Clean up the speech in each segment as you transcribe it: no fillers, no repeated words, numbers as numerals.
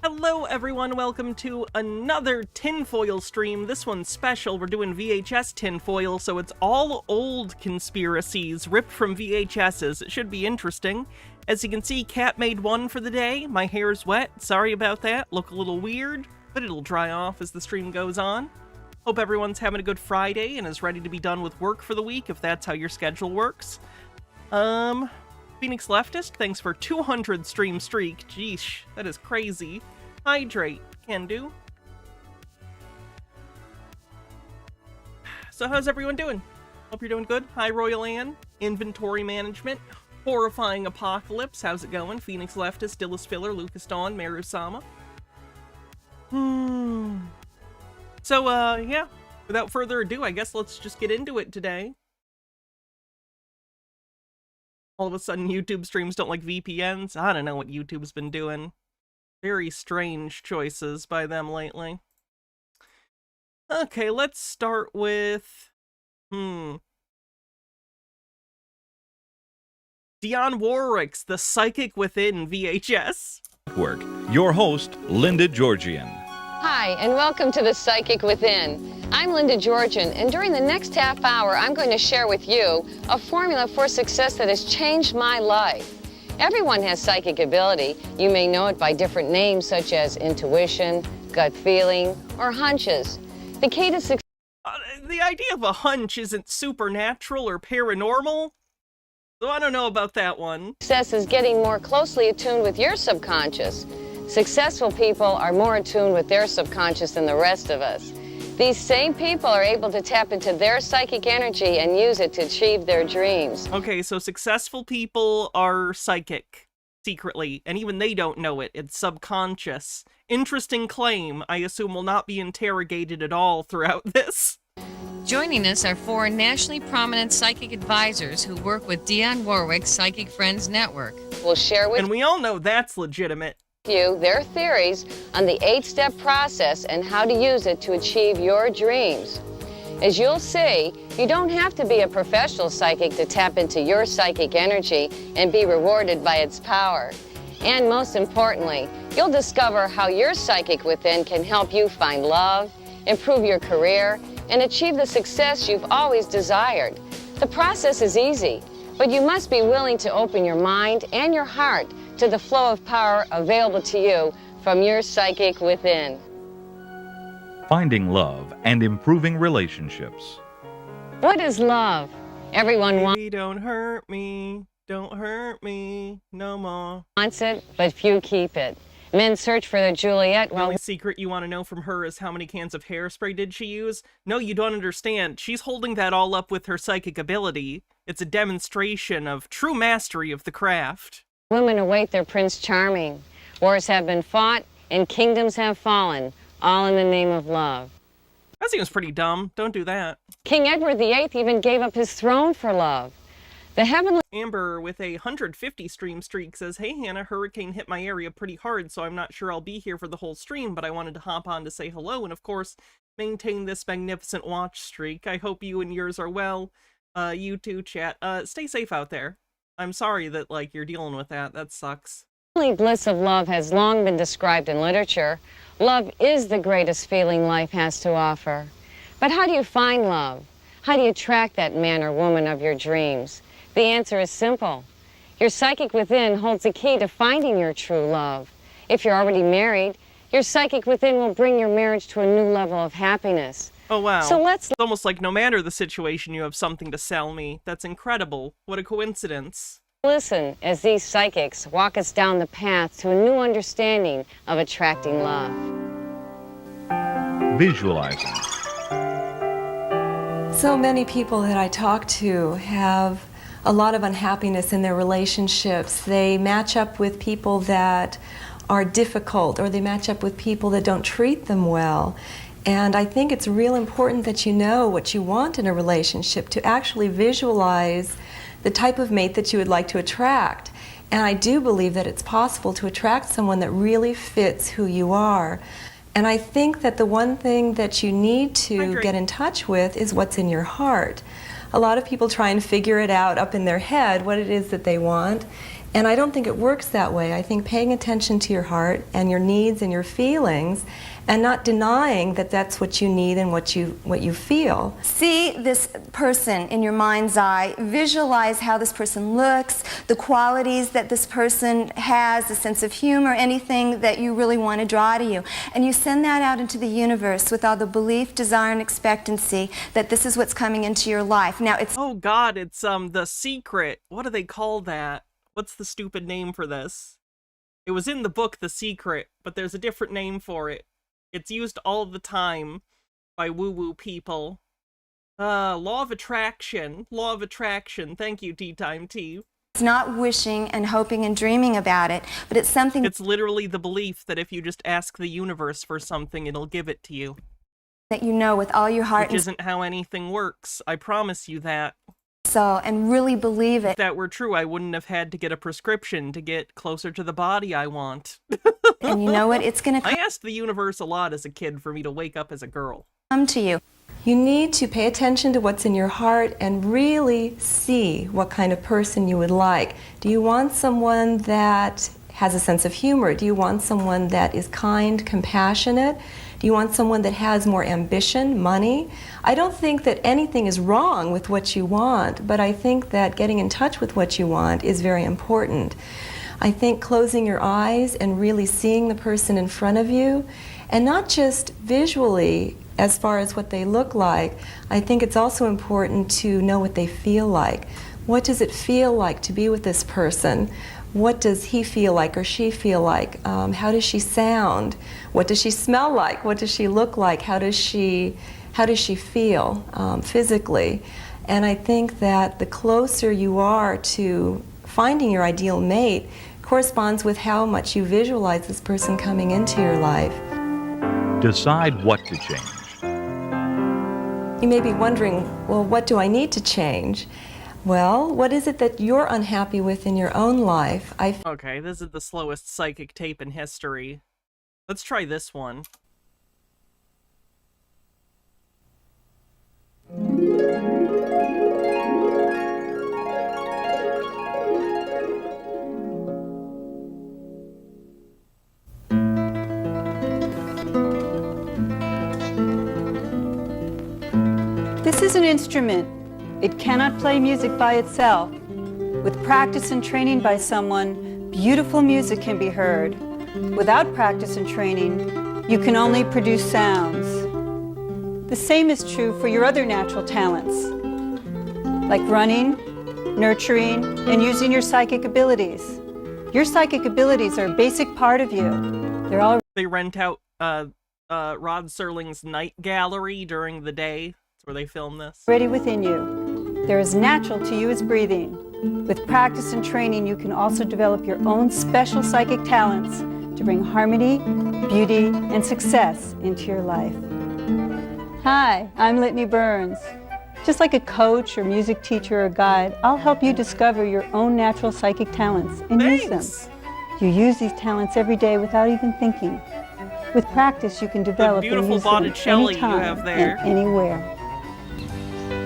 Hello everyone, welcome to another tinfoil stream. This one's special. We're doing VHS tinfoil, so it's all old conspiracies ripped from VHSs. It should be interesting. As you can see, Cat made one for the day. My hair's wet, sorry about that. Look a little weird, but it'll dry off as the stream goes on. Hope everyone's having a good Friday and is ready to be done with work for the week, if that's how your schedule works. Phoenix Leftist, thanks for 200 stream streak. Jeesh, that is crazy. Hydrate, can do. So how's everyone doing? Hope you're doing good. Hi, Royal Ann. Inventory management. Horrifying apocalypse. How's it going? Phoenix Leftist, Dillis Filler, Lucas Dawn, Marusama. So, yeah. Without further ado, I guess let's just get into it today. All of a sudden, YouTube streams don't like VPNs. I don't know what YouTube's been doing. Very strange choices by them lately. Okay, let's start with... Dionne Warwick's The Psychic Within VHS. Your host, Linda Georgian. Hi, and welcome to The Psychic Within. I'm Linda Georgian, and during the next half hour, I'm going to share with you a formula for success that has changed my life. Everyone has psychic ability. You may know it by different names such as intuition, gut feeling, or hunches. The key to success... The idea of a hunch isn't supernatural or paranormal, so I don't know about that one. Success is getting more closely attuned with your subconscious. Successful people are more attuned with their subconscious than the rest of us. These same people are able to tap into their psychic energy and use it to achieve their dreams. Okay, so successful people are psychic, secretly, and even they don't know it. It's subconscious. Interesting claim. I assume will not be interrogated at all throughout this. Joining us are four nationally prominent psychic advisors who work with Dionne Warwick's Psychic Friends Network. We'll share with And we all know that's legitimate. you their theories on the 8-step process and how to use it to achieve your dreams. As you'll see, you don't have to be a professional psychic to tap into your psychic energy and be rewarded by its power. And most importantly, you'll discover how your psychic within can help you find love, improve your career, and achieve the success you've always desired. The process is easy, but you must be willing to open your mind and your heart to the flow of power available to you from your psychic within. Finding love and improving relationships. What is love? Everyone Baby, don't hurt me no more. wants it, but few keep it. Men search for their Juliet The while only secret you want to know from her is how many cans of hairspray did she use? No, you don't understand. She's holding that all up with her psychic ability. It's a demonstration of true mastery of the craft. women await their Prince Charming. Wars have been fought and kingdoms have fallen, all in the name of love. That seems pretty dumb. Don't do that. King Edward VIII even gave up his throne for love. The heavenly Amber with a 150 stream streak says, hey Hannah, hurricane hit my area pretty hard, so I'm not sure I'll be here for the whole stream, but I wanted to hop on to say hello and of course maintain this magnificent watch streak. I hope you and yours are well. You too, chat. Stay safe out there. I'm sorry that, like, you're dealing with that. That sucks. bliss of love has long been described in literature. Love is the greatest feeling life has to offer. But how do you find love? How do you attract that man or woman of your dreams? The answer is simple. Your psychic within holds the key to finding your true love. If you're already married, your psychic within will bring your marriage to a new level of happiness. Oh, wow. So It's almost like no matter the situation, you have something to sell me. That's incredible. What a coincidence. listen as these psychics walk us down the path to a new understanding of attracting love. Visualizing. So many people that I talk to have a lot of unhappiness in their relationships. They match up with people that are difficult, or they match up with people that don't treat them well. And I think it's real important that you know what you want in a relationship, to actually visualize the type of mate that you would like to attract. And I do believe that it's possible to attract someone that really fits who you are. And I think that the one thing that you need to get in touch with is what's in your heart. A lot of people try and figure it out up in their head, what it is that they want. And I don't think it works that way. I think paying attention to your heart and your needs and your feelings, and not denying that that's what you need and what you feel. See this person in your mind's eye. Visualize how this person looks, the qualities that this person has, the sense of humor, anything that you really want to draw to you. And you send that out into the universe with all the belief, desire, and expectancy that this is what's coming into your life. Now it's... Oh God, it's The Secret. What do they call that? What's the stupid name for this? It was in the book The Secret, but there's a different name for it. It's used all the time by woo-woo people. Law of attraction. Law of attraction. Thank you, Tea Time Tea. It's not wishing and hoping and dreaming about it, but it's something... It's literally the belief that if you just ask the universe for something, it'll give it to you. That you know with all your heart... Which isn't how anything works. I promise you that. So, and really believe it. If that were true, I wouldn't have had to get a prescription to get closer to the body I want. And you know what? It's going to I asked the universe a lot as a kid for me to wake up as a girl. come to you. You need to pay attention to what's in your heart and really see what kind of person you would like. Do you want someone that has a sense of humor? Do you want someone that is kind, compassionate? Do you want someone that has more ambition, money? I don't think that anything is wrong with what you want, but I think that getting in touch with what you want is very important. I think closing your eyes and really seeing the person in front of you, and not just visually as far as what they look like, I think it's also important to know what they feel like. What does it feel like to be with this person? What does he feel like or she feel like? How does she sound? What does she smell like? What does she look like? How does she feel physically? And I think that the closer you are to finding your ideal mate corresponds with how much you visualize this person coming into your life. Decide what to change. You may be wondering, well, what do I need to change? Well, what is it that you're unhappy with in your own life? Okay, this is the slowest psychic tape in history. Let's try this one. This is an instrument. It cannot play music by itself. With practice and training by someone, beautiful music can be heard. Without practice and training, you can only produce sounds. The same is true for your other natural talents, like running, nurturing, and using your psychic abilities. Your psychic abilities are a basic part of you. They rent out Rod Serling's night gallery during the day. That's where they film this. Already within you. They're as natural to you as breathing. With practice and training, you can also develop your own special psychic talents to bring harmony, beauty, and success into your life. Hi, I'm Litany Burns. Just like a coach or music teacher or guide, I'll help you discover your own natural psychic talents and use them. You use these talents every day without even thinking. With practice, you can develop and use them anytime and anywhere.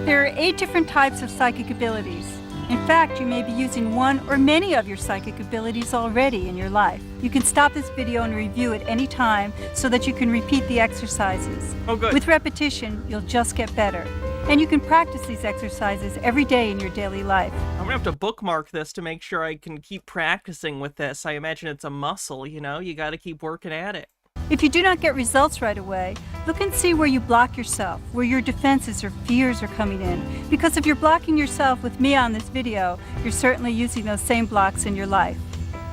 There are 8 different types of psychic abilities. In fact, you may be using one or many of your psychic abilities already in your life. You can stop this video and review it any time so that you can repeat the exercises. Oh, good. With repetition, you'll just get better. And you can practice these exercises every day in your daily life. I'm gonna have to bookmark this to make sure I can keep practicing with this. I imagine it's a muscle, you know? You gotta keep working at it. If you do not get results right away, look and see where you block yourself, where your defenses or fears are coming in. Because if you're blocking yourself with me on this video, you're certainly using those same blocks in your life.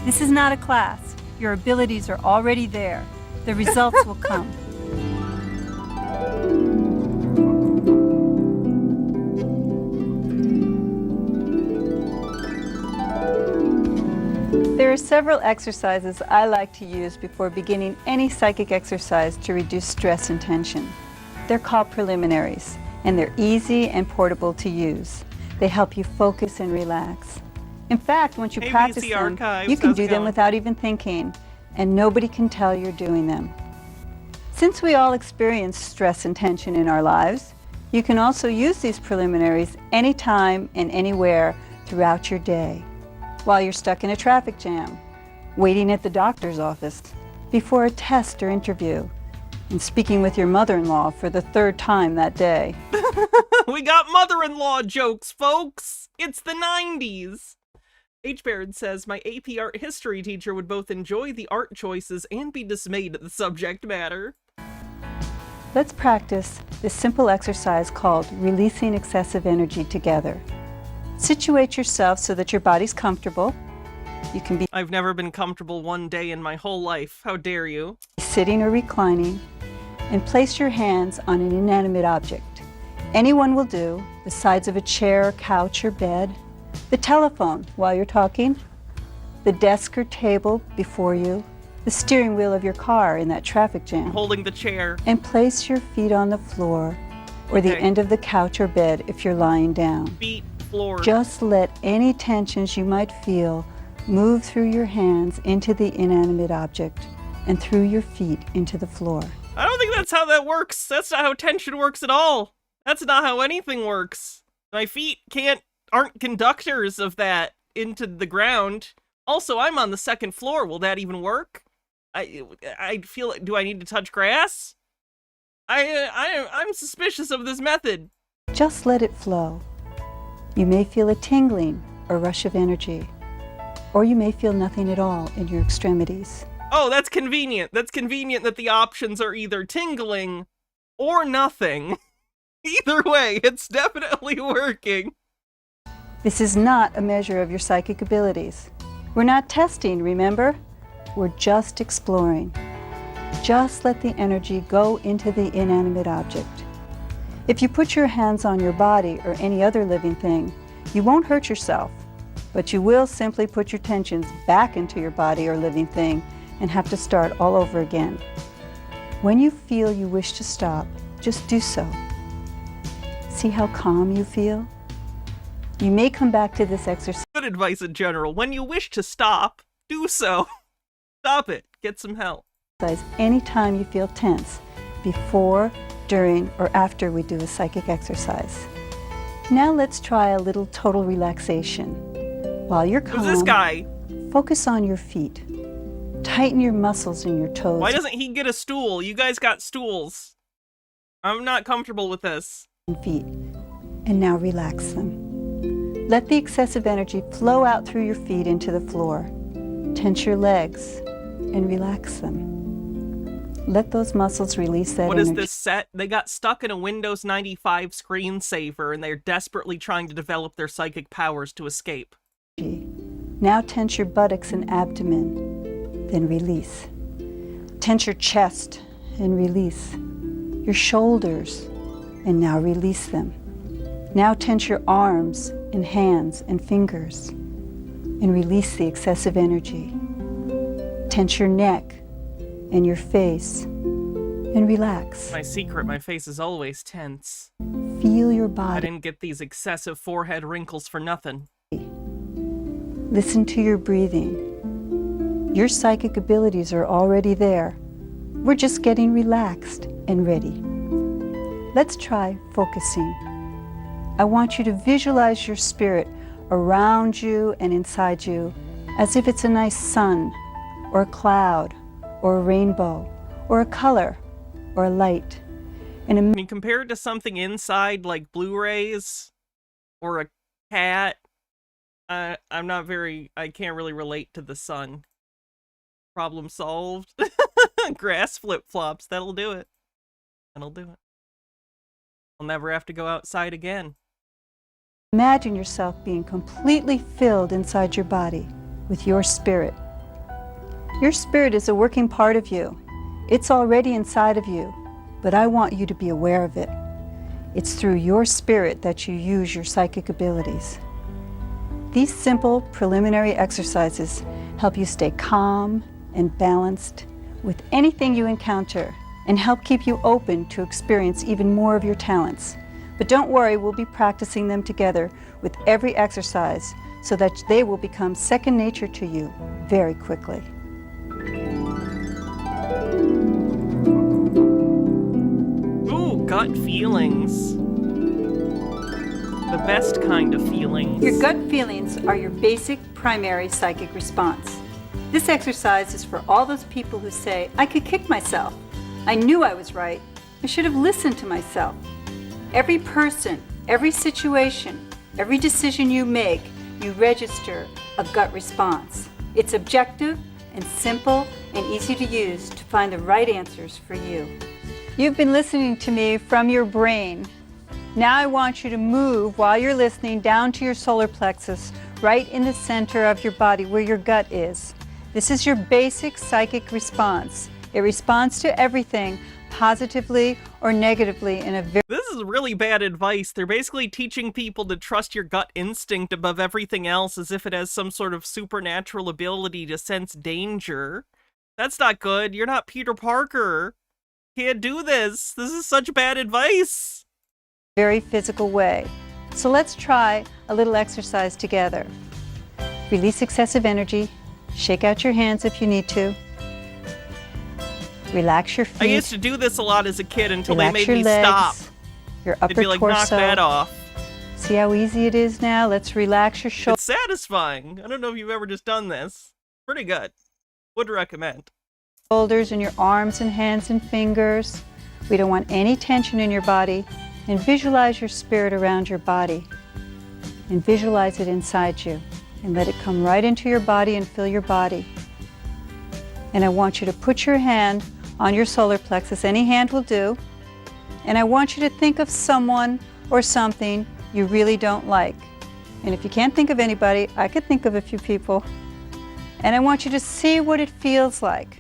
This is not a class. Your abilities are already there. The results will come. There are several exercises I like to use before beginning any psychic exercise to reduce stress and tension. They're called preliminaries, and they're easy and portable to use. They help you focus and relax. In fact, once you practice them, you can do them without even thinking, and nobody can tell you're doing them. Since we all experience stress and tension in our lives, you can also use these preliminaries anytime and anywhere throughout your day. while you're stuck in a traffic jam, waiting at the doctor's office, before a test or interview, and speaking with your mother-in-law for the 3rd time that day. We got mother-in-law jokes, folks! It's the 90s! H. Baird says, my AP art history teacher would both enjoy the art choices and be dismayed at the subject matter. Let's practice this simple exercise called releasing excessive energy together. Situate yourself so that your body's comfortable. You can be I've never been comfortable one day in my whole life. How dare you? Sitting or reclining, and place your hands on an inanimate object. Anyone will do, the sides of a chair, couch, or bed, the telephone while you're talking, the desk or table before you, the steering wheel of your car in that traffic jam. Holding the chair. And place your feet on the floor or the end of the couch or bed if you're lying down. Feet, floor. Just let any tensions you might feel move through your hands into the inanimate object and through your feet into the floor. I don't think that's how that works. That's not how tension works at all. That's not how anything works. My feet aren't conductors of that into the ground. Also, I'm on the 2nd floor. Will that even work? I feel like, do I need to touch grass? I'm suspicious of this method. Just let it flow. You may feel a tingling or rush of energy, or you may feel nothing at all in your extremities. Oh, that's convenient. That's convenient that the options are either tingling or nothing. Either way, it's definitely working. This is not a measure of your psychic abilities. We're not testing, remember? We're just exploring. Just let the energy go into the inanimate object. If you put your hands on your body or any other living thing, you won't hurt yourself, but you will simply put your tensions back into your body or living thing and have to start all over again. When you feel you wish to stop, just do so. See how calm you feel? You may come back to this exercise. Good advice in general. When you wish to stop, do so. Stop it. Get some help. Anytime you feel tense, before, during, or after we do a psychic exercise. Now let's try a little total relaxation. While you're calm, Who's this guy? Focus on your feet. Tighten your muscles in your toes. Why doesn't he get a stool? You guys got stools. I'm not comfortable with this. Feet. And now relax them. Let the excessive energy flow out through your feet into the floor. Tense your legs and relax them. Let those muscles release that energy. What is this set? They got stuck in a Windows 95 screensaver and they're desperately trying to develop their psychic powers to escape. Now tense your buttocks and abdomen, then release. Tense your chest and release. Your shoulders, and now release them. Now tense your arms and hands and fingers, and release the excessive energy. Tense your neck and your face, and relax. My secret, my face is always tense. Feel your I body. didn't get these excessive forehead wrinkles for nothing. Listen to your breathing. Your psychic abilities are already there. We're just getting relaxed and ready. Let's try focusing. I want you to visualize your spirit around you and inside you as if it's a nice sun, or a cloud, or a rainbow, or a color, or a light. And I mean, compared to something inside like Blu-rays or a cat, I can't really relate to the sun. Problem solved. Grass flip-flops, that'll do it. That'll do it. I'll never have to go outside again. Imagine yourself being completely filled inside your body with your spirit. Your spirit is a working part of you. It's already inside of you, but I want you to be aware of it. It's through your spirit that you use your psychic abilities. These simple preliminary exercises help you stay calm and balanced with anything you encounter and help keep you open to experience even more of your talents. But don't worry, we'll be practicing them together with every exercise so that they will become second nature to you very quickly. Ooh, gut feelings. The best kind of feelings. Your gut feelings are your basic primary psychic response. This exercise is for all those people who say, I could kick myself. I knew I was right. I should have listened to myself. Every person, every situation, every decision you make, you register a gut response. It's objective and simple and easy to use to find the right answers for you. You've been listening to me from your brain. Now I want you to move while you're listening down to your solar plexus, right in the center of your body where your gut is. This is your basic psychic response. It responds to everything positively or negatively in a very... This is really bad advice. They're basically teaching people to trust your gut instinct above everything else as if it has some sort of supernatural ability to sense danger. That's not good. You're not Peter Parker. Can't do this. This is such bad advice. Very physical way. So let's try a little exercise together. Release excessive energy. Shake out your hands if you need to. Relax your feet. I used to do this a lot as a kid until Relax they made your me legs, stop. Your upper They'd be like, knock torso. that off. See how easy it is now? Let's relax your shoulders. It's satisfying. I don't know if you've ever just done this. Pretty good. Would recommend. Shoulders and your arms and hands and fingers. We don't want any tension in your body. And visualize your spirit around your body. And visualize it inside you. And let it come right into your body and fill your body. And I want you to put your hand on your solar plexus. Any hand will do. And I want you to think of someone or something you really don't like. And if you can't think of anybody, I could think of a few people. And I want you to see what it feels like.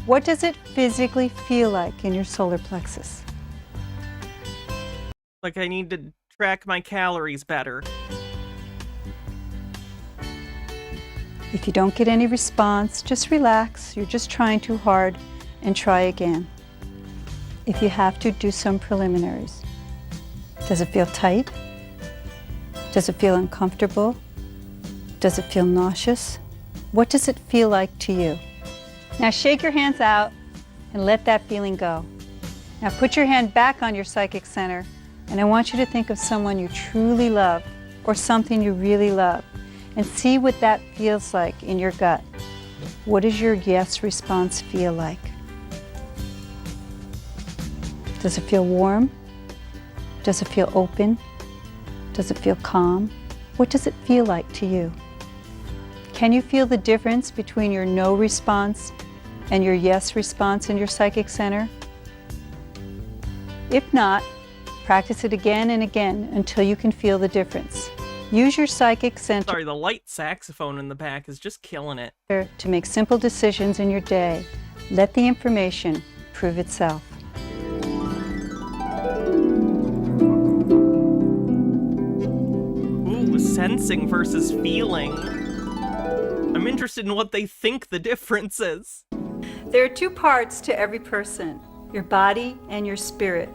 What does it physically feel like in your solar plexus? Like I need to track my calories better. If you don't get any response, just relax. You're just trying too hard and try again. If you have to, do some preliminaries. Does it feel tight? Does it feel uncomfortable? Does it feel nauseous? What does it feel like to you? Now shake your hands out and let that feeling go. Now put your hand back on your psychic center, and I want you to think of someone you truly love or something you really love, and see what that feels like in your gut. What does your yes response feel like? Does it feel warm? Does it feel open? Does it feel calm? What does it feel like to you? Can you feel the difference between your no response and your yes response in your psychic center? If not, practice it again and again until you can feel the difference. Use your psychic center Sorry, the light saxophone in the back is just killing it. to make simple decisions in your day. Let the information prove itself. Ooh, sensing versus feeling. I'm interested in what they think the difference is. There are two parts to every person, your body and your spirit.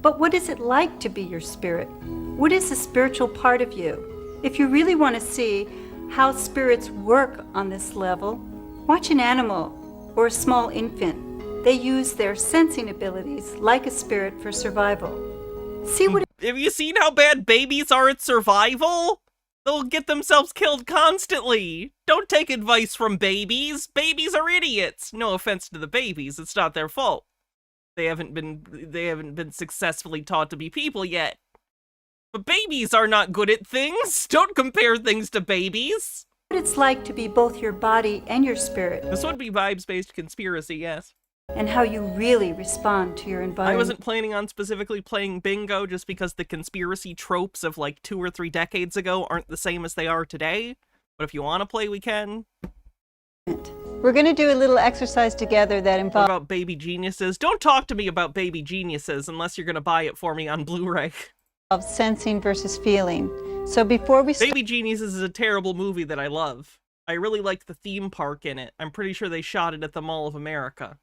But what is it like to be your spirit? What is the spiritual part of you? If you really want to see how spirits work on this level, watch an animal or a small infant. They use their sensing abilities like a spirit for survival. See what Have you seen how bad babies are at survival? They'll get themselves killed constantly. Don't take advice from babies. Babies are idiots. No offense to the babies, it's not their fault. They haven't been successfully taught to be people yet. But babies are not good at things. Don't compare things to babies. it's like to be both your body and your spirit, This would be vibes-based conspiracy, yes. and how you really respond to your environment. I wasn't planning on specifically playing bingo just because the conspiracy tropes of like 2 or 3 decades ago aren't the same as they are today. But if you want to play, we can. We're going to do a little exercise together that What involves about baby geniuses? Don't talk to me about baby geniuses unless you're going to buy it for me on Blu-ray. sensing versus feeling. So before we Baby Geniuses is a terrible movie that I love. I really liked the theme park in it. I'm pretty sure they shot it at the Mall of America.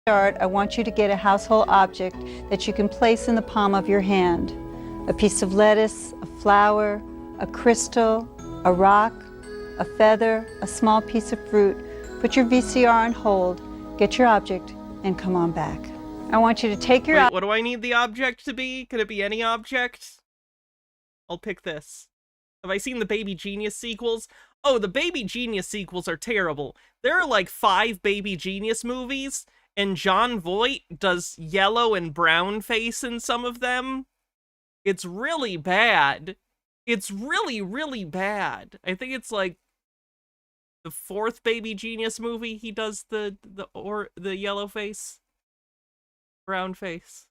start, I want you to get a household object that you can place in the palm of your hand. A piece of lettuce, a flower, a crystal, a rock, a feather, a small piece of fruit. Put your VCR on hold, get your object, and come on back. I want you to take your Wait, what do I need the object to be? Could it be any object? I'll pick this. Have I seen the Baby Genius sequels? Oh, the Baby Genius sequels are terrible. There are like 5 Baby Genius movies, and Jon Voight does yellow and brown face in some of them. It's really bad. It's really, really bad. I think it's like the 4th Baby Genius movie he does the yellow face, brown face.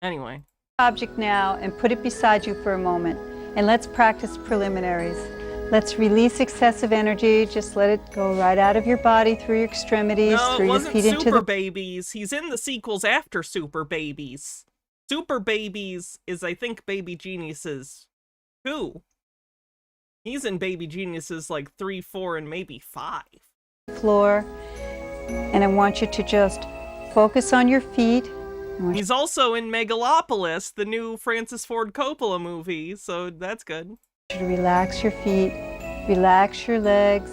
Anyway. Object now and put it beside you for a moment, and let's practice preliminaries. Let's release excessive energy. Just let it go right out of your body, through your extremities, No, through it your wasn't feet into Super the... Babies. He's in the sequels after Super Babies. Super Babies is, I think, Baby Geniuses 2. He's in Baby Geniuses like 3, 4, and maybe 5. floor, and I want you to just focus on your feet. He's also in Megalopolis, the new Francis Ford Coppola movie, so that's good. You to relax your feet, relax your legs,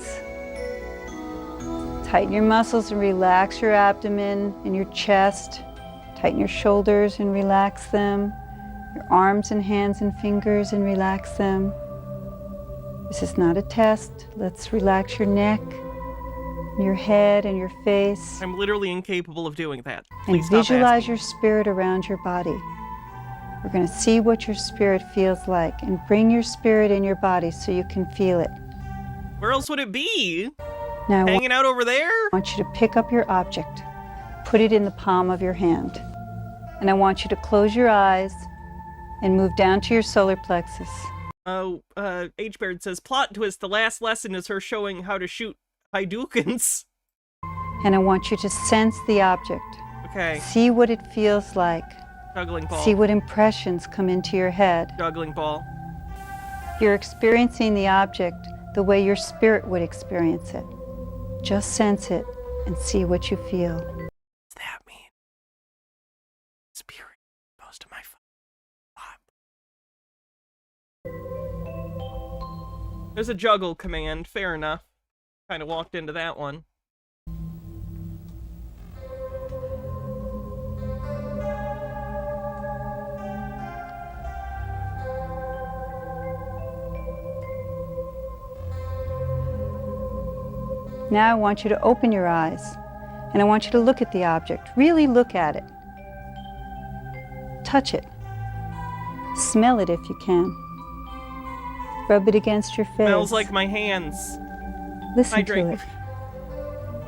tighten your muscles and relax your abdomen and your chest, tighten your shoulders and relax them, your arms and hands and fingers and relax them. This is not a test. Let's relax your neck, your head and your face. I'm literally incapable of doing that. And Please stop visualize asking. your spirit around your body. We're going to see what your spirit feels like and bring your spirit in your body so you can feel it. Where else would it be? Now Hanging out over there? I want you to pick up your object, put it in the palm of your hand, and I want you to close your eyes and move down to your solar plexus. Oh, H-Baird says, plot twist, the last lesson is her showing how to shoot Hadoukens. And I want you to sense the object. Okay. See what it feels like. Juggling ball. See what impressions come into your head. Juggling ball. You're experiencing the object the way your spirit would experience it. Just sense it and see what you feel. What does that mean? Spirit, most of my fun. There's a juggle command, fair enough. Kind of walked into that one. Now I want you to open your eyes, and I want you to look at the object. Really look at it. Touch it. Smell it if you can. Rub it against your face. Smells like my hands. Listen Hydrate. to it.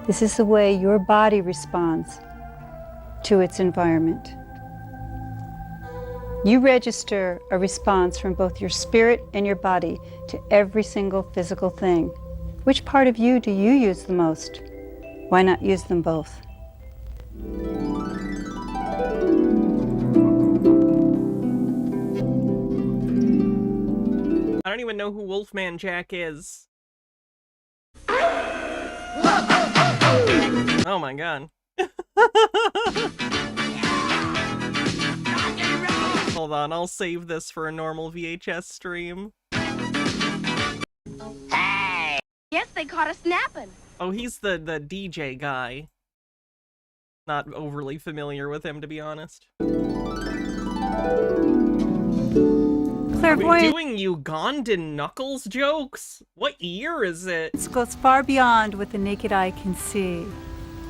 This is the way your body responds to its environment. You register a response from both your spirit and your body to every single physical thing. Which part of you do you use the most? Why not use them both? I don't even know who Wolfman Jack is. Oh my god. Hold on, I'll save this for a normal VHS stream. Yes, they caught us napping. Oh, he's the DJ guy. Not overly familiar with him, to be honest. Are we Clairvoyance doing Ugandan Knuckles jokes? What year is it? goes far beyond what the naked eye can see.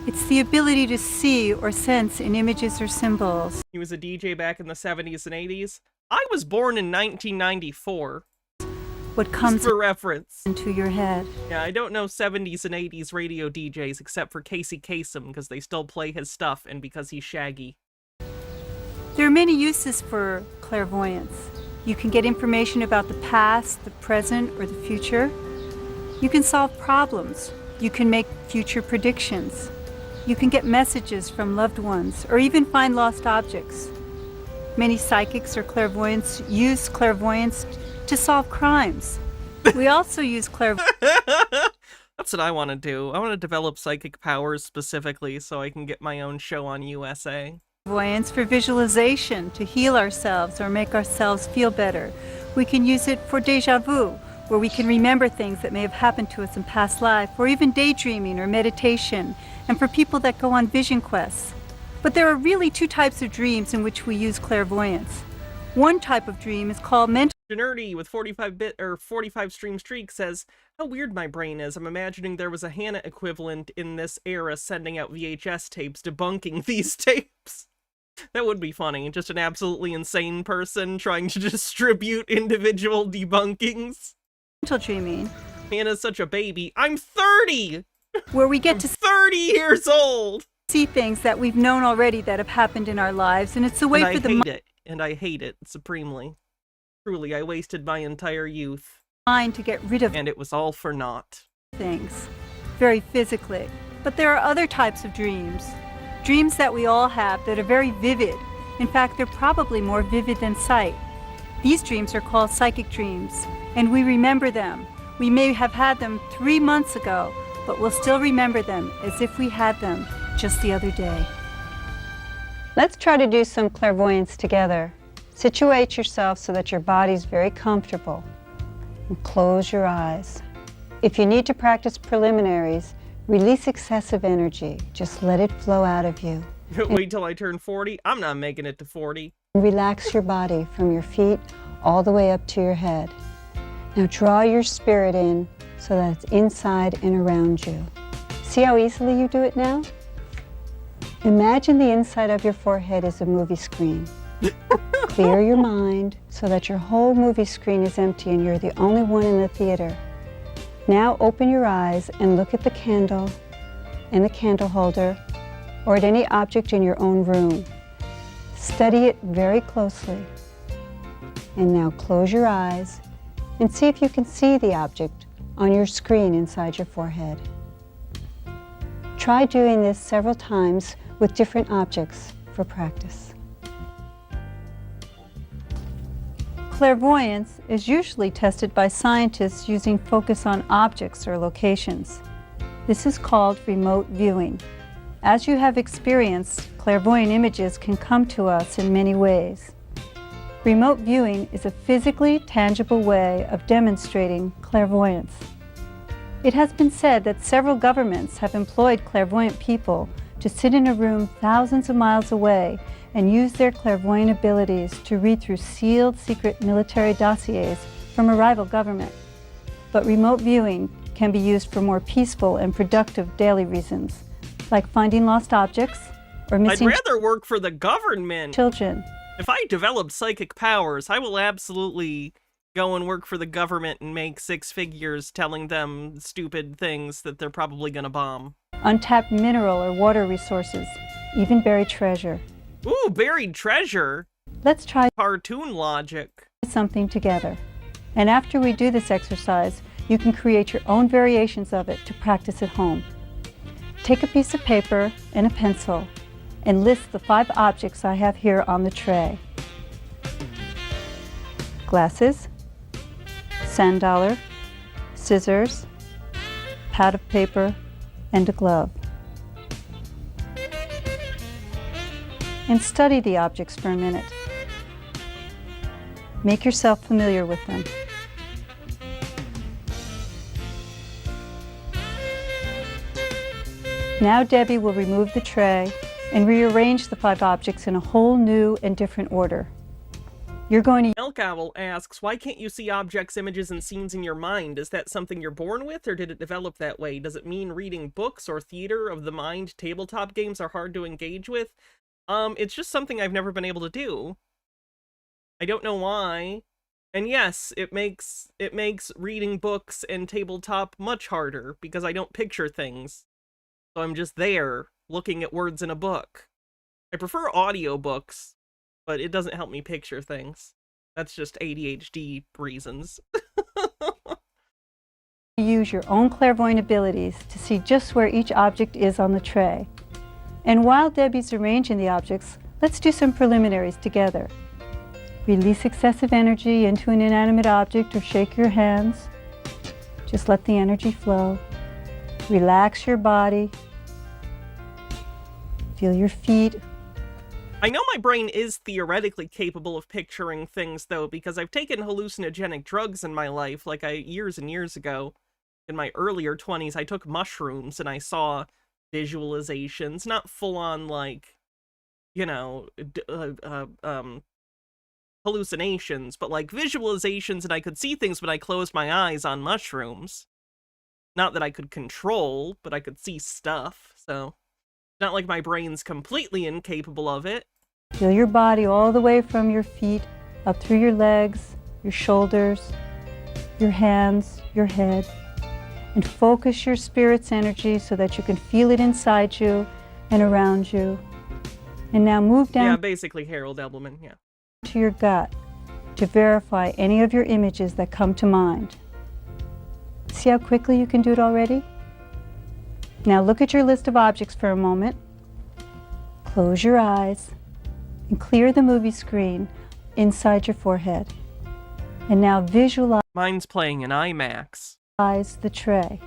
It's the ability to see or sense in images or symbols. He was a DJ back in the 70s and 80s. I was born in 1994. What comes For reference. into your head. Yeah, I don't know 70s and 80s radio DJs except for Casey Kasem because they still play his stuff and because he's shaggy. There are many uses for clairvoyance. You can get information about the past, the present, or the future. You can solve problems. You can make future predictions. You can get messages from loved ones or even find lost objects. Many psychics or clairvoyants use clairvoyance to solve crimes. We also use clairvoyance That's what I want to do. I want to develop psychic powers specifically so I can get my own show on USA. for visualization, to heal ourselves or make ourselves feel better. We can use it for déjà vu, where we can remember things that may have happened to us in past life, or even daydreaming or meditation, and for people that go on vision quests. But there are really 2 types of dreams in which we use clairvoyance. One type of dream is called mental Nerdy with 45 stream streak says, how weird my brain is. I'm imagining there was a Hannah equivalent in this era sending out VHS tapes debunking these tapes. That would be funny. Just an absolutely insane person trying to distribute individual debunkings. Dreaming. Hannah's such a baby. I'm 30! Where we get I'm to 30 years old! see things that we've known already that have happened in our lives, and it's a way for the I hate it supremely. Truly, I wasted my entire youth. Mind to get rid of and it was all for naught. Things. Very physically. But there are other types of dreams. Dreams that we all have that are very vivid. In fact, they're probably more vivid than sight. These dreams are called psychic dreams, and we remember them. We may have had them 3 months ago, but we'll still remember them as if we had them just the other day. Let's try to do some clairvoyance together. Situate yourself so that your body's very comfortable. And close your eyes. If you need to practice preliminaries, release excessive energy. Just let it flow out of you. Wait till I turn 40? I'm not making it to 40. Relax your body from your feet all the way up to your head. Now draw your spirit in so that it's inside and around you. See how easily you do it now? Imagine the inside of your forehead is a movie screen. Clear your mind so that your whole movie screen is empty and you're the only one in the theater. Now open your eyes and look at the candle and the candle holder or at any object in your own room. Study it very closely. And now close your eyes and see if you can see the object on your screen inside your forehead. Try doing this several times with different objects for practice. Clairvoyance is usually tested by scientists using focus on objects or locations. This is called remote viewing. As you have experienced, clairvoyant images can come to us in many ways. Remote viewing is a physically tangible way of demonstrating clairvoyance. It has been said that several governments have employed clairvoyant people to sit in a room thousands of miles away and use their clairvoyant abilities to read through sealed secret military dossiers from a rival government. But remote viewing can be used for more peaceful and productive daily reasons, like finding lost objects or missing I'd rather work for the government. children. If I develop psychic powers, I will absolutely go and work for the government and make 6 figures telling them stupid things that they're probably gonna bomb. Untapped mineral or water resources, even buried treasure. Ooh, buried treasure. Let's try Cartoon logic. something together. And after we do this exercise, you can create your own variations of it to practice at home. Take a piece of paper and a pencil and list the 5 objects I have here on the tray. Glasses, sand dollar, scissors, pad of paper, and a glove. And study the objects for a minute. Make yourself familiar with them. Now Debbie will remove the tray and rearrange the 5 objects in a whole new and different order. You're going to... Elk Owl asks, why can't you see objects, images, and scenes in your mind? Is that something you're born with, or did it develop that way? Does it mean reading books or theater of the mind tabletop games are hard to engage with? It's just something I've never been able to do. I don't know why. And yes, it makes reading books and tabletop much harder, because I don't picture things. So I'm just there, looking at words in a book. I prefer audiobooks, but it doesn't help me picture things. That's just ADHD reasons. use your own clairvoyant abilities to see just where each object is on the tray. And while Debbie's arranging the objects, let's do some preliminaries together. Release excessive energy into an inanimate object or shake your hands. Just let the energy flow. Relax your body. Feel your feet. I know my brain is theoretically capable of picturing things, though, because I've taken hallucinogenic drugs in my life, like years and years ago. In my earlier 20s, I took mushrooms, and I saw visualizations, not full-on, like, you know, hallucinations, but like visualizations, and I could see things when I closed my eyes on mushrooms. Not that I could control, but I could see stuff, so not like my brain's completely incapable of it. Feel your body all the way from your feet, up through your legs, your shoulders, your hands, your head, and focus your spirit's energy so that you can feel it inside you and around you. And now move down. Yeah, basically Harold Edelman, yeah. To your gut to verify any of your images that come to mind. See how quickly you can do it already? Now look at your list of objects for a moment. Close your eyes and clear the movie screen inside your forehead. And now visualize. Mine's playing in IMAX. The tray.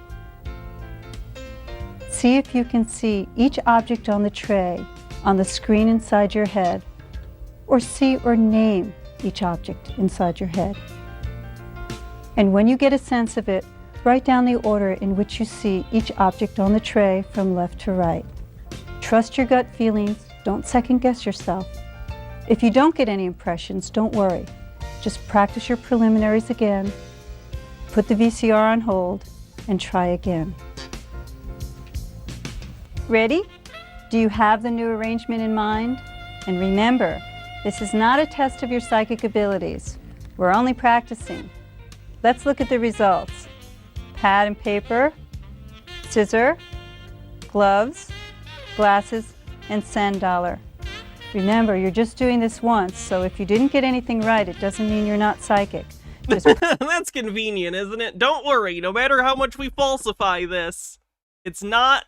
See if you can see each object on the tray on the screen inside your head, or see or name each object inside your head. And when you get a sense of it, write down the order in which you see each object on the tray from left to right. Trust your gut feelings, don't second guess yourself. If you don't get any impressions, don't worry. Just practice your preliminaries again, put the VCR on hold, and try again. Ready? Do you have the new arrangement in mind? And remember, this is not a test of your psychic abilities. We're only practicing. Let's look at the results. Pad and paper, scissor, gloves, glasses, and sand dollar. Remember, you're just doing this once, so if you didn't get anything right, it doesn't mean you're not psychic. That's convenient, isn't it? Don't worry, no matter how much we falsify this, it's not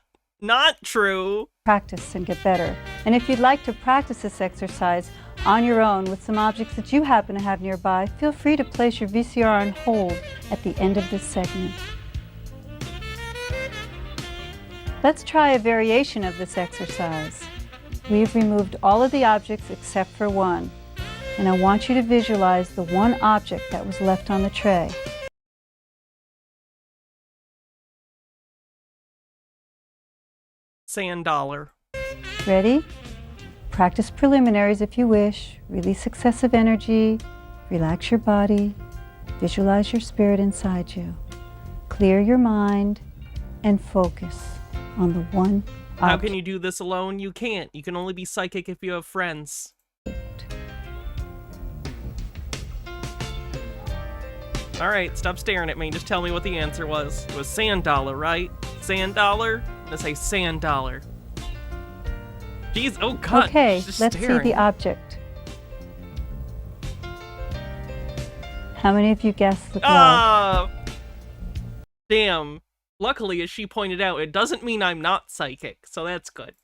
true. Practice and get better. And if you'd like to practice this exercise on your own with some objects that you happen to have nearby, feel free to place your VCR on hold at the end of this segment. Let's try a variation of this exercise. We've removed all of the objects except for one, and I want you to visualize the one object that was left on the tray. Sand dollar. Ready? Practice preliminaries if you wish. Release excessive energy. Relax your body. Visualize your spirit inside you. Clear your mind and focus on the one object. How can you do this alone? You can't. You can only be psychic if you have friends. Alright, stop staring at me. Just tell me what the answer was. It was sand dollar, right? Sand dollar? I'm gonna say sand dollar. Jeez, oh god. Okay, just let's staring. see the object. How many of you guessed the glove? Ah! Damn. Luckily, as she pointed out, it doesn't mean I'm not psychic, so that's good.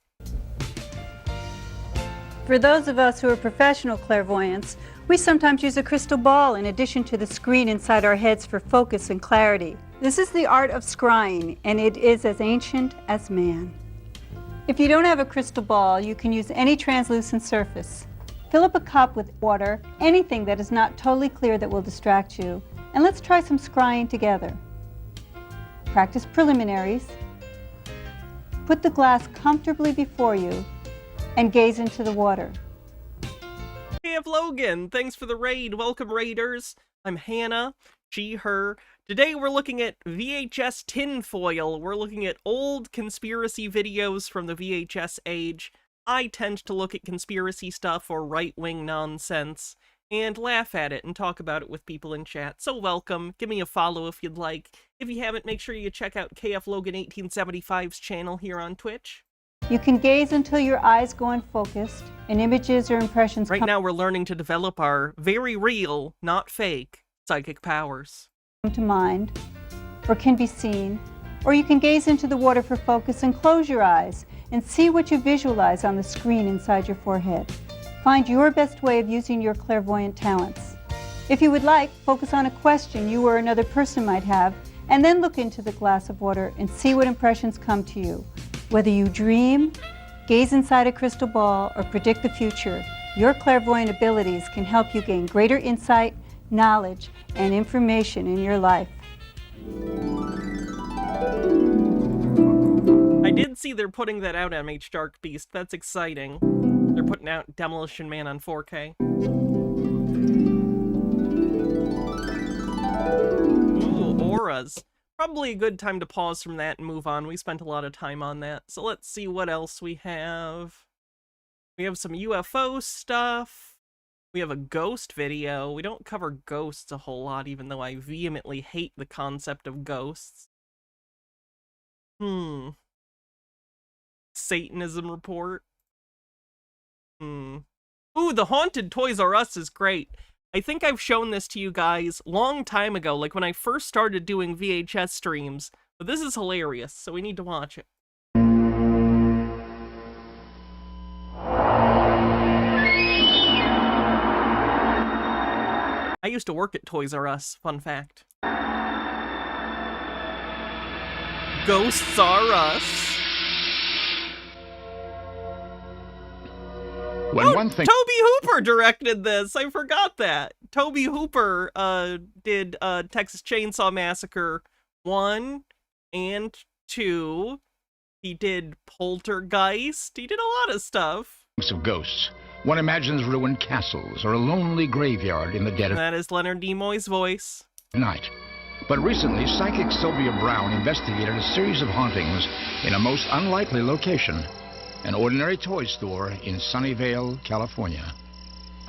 For those of us who are professional clairvoyants, we sometimes use a crystal ball in addition to the screen inside our heads for focus and clarity. This is the art of scrying, and it is as ancient as man. If you don't have a crystal ball, you can use any translucent surface. Fill up a cup with water, anything that is not totally clear that will distract you, and let's try some scrying together. Practice preliminaries. Put the glass comfortably before you and gaze into the water. Hey, Logan, thanks for the raid. Welcome, raiders. I'm Hannah, she, her. Today we're looking at VHS tinfoil. We're looking at old conspiracy videos from the VHS age. I tend to look at conspiracy stuff or right-wing nonsense and laugh at it and talk about it with people in chat. So welcome. Give me a follow if you'd like. If you haven't, make sure you check out KF Logan 1875's channel here on Twitch. You can gaze until your eyes go unfocused and images or impressions Right now we're learning to develop our very real, not fake, psychic powers. Come to mind or can be seen, or you can gaze into the water for focus and close your eyes and see what you visualize on the screen inside your forehead. Find your best way of using your clairvoyant talents. If you would like, focus on a question you or another person might have, and then look into the glass of water and see what impressions come to you. Whether you dream, gaze inside a crystal ball, or predict the future, your clairvoyant abilities can help you gain greater insight, knowledge, and information in your life. I did see they're putting that out, MH Dark Beast. That's exciting. They're putting out Demolition Man on 4K. Us. Probably a good time to pause from that and move on. We spent a lot of time on that. So let's see what else we have. We have some UFO stuff. We have a ghost video. We don't cover ghosts a whole lot, even though I vehemently hate the concept of ghosts. Satanism report. Ooh, the haunted Toys R Us is great. I think I've shown this to you guys long time ago, like when I first started doing VHS streams, but this is hilarious, so we need to watch it. I used to work at Toys R Us, fun fact. Ghosts R Us. Toby Hooper directed this. I forgot that. Toby Hooper did Texas Chainsaw Massacre 1 and 2. He did Poltergeist. He did a lot of stuff. Of ghosts. One imagines ruined castles or a lonely graveyard in the dead of That is Leonard Nimoy's voice. Night. But recently, psychic Sylvia Brown investigated a series of hauntings in a most unlikely location. An ordinary toy store in Sunnyvale, California.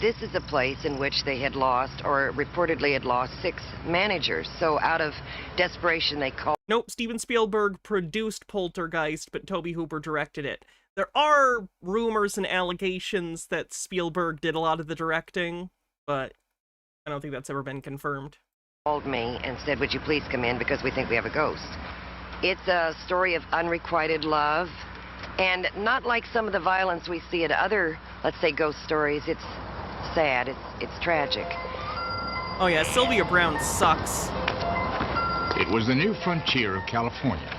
This is a place in which they had lost, or reportedly had lost, 6 managers. So out of desperation, they called... Nope, Steven Spielberg produced Poltergeist, but Toby Hooper directed it. There are rumors and allegations that Spielberg did a lot of the directing, but I don't think that's ever been confirmed. Called me and said, would you please come in because we think we have a ghost. It's a story of unrequited love. And not like some of the violence we see at other, let's say, ghost stories. It's sad. It's tragic. Oh yeah, Sylvia Brown sucks. It was the new frontier of California,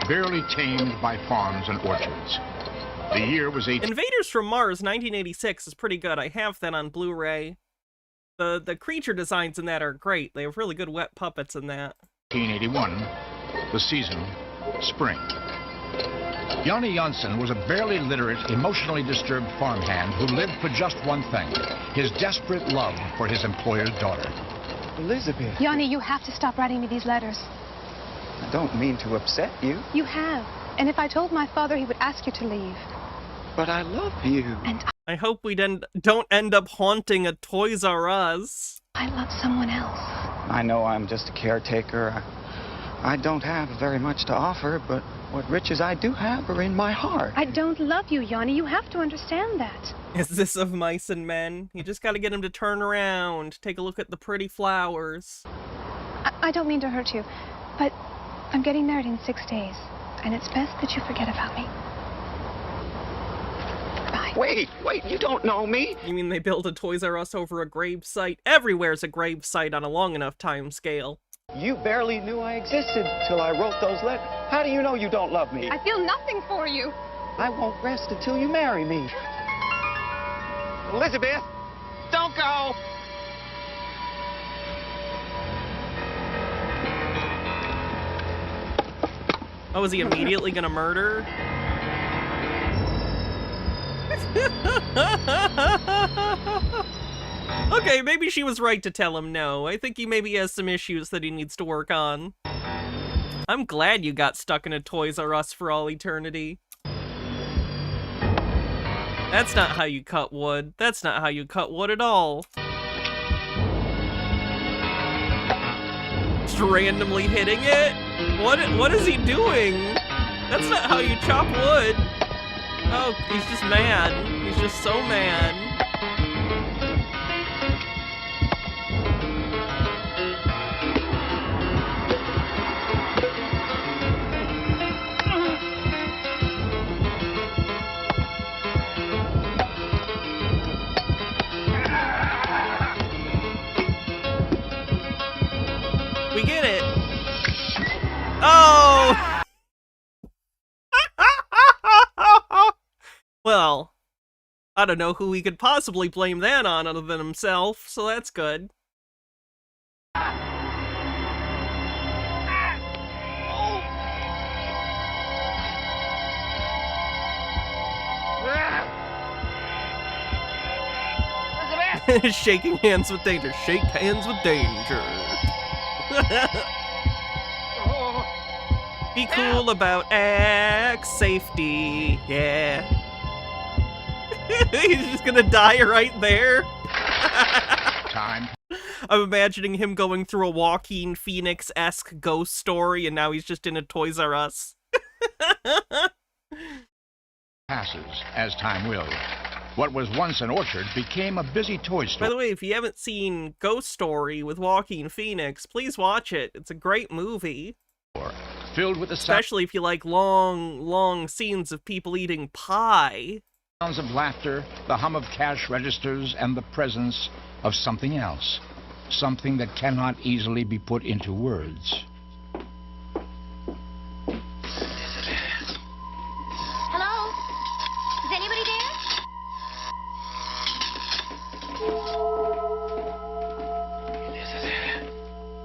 barely tamed by farms and orchards. The year was Invaders from Mars 1986 is pretty good. I have that on Blu-ray. The creature designs in that are great. They have really good wet puppets in that. 1881, the season, spring. Yanni Janssen was a barely literate, emotionally disturbed farmhand who lived for just one thing, his desperate love for his employer's daughter. Elizabeth. Yanni, you have to stop writing me these letters. I don't mean to upset you. You have. And if I told my father, he would ask you to leave. But I love you. And I hope we don't end up haunting a Toys R Us. I love someone else. I know I'm just a caretaker. I don't have very much to offer, but what riches I do have are in my heart. I don't love you, Yanni. You have to understand that. Is this of Mice and Men? You just gotta get him to turn around, take a look at the pretty flowers. I don't mean to hurt you, but I'm getting married in 6 days, and it's best that you forget about me. Bye. Wait, you don't know me? You mean they built a Toys R Us over a grave site? Everywhere's a grave site on a long enough time scale. You barely knew I existed till I wrote those letters. How do you know you don't love me? I feel nothing for you. I won't rest until you marry me. Elizabeth, don't go! Oh, is he immediately gonna murder? Okay, maybe she was right to tell him no. I think he maybe has some issues that he needs to work on. I'm glad you got stuck in a Toys R Us for all eternity. That's not how you cut wood. That's not how you cut wood at all. Just randomly hitting it? What is he doing? That's not how you chop wood. Oh, he's just mad. He's just so mad. We get it. Oh! Well, I don't know who he could possibly blame that on other than himself, so that's good. Shaking hands with danger. Shake hands with danger. Be cool about X safety. Yeah. He's just gonna die right there. Time. I'm imagining him going through a Joaquin Phoenix-esque ghost story, and now he's just in a Toys R Us. Passes, as time will. What was once an orchard became a busy toy store. By the way, if you haven't seen Ghost Story with Joaquin Phoenix, please watch it. It's a great movie. Filled with the especially if you like long scenes of people eating pie. Sounds of laughter, the hum of cash registers, and the presence of something else. Something that cannot easily be put into words. Hello? Is anybody there?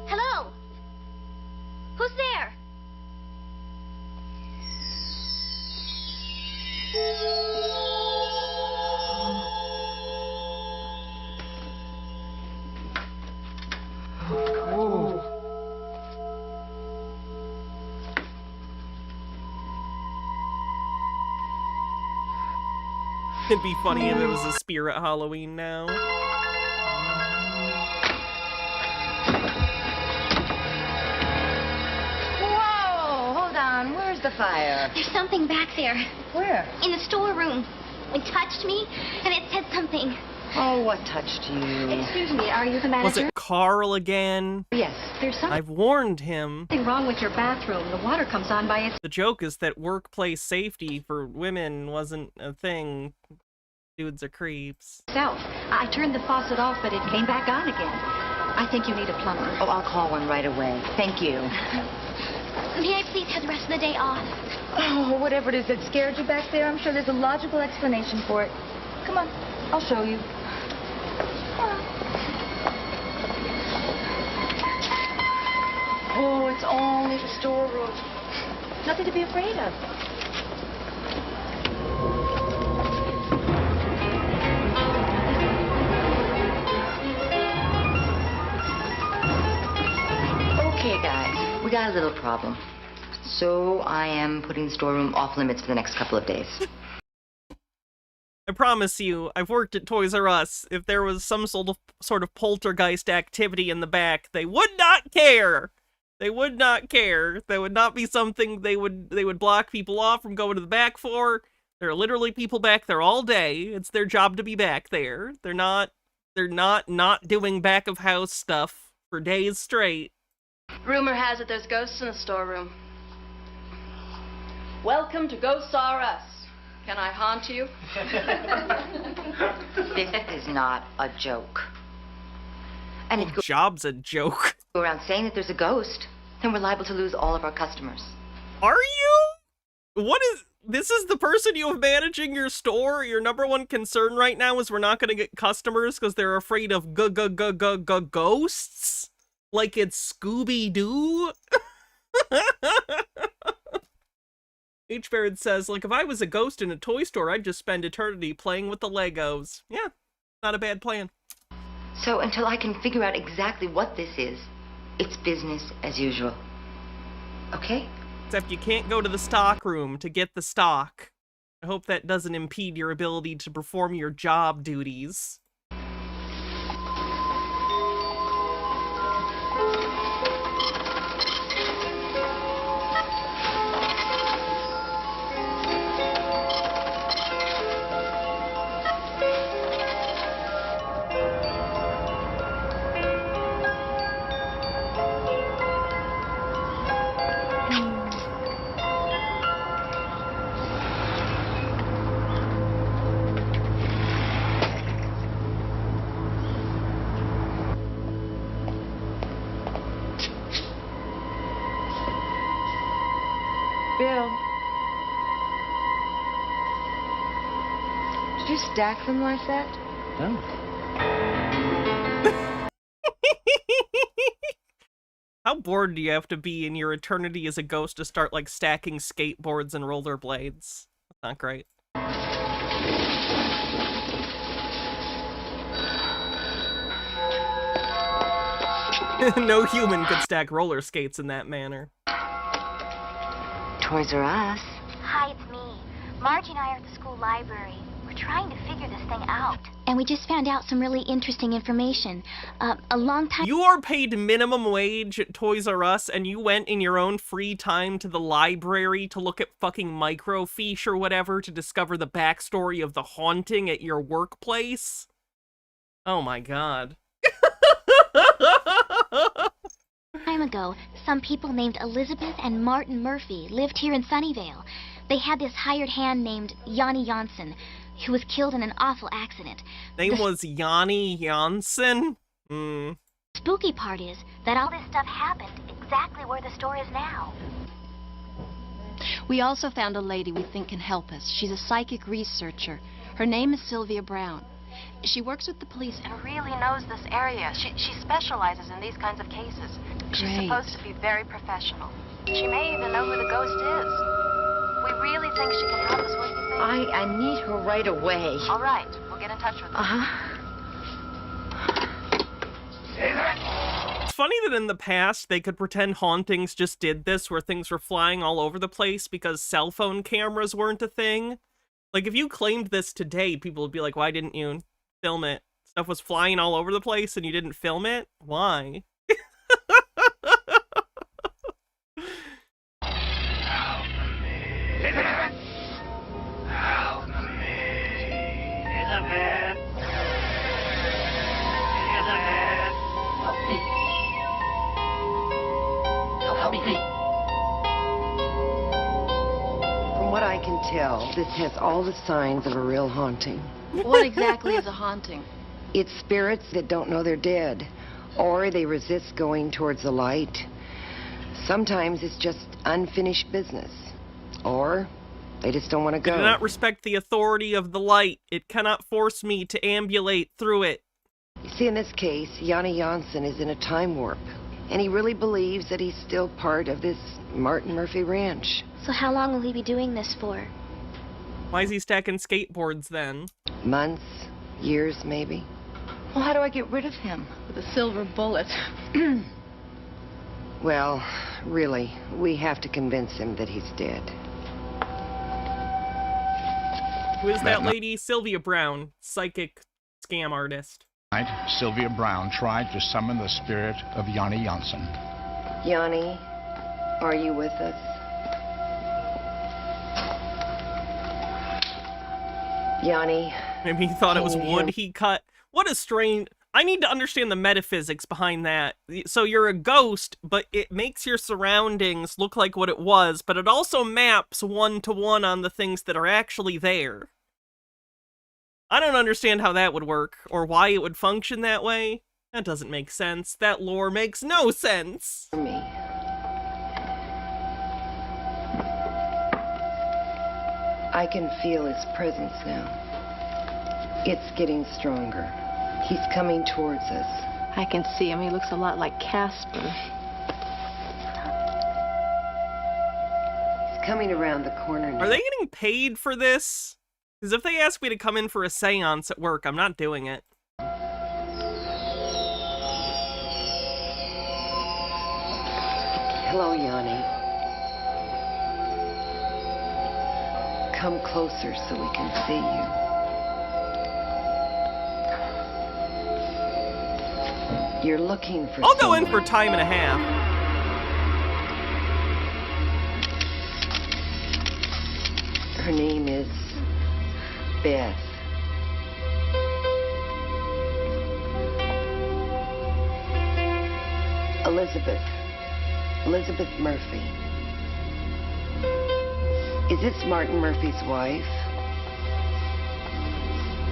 Hello? Who's there? It'd be funny if it was a spirit Halloween now. Whoa! Hold on. Where's the fire? There's something back there. Where? In the storeroom. It touched me, and it said something. Oh, what touched you? Excuse me, are you the Was manager? it Carl again? Yes. There's I've warned him. something wrong with your bathroom. The water comes on by its... The joke is that workplace safety for women wasn't a thing. Dudes are creeps. self. I turned the faucet off, but it came back on again. I think you need a plumber. Oh, I'll call one right away. Thank you. May I please have the rest of the day off? Oh, whatever it is that scared you back there, I'm sure there's a logical explanation for it. Come on, I'll show you. Oh, it's only the storeroom. Nothing to be afraid of. Okay, guys, we got a little problem. So I am putting the storeroom off limits for the next couple of days. I promise you, I've worked at Toys R Us. If there was some sort of poltergeist activity in the back, they would not care. They would not care. That would not be something they would block people off from going to the back for. There are literally people back there all day. It's their job to be back there. They're not doing back of house stuff for days straight. Rumor has it there's ghosts in the storeroom. Welcome to Ghosts R Us. Can I haunt you? This is not a joke. And if you Job's a joke. go around saying that there's a ghost, then we're liable to lose all of our customers. Are you? This is the person you have managing your store? Your number one concern right now is we're not going to get customers because they're afraid of ghosts? Like it's Scooby-Doo? H-Baird says, like, if I was a ghost in a toy store, I'd just spend eternity playing with the Legos. Yeah, not a bad plan. So until I can figure out exactly what this is, it's business as usual. Okay? Except you can't go to the stock room to get the stock. I hope that doesn't impede your ability to perform your job duties. Bill. Did you stack them like that? No. How bored do you have to be in your eternity as a ghost to start, like, stacking skateboards and rollerblades? That's not great. No human could stack roller skates in that manner. Toys R Us. Hi, it's me. Margie and I are at the school library. We're trying to figure this thing out. And we just found out some really interesting information. A long time... You are paid minimum wage at Toys R Us, and you went in your own free time to the library to look at fucking microfiche or whatever to discover the backstory of the haunting at your workplace? Oh my god. Time ago, some people named Elizabeth and Martin Murphy lived here in Sunnyvale. They had this hired hand named Yanni Janssen, who was killed in an awful accident. Name was Yanni Janssen? Spooky part is that all this stuff happened exactly where the store is now. We also found a lady we think can help us. She's a psychic researcher. Her name is Sylvia Brown. She works with the police and really knows this area. She specializes in these kinds of cases. She's supposed to be very professional. She may even know who the ghost is. We really think she can help us. What do you think? I need her right away. All right. We'll get in touch with her. It's funny that in the past they could pretend hauntings just did this, where things were flying all over the place because cell phone cameras weren't a thing. Like, if you claimed this today, people would be like, why didn't you film it? Stuff was flying all over the place and you didn't film it? Why? From what I can tell, this has all the signs of a real haunting. What exactly is a haunting? It's spirits that don't know they're dead, or they resist going towards the light. Sometimes it's just unfinished business, or they just don't want to go. I do not respect the authority of the light. It cannot force me to ambulate through it. You see, in this case, Yanni Janssen is in a time warp, and he really believes that he's still part of this Martin Murphy ranch. So how long will he be doing this for? Why is he stacking skateboards then? Months, years, maybe. Well, how do I get rid of him? With a silver bullet. Well, really, we have to convince him that he's dead. Who is that lady? Sylvia Brown, psychic scam artist. Sylvia Brown tried to summon the spirit of Yanni Janssen. Yanni, are you with us? Yanni. Maybe he thought it was wood he cut. What a strange... I need to understand the metaphysics behind that. So you're a ghost, but it makes your surroundings look like what it was, but it also maps one-to-one on the things that are actually there. I don't understand how that would work, or why it would function that way. That doesn't make sense. That lore makes no sense. For me. I can feel his presence now. It's getting stronger. He's coming towards us. I can see him. He looks a lot like Casper. He's coming around the corner now. Are they getting paid for this? Because if they ask me to come in for a seance at work, I'm not doing it. Hello, Yanni. Come closer so we can see you. You're looking for I'll go in for time and a half. Her name is Beth. Elizabeth Murphy. Is this Martin Murphy's wife?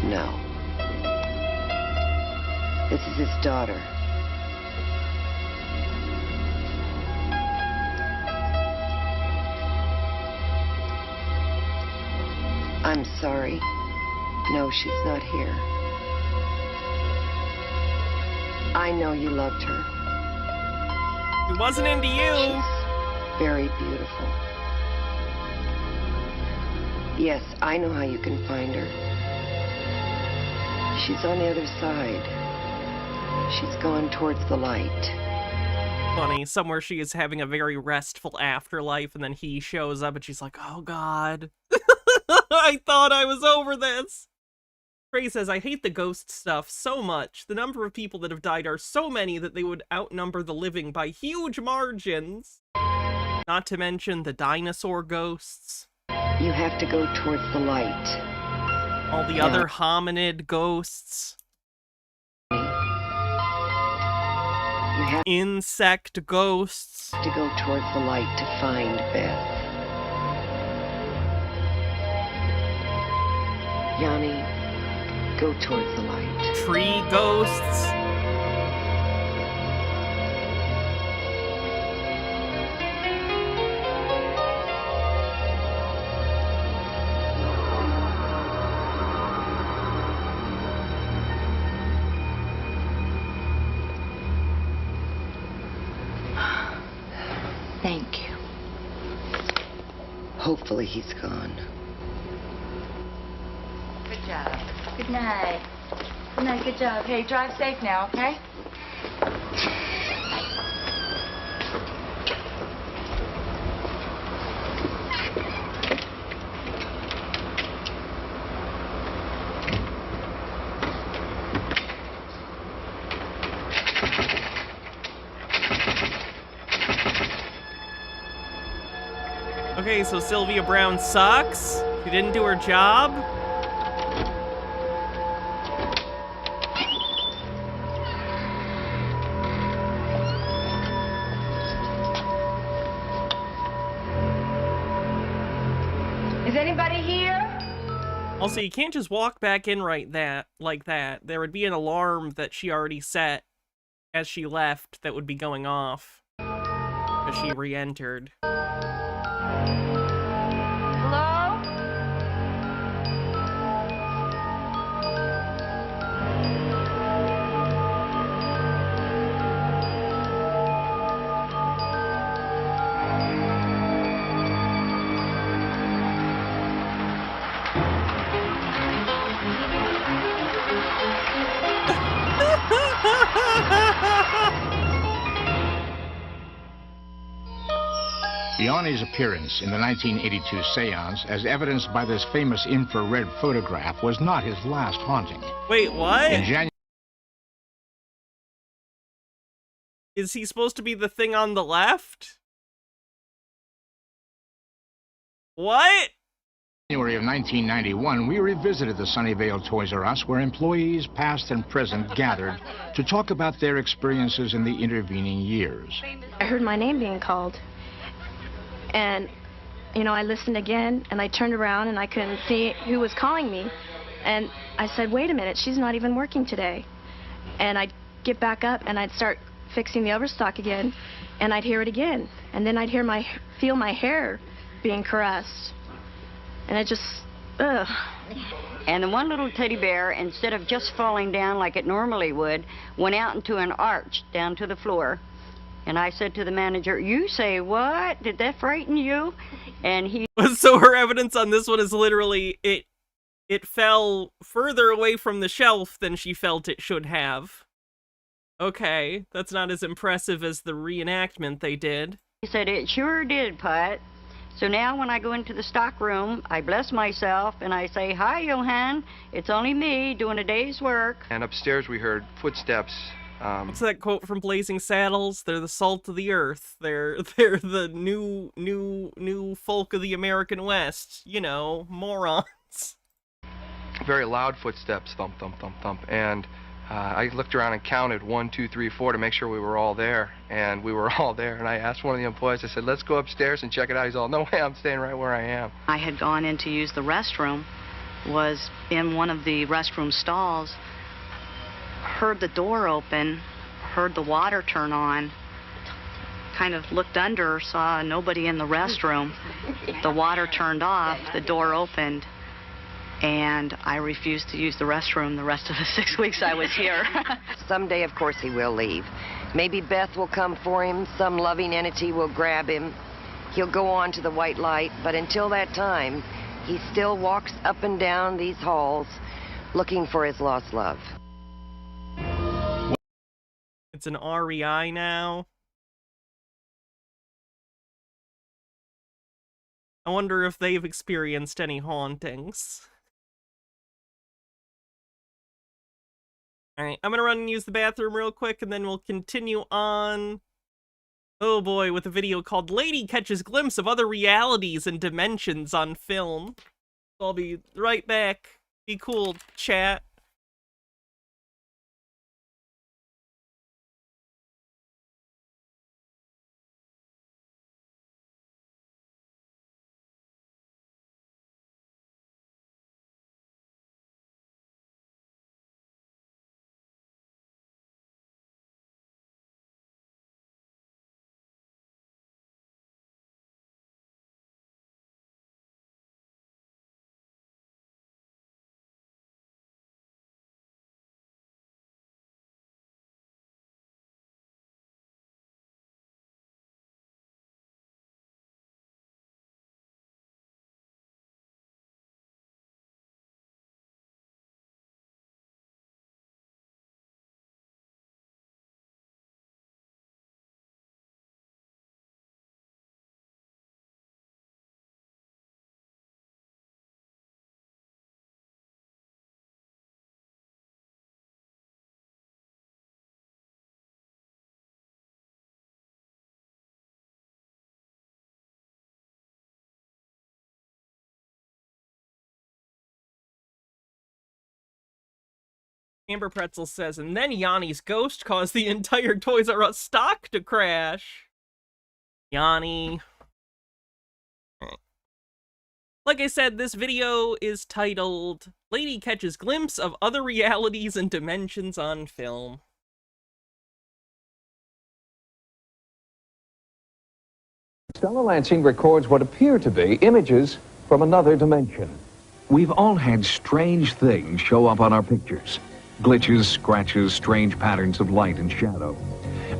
No. This is his daughter. I'm sorry. No, she's not here. I know you loved her. It wasn't into you. She's very beautiful. Yes, I know how you can find her. She's on the other side. She's gone towards the light. Funny, somewhere she is having a very restful afterlife, and then he shows up and she's like, oh god. I thought I was over this. Trey says, I hate the ghost stuff so much. The number of people that have died are so many that they would outnumber the living by huge margins. Not to mention the dinosaur ghosts. You have to go towards the light. All the other hominid ghosts. Insect ghosts. To go towards the light to find Beth. Yanni, go towards the light. Tree ghosts. Thank you. Hopefully he's gone. Good job. Good night. Good night, good job. Hey, drive safe now, okay? Okay, so Sylvia Brown sucks? She didn't do her job? Is anybody here? Also, you can't just walk back in like that. There would be an alarm that she already set as she left that would be going off as she re-entered. Hello? Yanni's appearance in the 1982 seance, as evidenced by this famous infrared photograph, was not his last haunting. Wait, what? In January... Is he supposed to be the thing on the left? What? January of 1991, we revisited the Sunnyvale Toys R Us, where employees past and present gathered to talk about their experiences in the intervening years. I heard my name being called. And, you know, I listened again, and I turned around, and I couldn't see who was calling me. And I said, wait a minute, she's not even working today. And I'd get back up, and I'd start fixing the overstock again, and I'd hear it again. And then I'd feel my hair being caressed. And it just, ugh. And the one little teddy bear, instead of just falling down like it normally would, went out into an arch down to the floor. And I said to the manager, you say what? Did that frighten you? And he... So her evidence on this one is literally, it fell further away from the shelf than she felt it should have. Okay, that's not as impressive as the reenactment they did. He said, it sure did, Pat. So now when I go into the stock room, I bless myself and I say, hi, Johan. It's only me doing a day's work. And upstairs we heard footsteps. What's that quote from Blazing Saddles? They're the salt of the earth. They're the new folk of the American West. You know, morons. Very loud footsteps, thump, thump, thump, thump. And I looked around and counted 1, 2, 3, 4 to make sure we were all there. And we were all there. And I asked one of the employees, I said, let's go upstairs and check it out. He's all, no way, I'm staying right where I am. I had gone in to use the restroom, was in one of the restroom stalls, heard the door open, heard the water turn on, kind of looked under, saw nobody in the restroom. The water turned off, the door opened, and I refused to use the restroom the rest of the 6 weeks I was here. Someday, of course, he will leave. Maybe Beth will come for him, some loving entity will grab him. He'll go on to the white light, but until that time, he still walks up and down these halls looking for his lost love. It's an REI now. I wonder if they've experienced any hauntings. Alright, I'm gonna run and use the bathroom real quick, and then we'll continue on, oh boy, with a video called Lady Catches Glimpse of Other Realities and Dimensions on Film. I'll be right back. Be cool, chat. Amber Pretzel says, and then Yanni's ghost caused the entire Toys R Us stock to crash. Yanni. Like I said, this video is titled Lady Catches Glimpse of Other Realities and Dimensions on Film. Stella Lansing records what appear to be images from another dimension. We've all had strange things show up on our pictures. Glitches, scratches, strange patterns of light and shadow.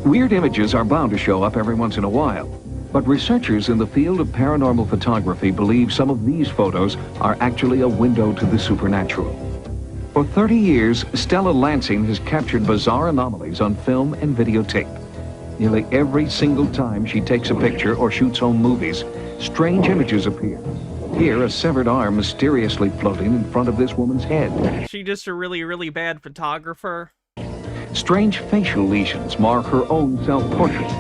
Weird images are bound to show up every once in a while, but researchers in the field of paranormal photography believe some of these photos are actually a window to the supernatural. For 30 years, Stella Lansing has captured bizarre anomalies on film and videotape. Nearly every single time she takes a picture or shoots home movies, strange images appear. Here, a severed arm mysteriously floating in front of this woman's head. She's just a really, really bad photographer. Strange facial lesions mark her own self-portrait.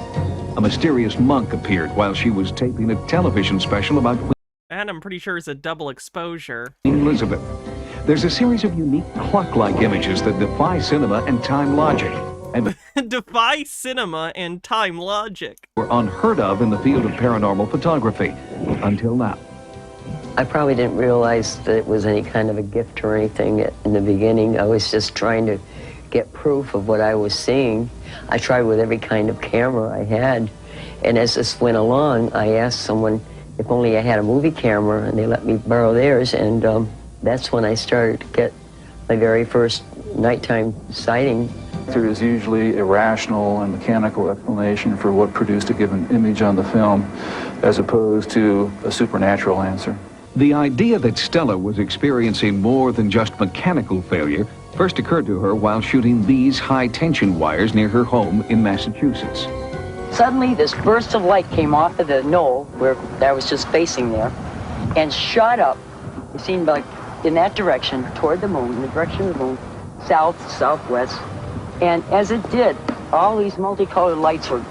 A mysterious monk appeared while she was taping a television special about Queen And I'm pretty sure it's a double exposure. Elizabeth. There's a series of unique clock-like images that defy cinema and time logic, and defy cinema and time logic. were unheard of in the field of paranormal photography until now. I probably didn't realize that it was any kind of a gift or anything in the beginning. I was just trying to get proof of what I was seeing. I tried with every kind of camera I had. And as this went along, I asked someone if only I had a movie camera, and they let me borrow theirs. And that's when I started to get my very first nighttime sighting. There is usually a rational and mechanical explanation for what produced a given image on the film, as opposed to a supernatural answer. The idea that Stella was experiencing more than just mechanical failure first occurred to her while shooting these high-tension wires near her home in Massachusetts. Suddenly, this burst of light came off of the knoll where I was just facing there and shot up. It seemed like in that direction, toward the moon, in the direction of the moon, south, southwest. And as it did, all these multicolored lights were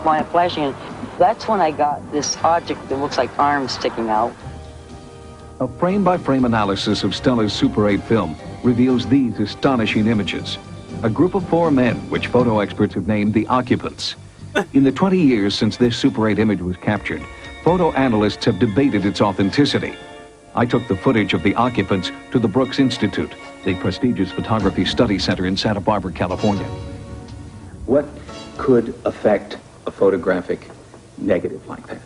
flashing. And that's when I got this object that looks like arms sticking out. A frame-by-frame analysis of Stella's Super 8 film reveals these astonishing images. A group of 4 men, which photo experts have named the occupants. In the 20 years since this Super 8 image was captured, photo analysts have debated its authenticity. I took the footage of the occupants to the Brooks Institute, the prestigious photography study center in Santa Barbara, California. What could affect a photographic negative like that?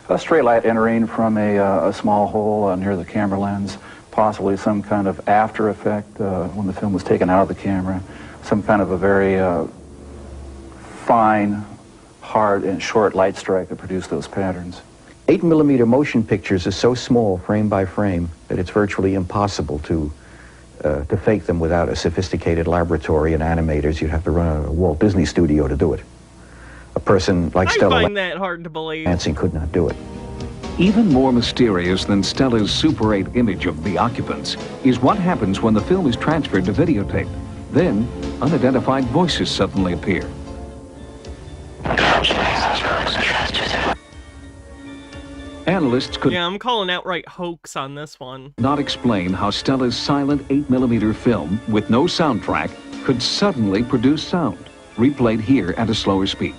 A stray light entering from a small hole near the camera lens, possibly some kind of after effect when the film was taken out of the camera, some kind of a very fine, hard, and short light strike that produced those patterns. 8mm motion pictures are so small, frame by frame, that it's virtually impossible to fake them without a sophisticated laboratory and animators. You'd have to run a Walt Disney studio to do it. A person like Stella I find that hard to believe. Lansing could not do it. Even more mysterious than Stella's Super 8 image of the occupants is what happens when the film is transferred to videotape. Then, unidentified voices suddenly appear. Analysts could I'm calling outright hoax on this one. not explain how Stella's silent 8mm film with no soundtrack could suddenly produce sound, replayed here at a slower speed.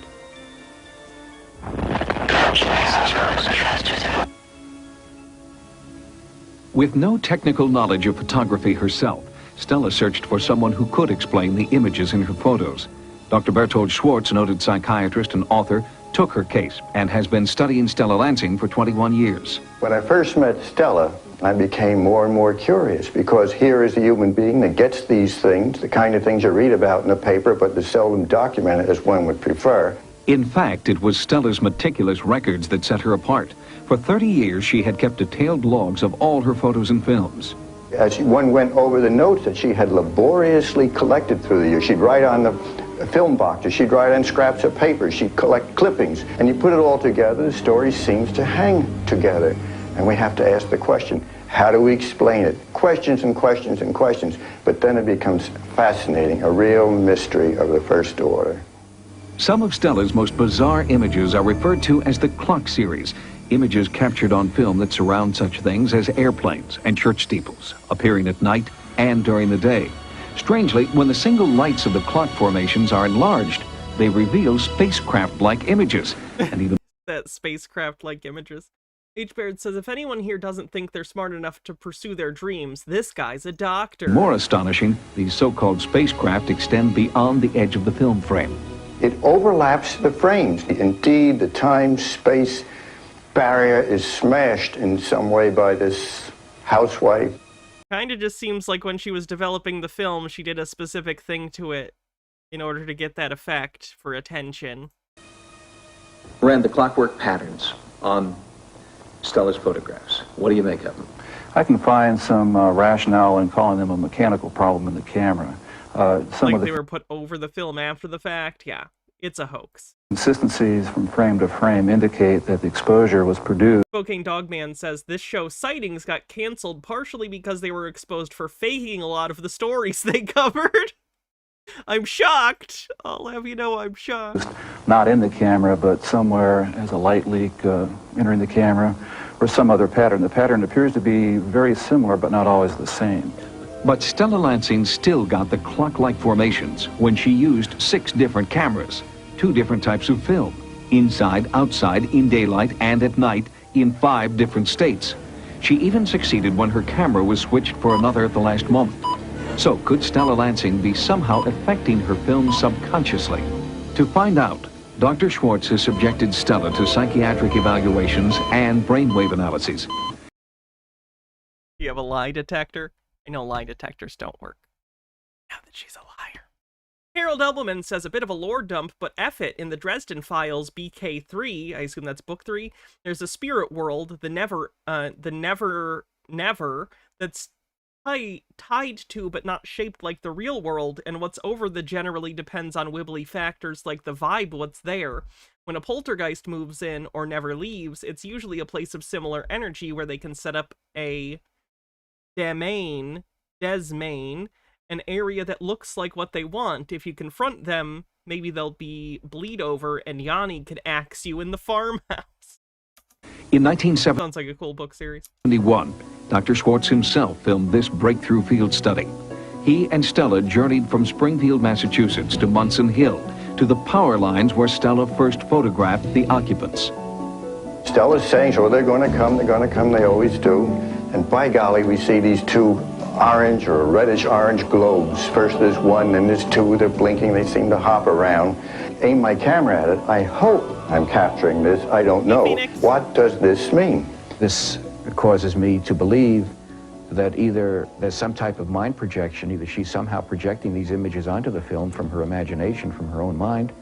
With no technical knowledge of photography herself, Stella searched for someone who could explain the images in her photos. Dr. Bertold Schwartz, noted psychiatrist and author, took her case and has been studying Stella Lansing for 21 years. When I first met Stella, I became more and more curious because here is a human being that gets these things, the kind of things you read about in the paper, but is seldom documented as one would prefer. In fact, it was Stella's meticulous records that set her apart. For 30 years, she had kept detailed logs of all her photos and films. As one went over the notes that she had laboriously collected through the years, she'd write on the film boxes, she'd write on scraps of paper, she'd collect clippings, and you put it all together, the story seems to hang together. And we have to ask the question, how do we explain it? Questions and questions and questions, but then it becomes fascinating, a real mystery of the first order. Some of Stella's most bizarre images are referred to as the clock series, images captured on film that surround such things as airplanes and church steeples, appearing at night and during the day. Strangely, when the single lights of the clock formations are enlarged, they reveal spacecraft-like images, and even that spacecraft-like images. H. Baird says, if anyone here doesn't think they're smart enough to pursue their dreams, this guy's a doctor. more astonishing, these so-called spacecraft extend beyond the edge of the film frame. It overlaps the frames. Indeed, the time-space barrier is smashed in some way by this housewife. Kind of just seems like when she was developing the film, she did a specific thing to it in order to get that effect for attention. Ran the clockwork patterns on Stella's photographs. What do you make of them? I can find some rationale in calling them a mechanical problem in the camera. Some of the They were put over the film after the fact. Yeah, it's a hoax. consistencies from frame to frame indicate that the exposure was produced. Spokane Dogman says this show Sightings got canceled partially because they were exposed for faking a lot of the stories they covered. I'm shocked. I'll have you know I'm shocked. Not in the camera, but somewhere as a light leak entering the camera, or some other pattern. The pattern appears to be very similar, but not always the same. But Stella Lansing still got the clock-like formations when she used 6 different cameras, 2 different types of film, inside, outside, in daylight, and at night, in 5 different states. She even succeeded when her camera was switched for another at the last moment. So could Stella Lansing be somehow affecting her film subconsciously? To find out, Dr. Schwartz has subjected Stella to psychiatric evaluations and brainwave analyses. You have a lie detector? I know lie detectors don't work. Now that she's a liar. Harold Elbelman says a bit of a lore dump, but F it, in the Dresden Files BK3, I assume that's book 3, there's a spirit world, the never, that's tied to but not shaped like the real world, and what's over the generally depends on wibbly factors like the vibe what's there. When a poltergeist moves in or never leaves, it's usually a place of similar energy where they can set up a desmain, an area that looks like what they want. If you confront them, maybe they'll be bleed over and Yanni could axe you in the farmhouse. In 1971, Sounds like a cool book series. Dr. Schwartz himself filmed this breakthrough field study. He and Stella journeyed from Springfield, Massachusetts to Munson Hill, to the power lines where Stella first photographed the occupants. Stella's saying, so they're going to come, they always do. And by golly, we see these 2 orange or reddish-orange globes. First there's 1, then there's 2, they're blinking, they seem to hop around. Aim my camera at it, I hope I'm capturing this, I don't know. What does this mean? This causes me to believe that either there's some type of mind projection, either she's somehow projecting these images onto the film from her imagination, from her own mind,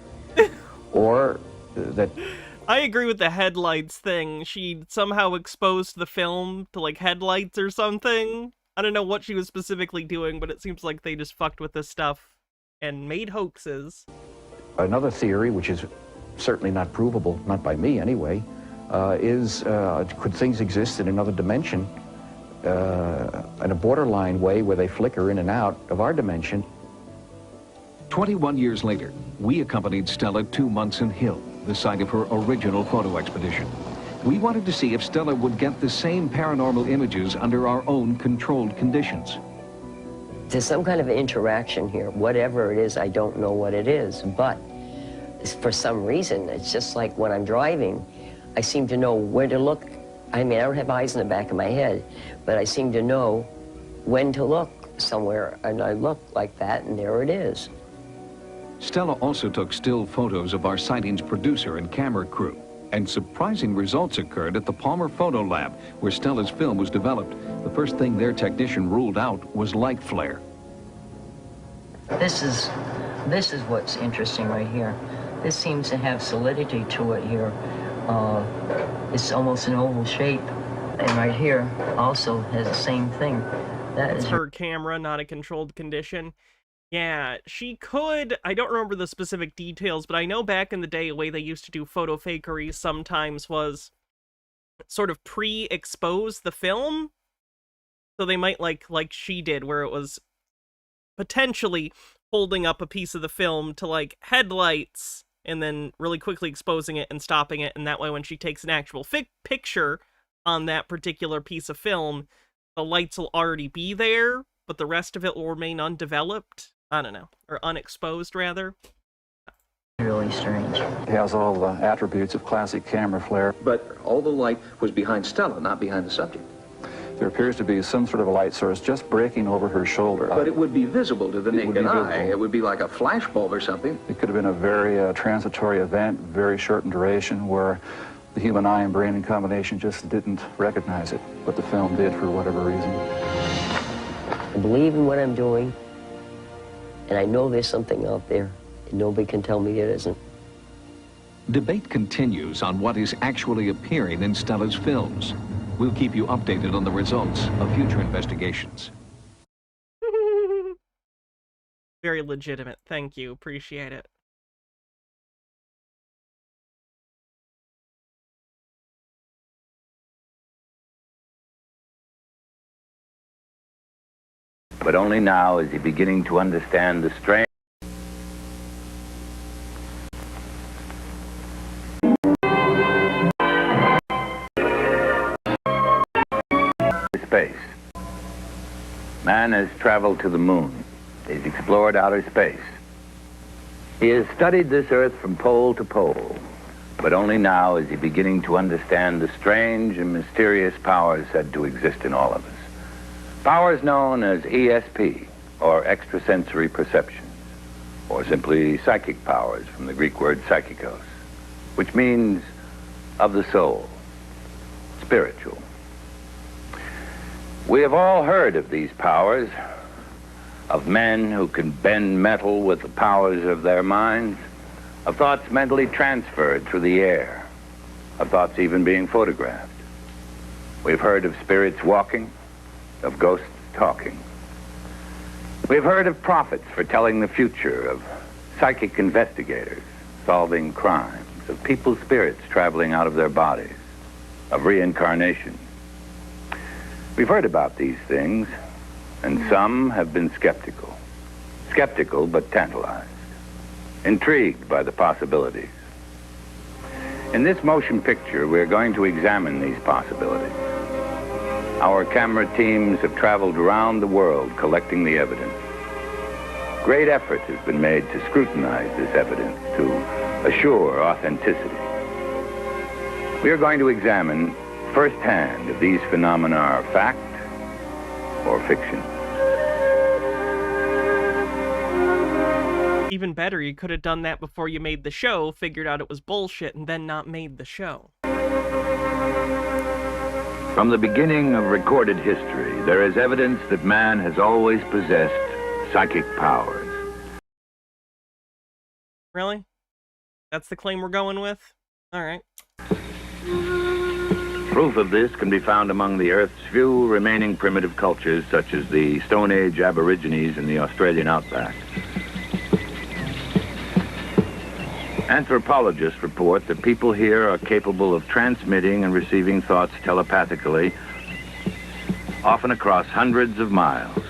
or that... I agree with the headlights thing. She somehow exposed the film to, like, headlights or something. I don't know what she was specifically doing, but it seems like they just fucked with this stuff and made hoaxes. Another theory, which is certainly not provable, not by me anyway, Could things exist in another dimension in a borderline way where they flicker in and out of our dimension? 21 years later, we accompanied Stella to Munson Hill, the site of her original photo expedition. We wanted to see if Stella would get the same paranormal images under our own controlled conditions. There's some kind of interaction here. Whatever it is, I don't know what it is, but for some reason, it's just like when I'm driving, I seem to know where to look. I mean, I don't have eyes in the back of my head, but I seem to know when to look somewhere, and I look like that, and there it is. Stella also took still photos of our sightings producer and camera crew, and surprising results occurred at the Palmer Photo Lab, where Stella's film was developed. The first thing their technician ruled out was light flare. This is what's interesting right here. This seems to have solidity to it here. It's almost an oval shape. And right here also has the same thing. That is her camera, not a controlled condition. Yeah, she could, I don't remember the specific details, but I know back in the day, the way they used to do photo fakery sometimes was sort of pre-expose the film. So they might like she did, where it was potentially holding up a piece of the film to like headlights and then really quickly exposing it and stopping it. And that way, when she takes an actual picture on that particular piece of film, the lights will already be there, but the rest of it will remain undeveloped. I don't know, or unexposed, rather. Really strange. It has all the attributes of classic camera flare. But all the light was behind Stella, not behind the subject. There appears to be some sort of a light source just breaking over her shoulder. But it would be visible to the naked eye. It would be like a flashbulb or something. It could have been a very transitory event, very short in duration, where the human eye and brain in combination just didn't recognize it, but the film did for whatever reason. I believe in what I'm doing, and I know there's something out there, and nobody can tell me it isn't. Debate continues on what is actually appearing in Stella's films. We'll keep you updated on the results of future investigations. Very legitimate. Thank you. Appreciate it. But only now is he beginning to understand the strange space. Man has traveled to the moon. He's explored outer space. He has studied this earth from pole to pole. But only now is he beginning to understand the strange and mysterious powers said to exist in all of us. Powers known as ESP, or extrasensory perceptions, or simply psychic powers from the Greek word psychikos, which means of the soul, spiritual. We have all heard of these powers, of men who can bend metal with the powers of their minds, of thoughts mentally transferred through the air, of thoughts even being photographed. We've heard of spirits walking, of ghosts talking. We've heard of prophets foretelling the future, of psychic investigators solving crimes, of people's spirits traveling out of their bodies, of reincarnation. We've heard about these things, and some have been skeptical. Skeptical but tantalized, intrigued by the possibilities. In this motion picture, we're going to examine these possibilities. Our camera teams have traveled around the world collecting the evidence. Great effort has been made to scrutinize this evidence to assure authenticity. We are going to examine firsthand if these phenomena are fact or fiction. Even better, you could have done that before you made the show, figured out it was bullshit, and then not made the show. From the beginning of recorded history, there is evidence that man has always possessed psychic powers. Really? That's the claim we're going with? All right. Proof of this can be found among the Earth's few remaining primitive cultures, such as the Stone Age Aborigines in the Australian outback. Anthropologists report that people here are capable of transmitting and receiving thoughts telepathically, often across hundreds of miles.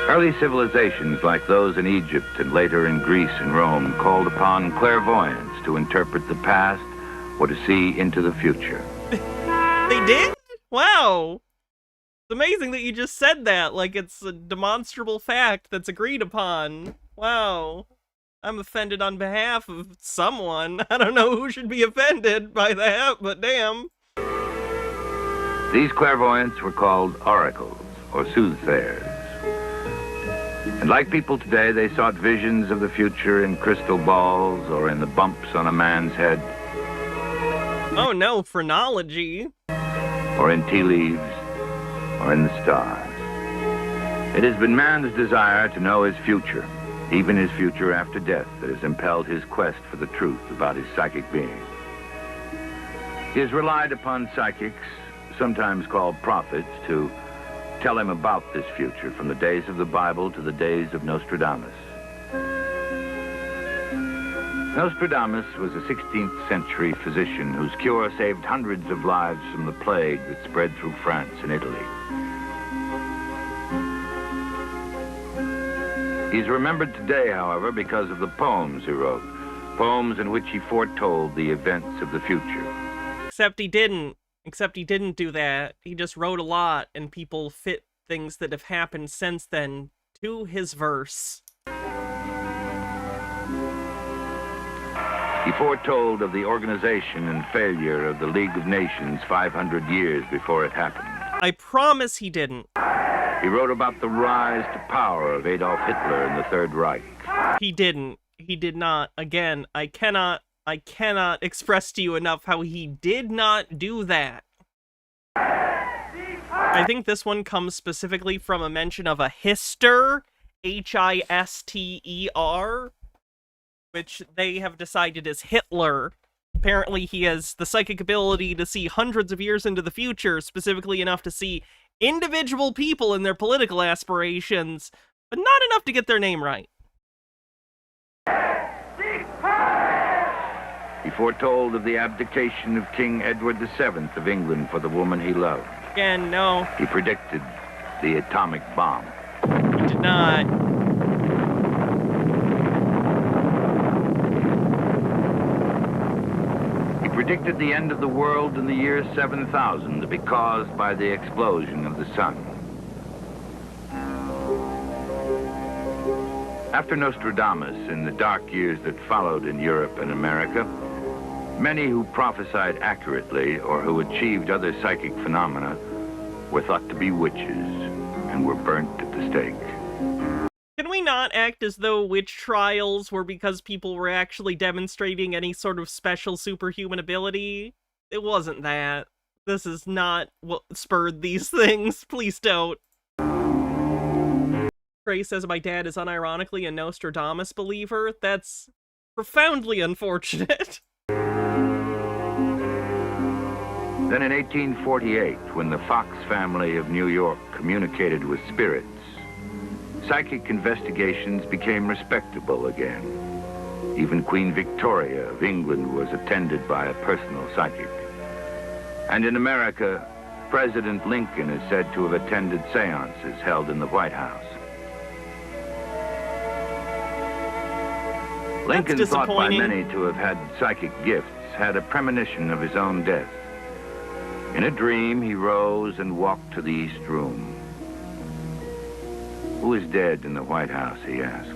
Early civilizations like those in Egypt and later in Greece and Rome called upon clairvoyance to interpret the past or to see into the future. They did? Wow. It's amazing that you just said that, like it's a demonstrable fact that's agreed upon. Wow. I'm offended on behalf of someone. I don't know who should be offended by that, but damn. These clairvoyants were called oracles, or soothsayers. And like people today, they sought visions of the future in crystal balls or in the bumps on a man's head. Oh no, phrenology. Or in tea leaves, or in the stars. It has been man's desire to know his future, even his future after death, that has impelled his quest for the truth about his psychic being. He has relied upon psychics, sometimes called prophets, to tell him about this future from the days of the Bible to the days of Nostradamus. Nostradamus was a 16th century physician whose cure saved hundreds of lives from the plague that spread through France and Italy. He's remembered today, however, because of the poems he wrote, poems in which he foretold the events of the future. Except he didn't do that. He just wrote a lot, and people fit things that have happened since then to his verse. He foretold of the organization and failure of the League of Nations 500 years before it happened. I promise he didn't. He wrote about the rise to power of Adolf Hitler and the Third Reich. He didn't. He did not. Again, I cannot express to you enough how he did not do that. I think this one comes specifically from a mention of a hister, Hister, which they have decided is Hitler. Apparently he has the psychic ability to see hundreds of years into the future, specifically enough to see individual people and their political aspirations, but not enough to get their name right. He foretold of the abdication of King Edward VII of England for the woman he loved. Again, no. He predicted the atomic bomb. He did not. He predicted the end of the world in the year 7000 to be caused by the explosion of the sun. After Nostradamus, in the dark years that followed in Europe and America, many who prophesied accurately or who achieved other psychic phenomena were thought to be witches and were burnt at the stake. Can we not act as though witch trials were because people were actually demonstrating any sort of special superhuman ability? It wasn't that. This is not what spurred these things. Please don't. Trey says my dad is unironically a Nostradamus believer. That's profoundly unfortunate. Then in 1848, when the Fox family of New York communicated with spirits, psychic investigations became respectable again. Even Queen Victoria of England was attended by a personal psychic. And in America, President Lincoln is said to have attended seances held in the White House. Lincoln, thought by many to have had psychic gifts, had a premonition of his own death. In a dream, he rose and walked to the East Room. Who is dead in the White House, he asked.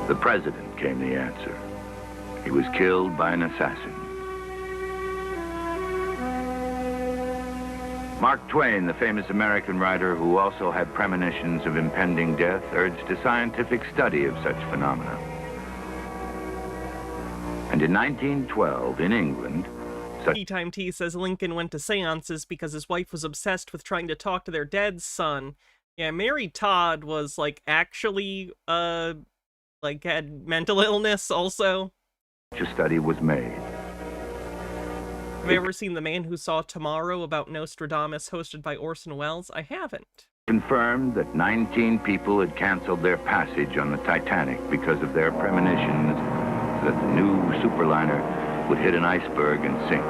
The president, came the answer. He was killed by an assassin. Mark Twain, the famous American writer who also had premonitions of impending death, urged a scientific study of such phenomena. And in 1912, in England, T-Time T says Lincoln went to seances because his wife was obsessed with trying to talk to their dead son. Yeah, Mary Todd was, like, actually, like, had mental illness also. a study was made. Have you ever seen The Man Who Saw Tomorrow about Nostradamus, hosted by Orson Welles? I haven't. confirmed that 19 people had canceled their passage on the Titanic because of their premonitions that the new superliner would hit an iceberg and sink.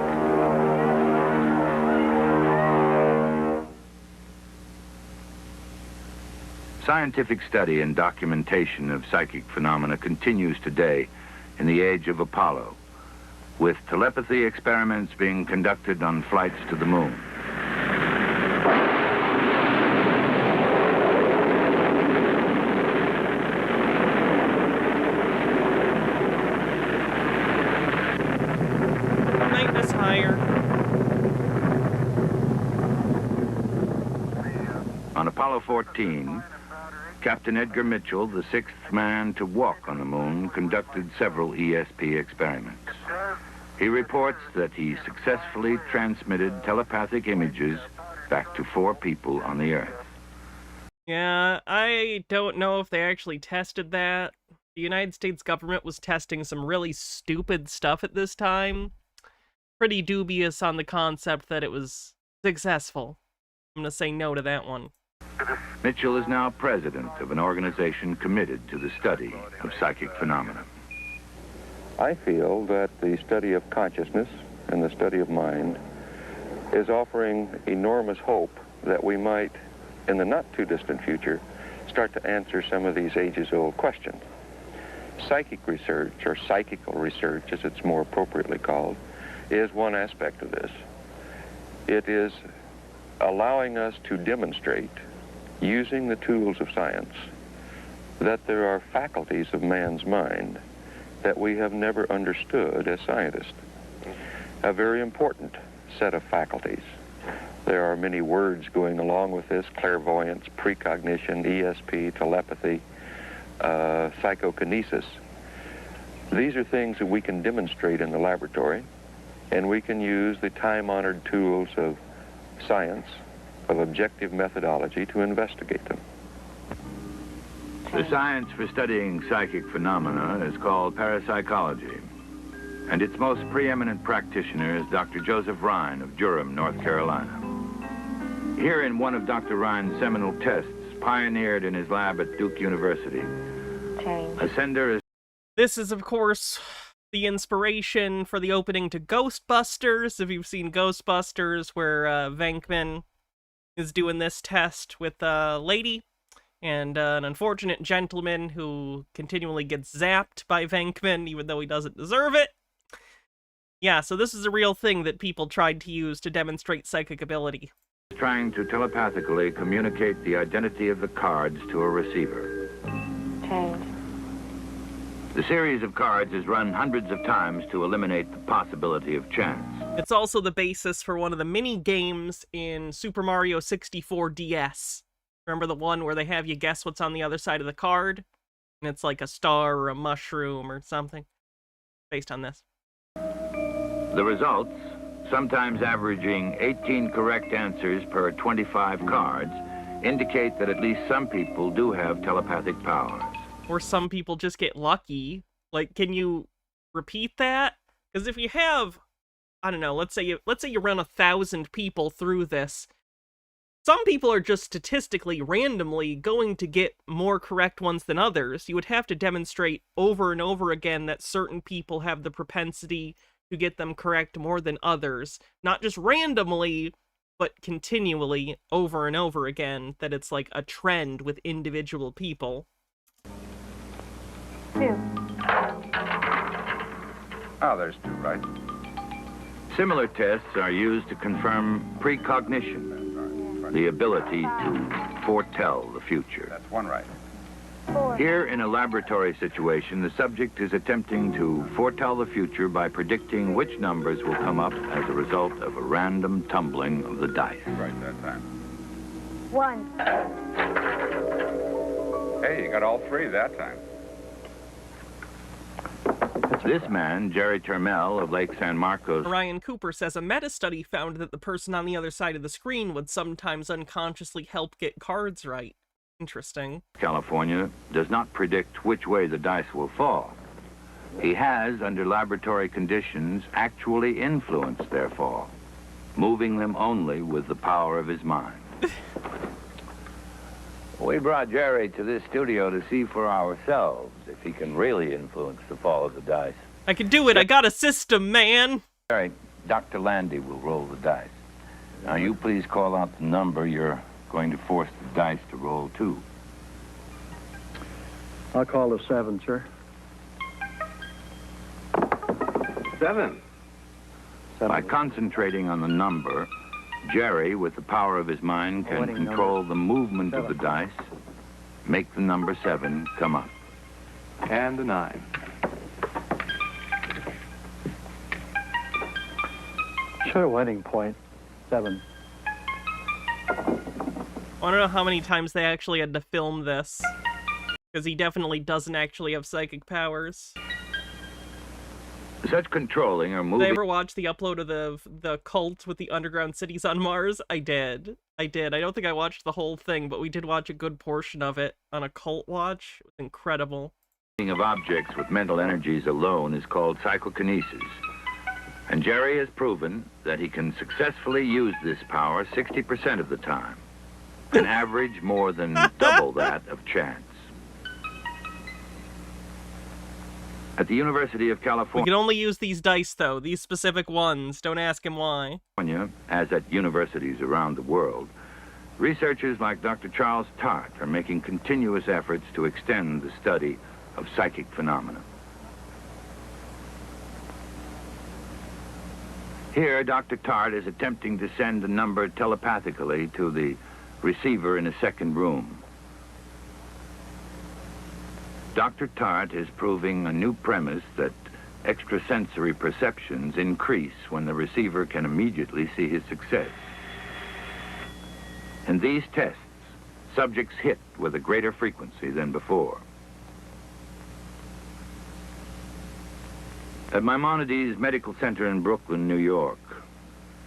Scientific study and documentation of psychic phenomena continues today in the age of Apollo, with telepathy experiments being conducted on flights to the moon. Brightness higher. On Apollo 14, Captain Edgar Mitchell, the sixth man to walk on the moon, conducted several ESP experiments. He reports that he successfully transmitted telepathic images back to 4 people on the Earth. Yeah, I don't know if they actually tested that. The United States government was testing some really stupid stuff at this time. Pretty dubious on the concept that it was successful. I'm gonna say no to that one. Mitchell is now president of an organization committed to the study of psychic phenomena. I feel that the study of consciousness and the study of mind is offering enormous hope that we might, in the not-too-distant future, start to answer some of these ages-old questions. Psychic research, or psychical research as it's more appropriately called, is one aspect of this. It is allowing us to demonstrate, using the tools of science, that there are faculties of man's mind that we have never understood as scientists. A very important set of faculties. There are many words going along with this: clairvoyance, precognition, ESP, telepathy, psychokinesis. These are things that we can demonstrate in the laboratory, and we can use the time-honored tools of science, of objective methodology, to investigate them. The science for studying psychic phenomena is called parapsychology, and its most preeminent practitioner is Dr. Joseph Rhine of Durham, North Carolina. Here in one of Dr. Rhine's seminal tests, pioneered in his lab at Duke University, a sender is... This is, of course, the inspiration for the opening to Ghostbusters. If you've seen Ghostbusters, where Venkman is doing this test with a lady and an unfortunate gentleman who continually gets zapped by Venkman, even though he doesn't deserve it. Yeah, so this is a real thing that people tried to use to demonstrate psychic ability. trying to telepathically communicate the identity of the cards to a receiver. Change. The series of cards is run hundreds of times to eliminate the possibility of chance. It's also the basis for one of the mini games in Super Mario 64 DS. Remember the one where they have you guess what's on the other side of the card? And it's like a star or a mushroom or something. Based on this. The results, sometimes averaging 18 correct answers per 25 cards, indicate that at least some people do have telepathic powers. Or some people just get lucky. Like, can you repeat that? Because if you have, I don't know, let's say you run 1,000 people through this, some people are just statistically, randomly going to get more correct ones than others. You would have to demonstrate over and over again that certain people have the propensity to get them correct more than others. Not just randomly, but continually, over and over again, that it's like a trend with individual people. Oh, there's two, right? Similar tests are used to confirm precognition, the ability to foretell the future. That's one right. Here in a laboratory situation, the subject is attempting to foretell the future by predicting which numbers will come up as a result of a random tumbling of the dice. Right that time. 1. Hey, you got all three that time. This man, Jerry Termel of Lake San Marcos. Ryan Cooper says a meta-study found that the person on the other side of the screen would sometimes unconsciously help get cards right. Interesting. California does not predict which way the dice will fall. He has, under laboratory conditions, actually influenced their fall, moving them only with the power of his mind. We brought Jerry to this studio to see for ourselves if he can really influence the fall of the dice. I can do it. I got a system, man. All right, Dr. Landy will roll the dice. Now, you please call out the number you're going to force the dice to roll to. I'll call the 7, sir. 7. By concentrating on the number, Jerry, with the power of his mind, can control the movement of the dice, make the number 7 come up. And the 9. Sure, wedding point. 7. I don't know how many times they actually had to film this. Because he definitely doesn't actually have psychic powers. Such controlling or moving... Did I ever watch the upload of the cult with the underground cities on Mars? I did. I don't think I watched the whole thing, but we did watch a good portion of it on a cult watch. It was incredible. Of objects with mental energies alone is called psychokinesis. And Jerry has proven that he can successfully use this power 60% of the time. An average more than double that of chance. At the University of We California, can only use these dice, though. These specific ones. Don't ask him why. as at universities around the world, researchers like Dr. Charles Tart are making continuous efforts to extend the study of psychic phenomena. Here, Dr. Tart is attempting to send a number telepathically to the receiver in a second room. Dr. Tart is proving a new premise that extrasensory perceptions increase when the receiver can immediately see his success. In these tests, subjects hit with a greater frequency than before. At Maimonides Medical Center in Brooklyn, New York,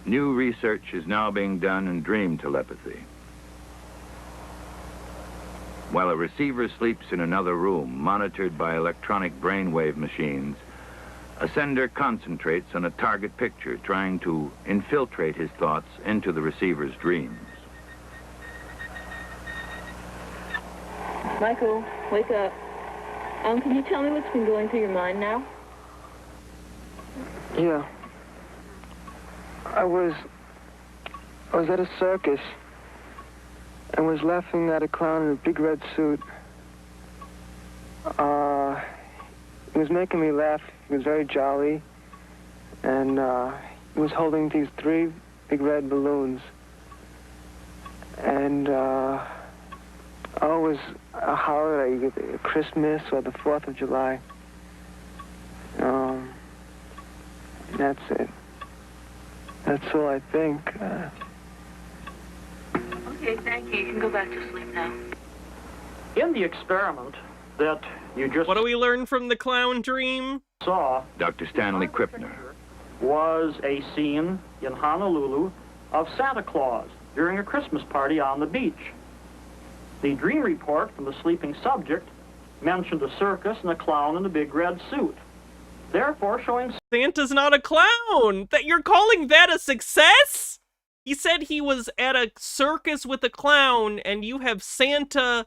new research is now being done in dream telepathy. While a receiver sleeps in another room, monitored by electronic brainwave machines, a sender concentrates on a target picture, trying to infiltrate his thoughts into the receiver's dreams. Michael, wake up. Can you tell me what's been going through your mind now? Yeah. I was at a circus and was laughing at a clown in a big red suit. He was making me laugh. He was very jolly. And he was holding these 3 big red balloons. And it was a holiday, Christmas or the 4th of July. That's it. That's all I think. Okay, thank you. You can go back to sleep now. In the experiment that you just What do we learn from the clown dream? saw, Dr. Stanley Krippner. was a scene in Honolulu of Santa Claus during a Christmas party on the beach. The dream report from the sleeping subject mentioned a circus and a clown in a big red suit, therefore showing Santa's not a clown! That you're calling that a success? He said he was at a circus with a clown, and you have Santa,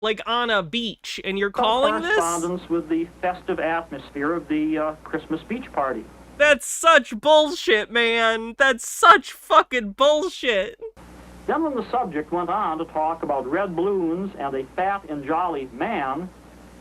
like, on a beach, and you're calling this? correspondence with the festive atmosphere of the Christmas beach party. That's such bullshit, man! That's such fucking bullshit! Then when the subject went on to talk about red balloons and a fat and jolly man,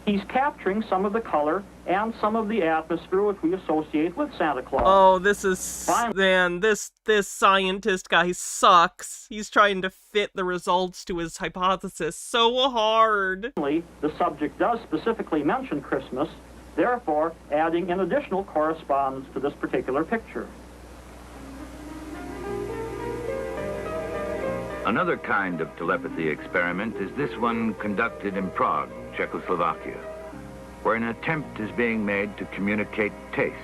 he's capturing some of the color and some of the atmosphere which we associate with Santa Claus. Oh, this is... Man, this scientist guy sucks. He's trying to fit the results to his hypothesis so hard. The subject does specifically mention Christmas, therefore adding an additional correspondence to this particular picture. Another kind of telepathy experiment is this one conducted in Prague, Czechoslovakia, where an attempt is being made to communicate taste.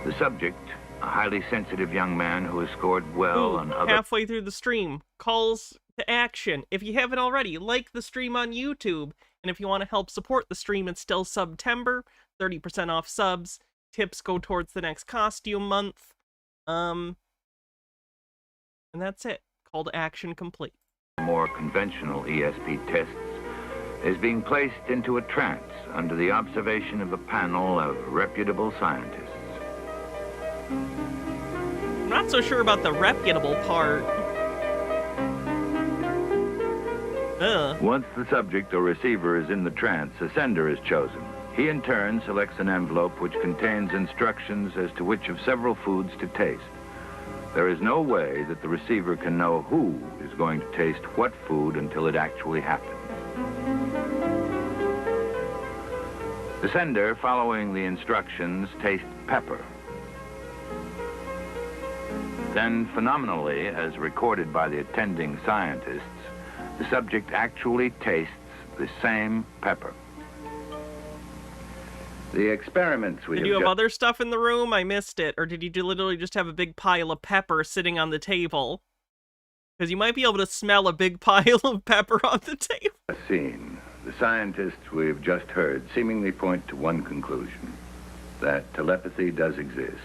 The subject, a highly sensitive young man who has scored well on other... Halfway through the stream, calls to action. If you haven't already, like the stream on YouTube. And if you want to help support the stream, it's still September, 30% off subs. Tips go towards the next costume month. And that's it. Call to action complete. more conventional ESP tests, is being placed into a trance under the observation of a panel of reputable scientists. I'm not so sure about the reputable part. Once the subject or receiver is in the trance, a sender is chosen. He in turn selects an envelope which contains instructions as to which of several foods to taste. There is no way that the receiver can know who is going to taste what food until it actually happens. The sender, following the instructions, tastes pepper. Then, phenomenally, as recorded by the attending scientists, the subject actually tastes the same pepper. The experiments we Did you have other stuff in the room? I missed it. Or did you literally just have a big pile of pepper sitting on the table? Because you might be able to smell a big pile of pepper on the table. Seen. The scientists we've just heard seemingly point to one conclusion, that telepathy does exist.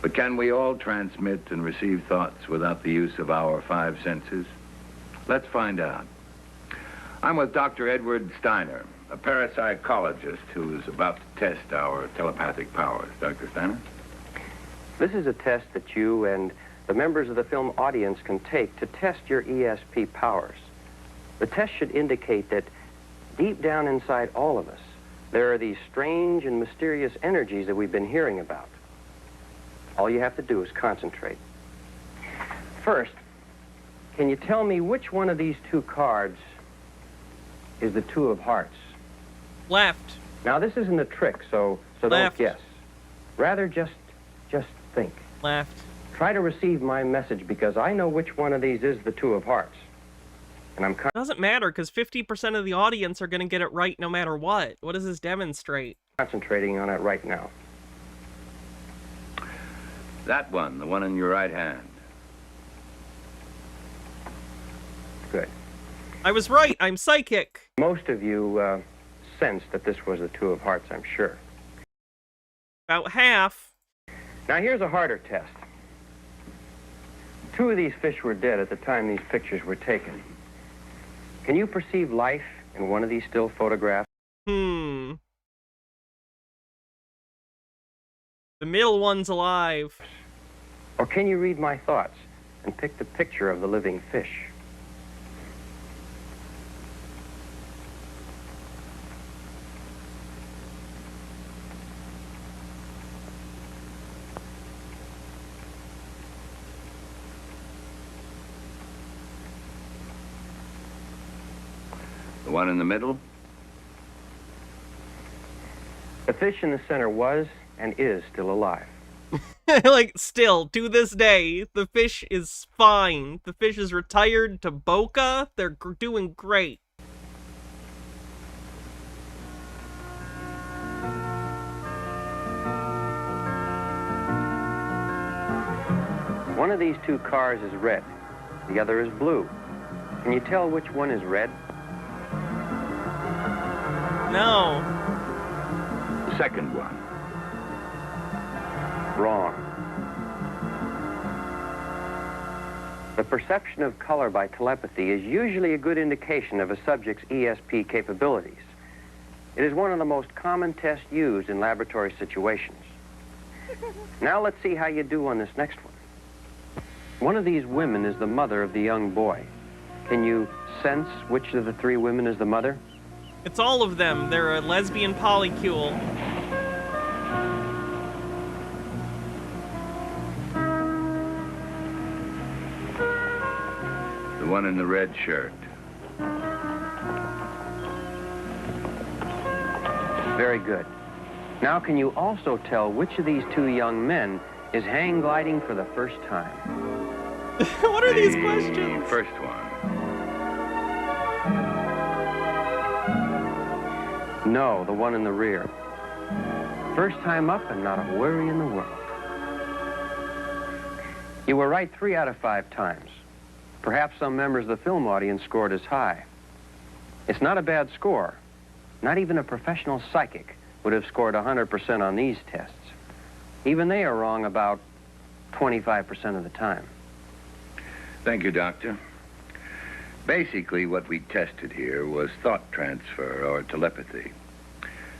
But can we all transmit and receive thoughts without the use of our 5 senses? Let's find out. I'm with Dr. Edward Steiner, a parapsychologist who is about to test our telepathic powers. Dr. Steiner? This is a test that you and the members of the film audience can take to test your ESP powers. The test should indicate that deep down inside all of us, there are these strange and mysterious energies that we've been hearing about. All you have to do is concentrate. First, can you tell me which one of these 2 cards is the 2 of hearts? Left. Now, this isn't a trick, so don't guess. Rather, just think. Left. Try to receive my message, because I know which one of these is the 2 of hearts. And I'm doesn't matter, because 50% of the audience are going to get it right no matter what. What does this demonstrate? Concentrating on it right now. That one, the one in your right hand. Good. I was right. I'm psychic. Most of you sensed that this was the 2 of hearts, I'm sure. About half. Now, here's a harder test. 2 of these fish were dead at the time these pictures were taken. Can you perceive life in one of these still photographs? The middle one's alive. Or can you read my thoughts and pick the picture of the living fish? The one in the middle? The fish in the center was and is still alive. Like, still, to this day, the fish is fine. The fish is retired to Boca. They're doing great. One of these 2 cars is red. The other is blue. Can you tell which one is red? No. The second one. Wrong. The perception of color by telepathy is usually a good indication of a subject's ESP capabilities. It is one of the most common tests used in laboratory situations. Now let's see how you do on this next one. One of these women is the mother of the young boy. Can you sense which of the 3 women is the mother? It's all of them. They're a lesbian polycule. The one in the red shirt. Very good. Now, can you also tell which of these 2 young men is hang gliding for the first time? What are these questions? The first one. No, the one in the rear. First time up and not a worry in the world. You were right 3 out of 5 times. Perhaps some members of the film audience scored as high. It's not a bad score. Not even a professional psychic would have scored 100% on these tests. Even they are wrong about 25% of the time. Thank you, Doctor. Basically, what we tested here was thought transfer or telepathy.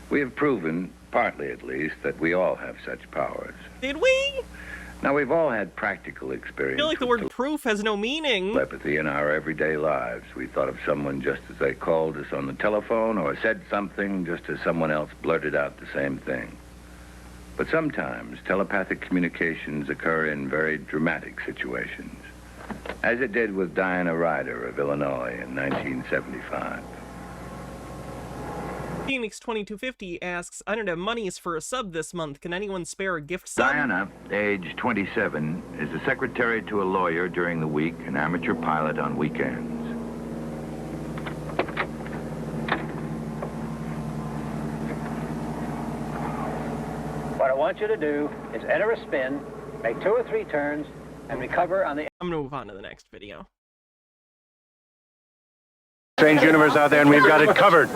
We have proven, partly at least, that we all have such powers. Did we? Now, we've all had practical experience. I feel like the word proof has no meaning. Telepathy in our everyday lives. We thought of someone just as they called us on the telephone or said something just as someone else blurted out the same thing. But sometimes telepathic communications occur in very dramatic situations, as it did with Diana Ryder of Illinois in 1975. Phoenix 2250 asks, I don't have monies for a sub this month. Can anyone spare a gift sub? Diana, age 27, is a secretary to a lawyer during the week, an amateur pilot on weekends. What I want you to do is enter a spin, make 2 or 3 turns, and recover on the... I'm gonna move on to the next video. Strange universe out there, and we've got it covered.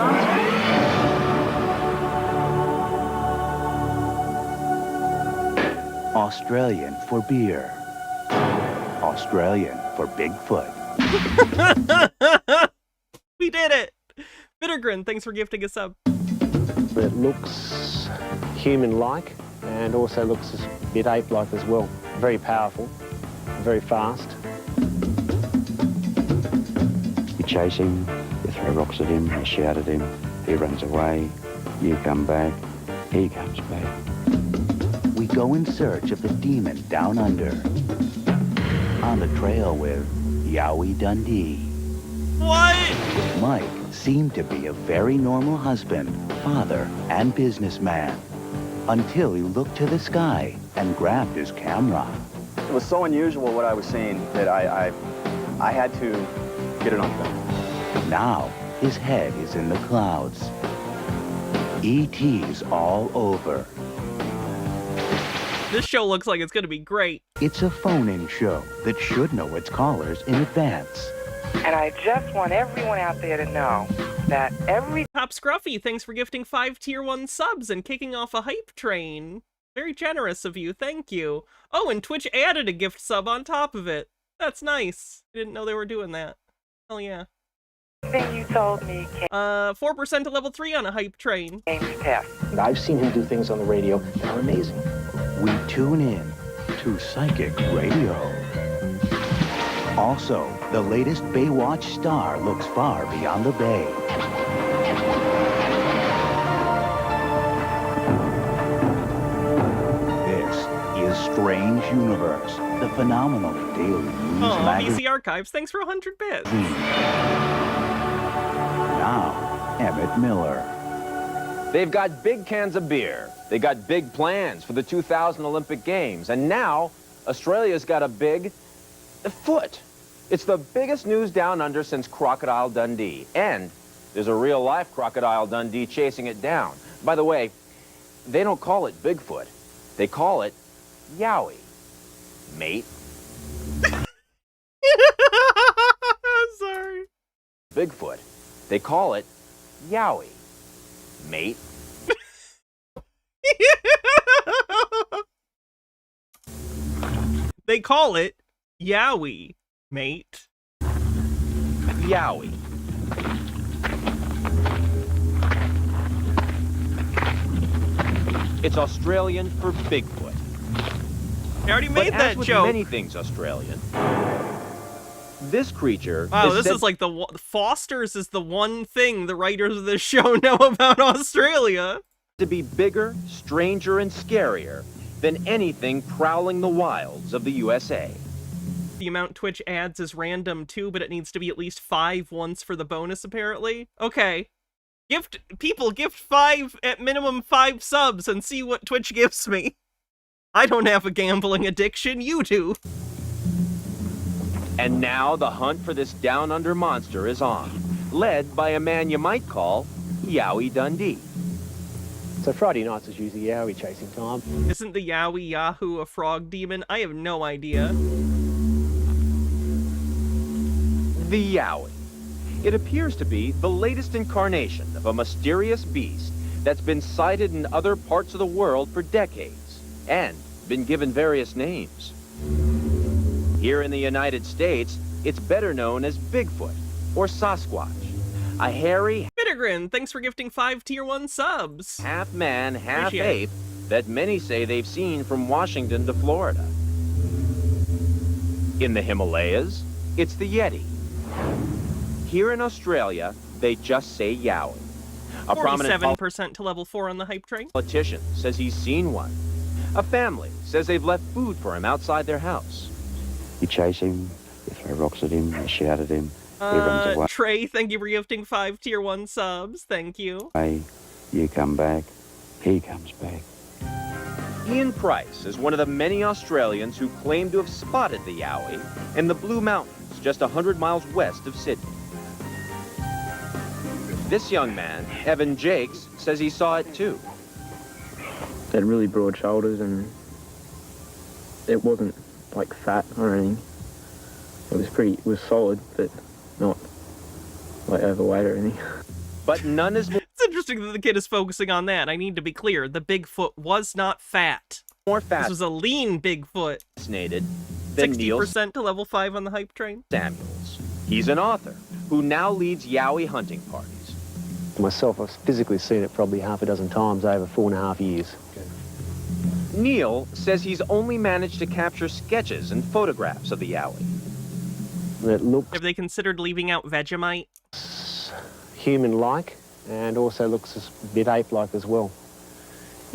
Australian for beer. Australian for Bigfoot. We did it! Bittergrin, thanks for gifting a sub. It looks human-like and also looks a bit ape-like as well. Very powerful, very fast. You chase him, you throw rocks at him, you shout at him, he runs away, you come back, he comes back. We go in search of the demon down under. On the trail with Yowie Dundee. What? Mike seemed to be a very normal husband, father, and businessman. Until he looked to the sky and grabbed his camera. It was so unusual what I was seeing that I had to get it on film. Now his head is in the clouds. E.T.'s all over. This show looks like it's gonna be great. It's a phone-in show that should know its callers in advance. And I just want everyone out there to know that every... Top Scruffy, thanks for gifting 5 tier 1 subs and kicking off a hype train. Very generous of you, thank you. Oh, and Twitch added a gift sub on top of it. That's nice. I didn't know they were doing that. Hell yeah. thing you told me came... 4% to level 3 on a hype train. I've seen him do things on the radio that are amazing. We tune in to Psychic Radio. Also, the latest Baywatch star looks far beyond the bay. This is Strange Universe, the phenomenal daily news magazine. VC Archives, thanks for 100 bits. Now, Emmett Miller. They've got big cans of beer. They got big plans for the 2000 Olympic Games. And now, Australia's got a big foot. It's the biggest news down under since Crocodile Dundee. And there's a real-life Crocodile Dundee chasing it down. By the way, they don't call it Bigfoot. They call it Yowie, mate. Sorry. Bigfoot. They call it Yowie, mate. They call it Yowie, mate. Yowie. It's Australian for Bigfoot. I already made but that as with joke. Many things Australian. This creature. Wow, this is like the Foster's is the one thing the writers of this show know about Australia. To be bigger, stranger, and scarier than anything prowling the wilds of the USA. The amount Twitch adds is random too, but it needs to be at least 5 once for the bonus, apparently. Okay. Gift 5, at minimum 5 subs and see what Twitch gives me. I don't have a gambling addiction, you do. And now the hunt for this down-under monster is on, led by a man you might call Yowie Dundee. So Friday nights is usually Yowie chasing time. Isn't the Yowie Yahoo a frog demon? I have no idea. The Yowie. It appears to be the latest incarnation of a mysterious beast that's been sighted in other parts of the world for decades and been given various names. Here in the United States, it's better known as Bigfoot, or Sasquatch, a hairy, Bittergrin, thanks for gifting 5 Tier 1 subs. half man, half Appreciate ape that many say they've seen from Washington to Florida. In the Himalayas, it's the Yeti. Here in Australia, they just say Yowie. A prominent 47% to level 4 on the hype train. politician says he's seen one. A family says they've left food for him outside their house. You chase him, you throw rocks at him, you shout at him, he runs away. Trey, thank you for gifting 5 Tier 1 subs. Thank you. You come back, he comes back. Ian Price is one of the many Australians who claim to have spotted the Yowie in the Blue Mountains, just 100 miles west of Sydney. This young man, Evan Jakes, says he saw it too. They had really broad shoulders and it wasn't like fat or anything. It was solid, but not like overweight or anything. But none is It's interesting that the kid is focusing on that. I need to be clear. The Bigfoot was not fat. more fat This was a lean Bigfoot. fascinated than Neil 60% to level 5 on the hype train. Samuels. He's an author who now leads Yowie hunting parties. Myself, I've physically seen it probably half a dozen times over 4.5 years. Neil says he's only managed to capture sketches and photographs of the Yowie. It looks Have they considered leaving out Vegemite? human-like and also looks a bit ape-like as well.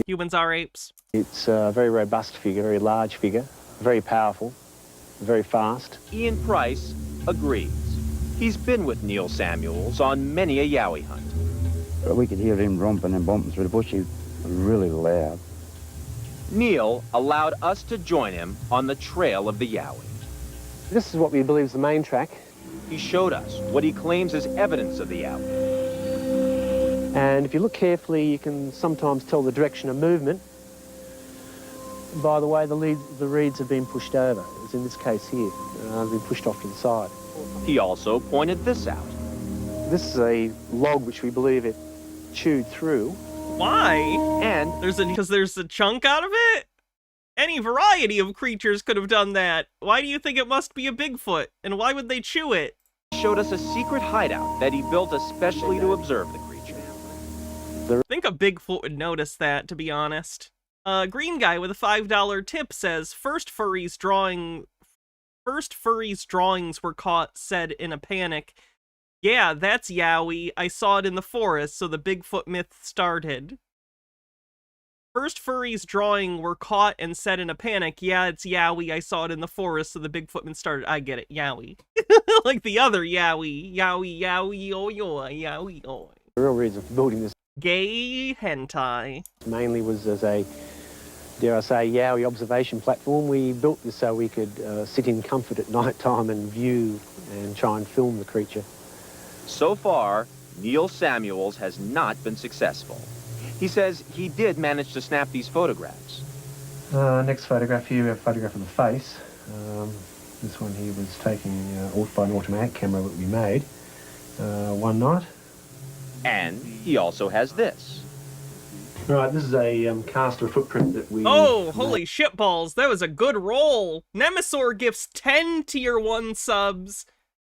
Humans are apes. It's a very robust figure, very large figure, very powerful, very fast. Ian Price agrees. He's been with Neil Samuels on many a Yowie hunt. We could hear him romping and bumping through the bush. He was really loud. Neil allowed us to join him on the trail of the Yowie. This is what we believe is the main track. He showed us what he claims is evidence of the Yowie. And if you look carefully, you can sometimes tell the direction of movement by the way the reeds have been pushed over, as in this case here. They've been pushed off to the side. He also pointed this out. This is a log which we believe it chewed through. Why? And because there's a chunk out of it? Any variety of creatures could have done that. Why do you think it must be a Bigfoot? And why would they chew it? Showed us a secret hideout that he built especially to observe the creature. I think a Bigfoot would notice that, to be honest. Green guy with a $5 tip says, First furry's drawings were caught, said in a panic. Yeah, that's Yowie. I saw it in the forest, so the Bigfoot myth started. First furry's drawing were caught and said in a panic. Yeah, it's Yowie. I saw it in the forest, so the Bigfoot myth started. I get it. Yowie. Like the other Yowie. Yowie, Yowie, oi, oi, Yowie, oi. The real reason for building this gay hentai mainly was as a, dare I say, Yowie observation platform. We built this so we could sit in comfort at night time and view and try and film the creature. So far, Neil Samuels has not been successful. He says he did manage to snap these photographs. Next photograph here, we have a photograph of the face. This one here was taken by an automatic camera that we made one night. And he also has this. Right, this is a caster footprint that we... Oh, holy shitballs. That was a good roll. Nemesaur gifts 10 tier 1 subs,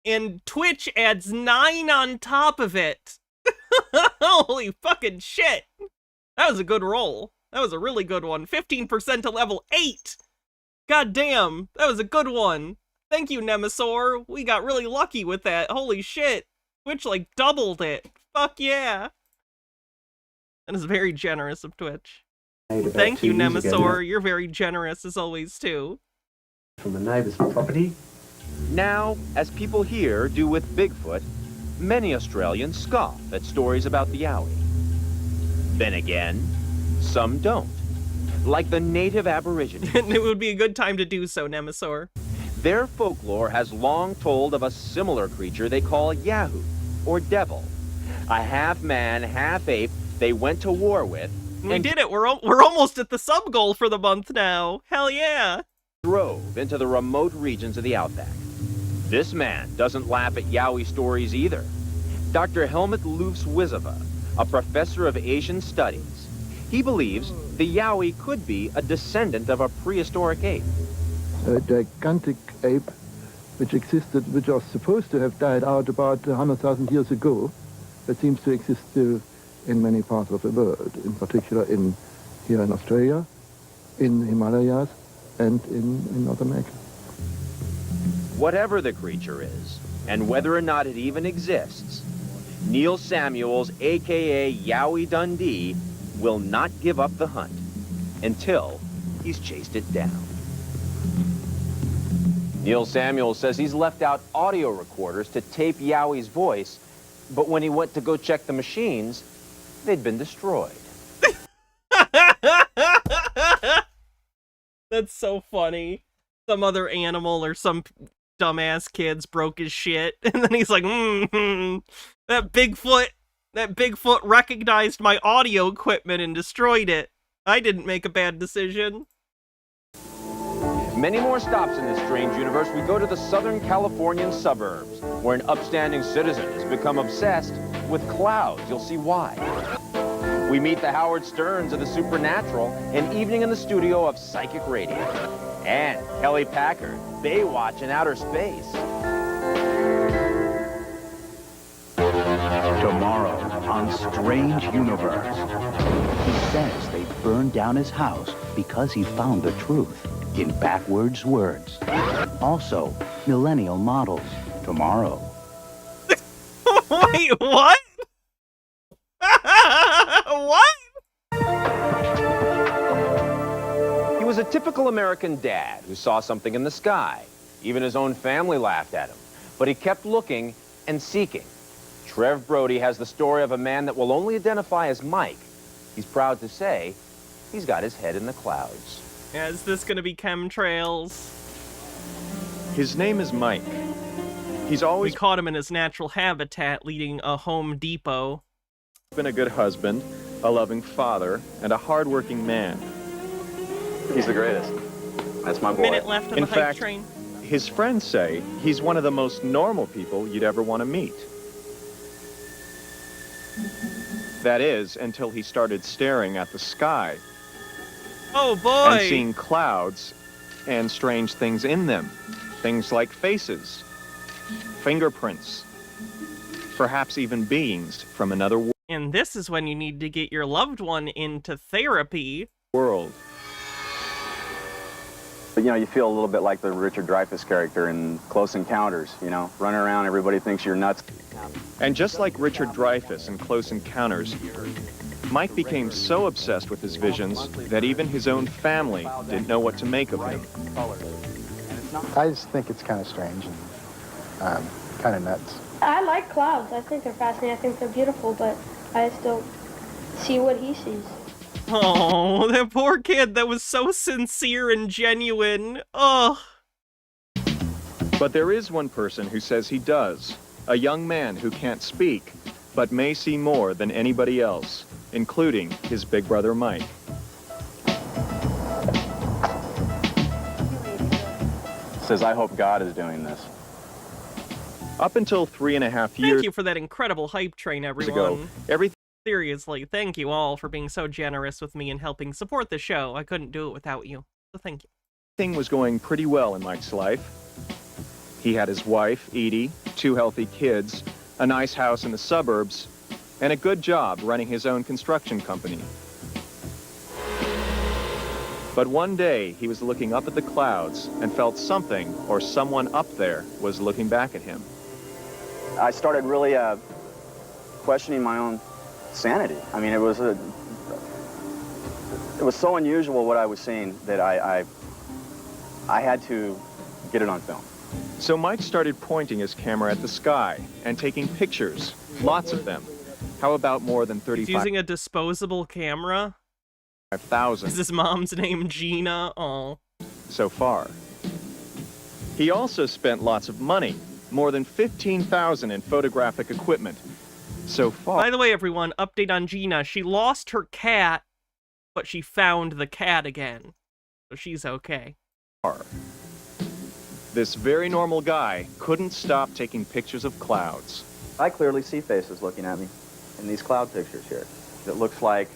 and Twitch adds 9 on top of it. Holy fucking shit. That was a good roll. That was a really good one. 15% to level 8. God damn, that was a good one. Thank you, Nemesaur. We got really lucky with that. Holy shit. Twitch, like, doubled it. Fuck yeah. That is very generous of Twitch. Thank you, Nemesaur. You're very generous, as always, too. From a neighbor's property. Now, as people here do with Bigfoot, many Australians scoff at stories about the Yowie. Then again, some don't. Like the native Aborigines. It would be a good time to do so, Nemesaur. Their folklore has long told of a similar creature they call Yahoo, or devil. A half-man, half-ape they went to war with. We did it! We're almost at the sub-goal for the month now! Hell yeah! Drove into the remote regions of the Outback. This man doesn't laugh at Yowie stories either. Dr. Helmut Loofs-Wizova, a professor of Asian studies. He believes the Yowie could be a descendant of a prehistoric ape. A gigantic ape which existed, which are supposed to have died out about 100,000 years ago, that seems to exist still in many parts of the world, in particular here in Australia, in Himalayas, and in North America. Whatever the creature is, and whether or not it even exists, Neil Samuels, a.k.a. Yowie Dundee, will not give up the hunt until he's chased it down. Neil Samuels says he's left out audio recorders to tape Yowie's voice, but when he went to go check the machines, they'd been destroyed. That's so funny. Some other animal or some dumbass kids broke his shit, and then he's like, that Bigfoot recognized my audio equipment and destroyed it. I didn't make a bad decision. Many more stops in this strange universe. We go to the Southern Californian suburbs, where an upstanding citizen has become obsessed with clouds. You'll see why. We meet the Howard Sterns of the supernatural, an evening in the studio of psychic radio. And Kelly Packard, Baywatch in outer space. Tomorrow on Strange Universe. He says they burned down his house because he found the truth in backwards words. Also, millennial models. Tomorrow. Wait, what? What? He was a typical American dad who saw something in the sky. Even his own family laughed at him. But he kept looking and seeking. Trev Brody has the story of a man that will only identify as Mike. He's proud to say he's got his head in the clouds. Yeah, is this gonna be chemtrails? His name is Mike. He's always... We caught him in his natural habitat, leading a Home Depot. Been a good husband, a loving father, and a hard-working man. He's the greatest. That's my boy. Minute left on In the hype fact, train. his friends say he's one of the most normal people you'd ever want to meet. That is, until he started staring at the sky. Oh boy! And seeing clouds and strange things in them. Things like faces, fingerprints, perhaps even beings from another And this is when you need to get your loved one into therapy. world. But, you know, you feel a little bit like the Richard Dreyfuss character in Close Encounters, you know, running around, everybody thinks you're nuts. And just like Richard Dreyfuss in Close Encounters, Mike became so obsessed with his visions that even his own family didn't know what to make of him. I just think it's kind of strange and kind of nuts. I like clouds. I think they're fascinating. I think they're beautiful, but I just don't see what he sees. Oh, that poor kid that was so sincere and genuine. Oh. But there is one person who says he does. A young man who can't speak, but may see more than anybody else, including his big brother Mike. Says, I hope God is doing this. Up until 3.5 years Thank you for that incredible hype train, everyone. ago, everything Seriously, thank you all for being so generous with me and helping support the show. I couldn't do it without you, so thank you. was going pretty well in Mike's life. He had his wife, Edie, 2 healthy kids, a nice house in the suburbs, and a good job running his own construction company. But one day, he was looking up at the clouds and felt something or someone up there was looking back at him. I started really questioning my own sanity. I mean, it was so unusual what I was seeing that I had to get it on film. So Mike started pointing his camera at the sky and taking pictures, lots of them. How about more than He's using a disposable camera? 35,000 Is his mom's name Gina? Oh. so far. He also spent lots of money, more than $15,000 in photographic equipment. So far. By the way, everyone, update on Gina. She lost her cat, but she found the cat again. So she's okay. This very normal guy couldn't stop taking pictures of clouds. I clearly see faces looking at me in these cloud pictures here. It looks like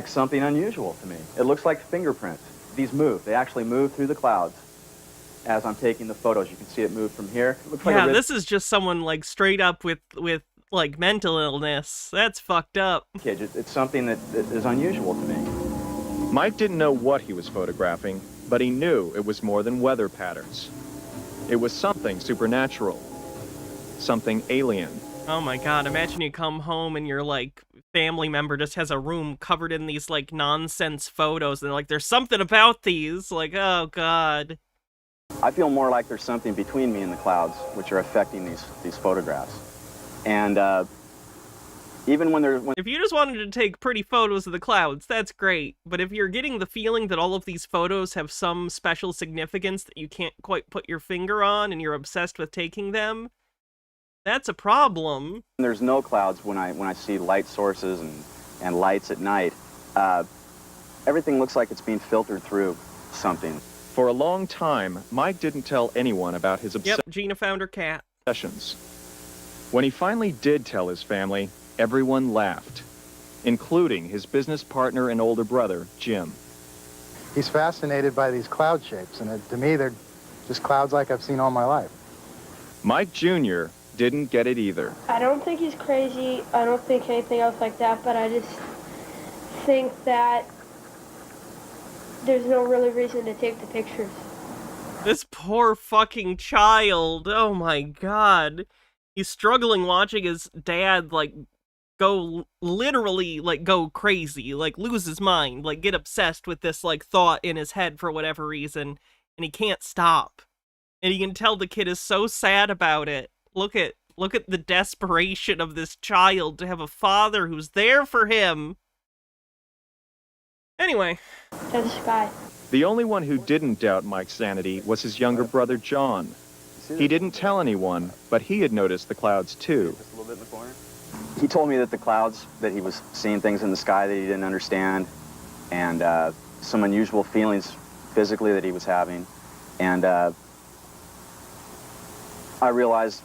something unusual to me. It looks like fingerprints. These move. They actually move through the clouds. as I'm taking the photos. You can see it move from here. It looks like Yeah, this is just someone like straight up with like mental illness. That's fucked up. It's something that is unusual to me. Mike didn't know what he was photographing, but he knew it was more than weather patterns. It was something supernatural, something alien. Oh my god, imagine you come home and your like family member just has a room covered in these like nonsense photos and they're like, there's something about these. Like, oh god. I feel more like there's something between me and the clouds which are affecting these photographs. And even when if you just wanted to take pretty photos of the clouds, that's great. But if you're getting the feeling that all of these photos have some special significance that you can't quite put your finger on and you're obsessed with taking them, that's a problem. There's no clouds when I see light sources and lights at night. Everything looks like it's being filtered through something. For a long time, Mike didn't tell anyone about his Yep, Gina found her cat. obsessions. When he finally did tell his family, everyone laughed, including his business partner and older brother, Jim. He's fascinated by these cloud shapes, and to me, they're just clouds like I've seen all my life. Mike Jr. didn't get it either. I don't think he's crazy. I don't think anything else like that, but I just think that there's no really reason to take the pictures. This poor fucking child. Oh my god. He's struggling watching his dad, like, literally go crazy, like, lose his mind, like, get obsessed with this, like, thought in his head for whatever reason, and he can't stop. And you can tell the kid is so sad about it. Look at the desperation of this child to have a father who's there for him. Anyway. To the sky. The only one who didn't doubt Mike's sanity was his younger brother, John. He didn't tell anyone, but he had noticed the clouds too. Just a little bit in the corner. He told me that the clouds, that he was seeing things in the sky that he didn't understand, and some unusual feelings physically that he was having. And I realized,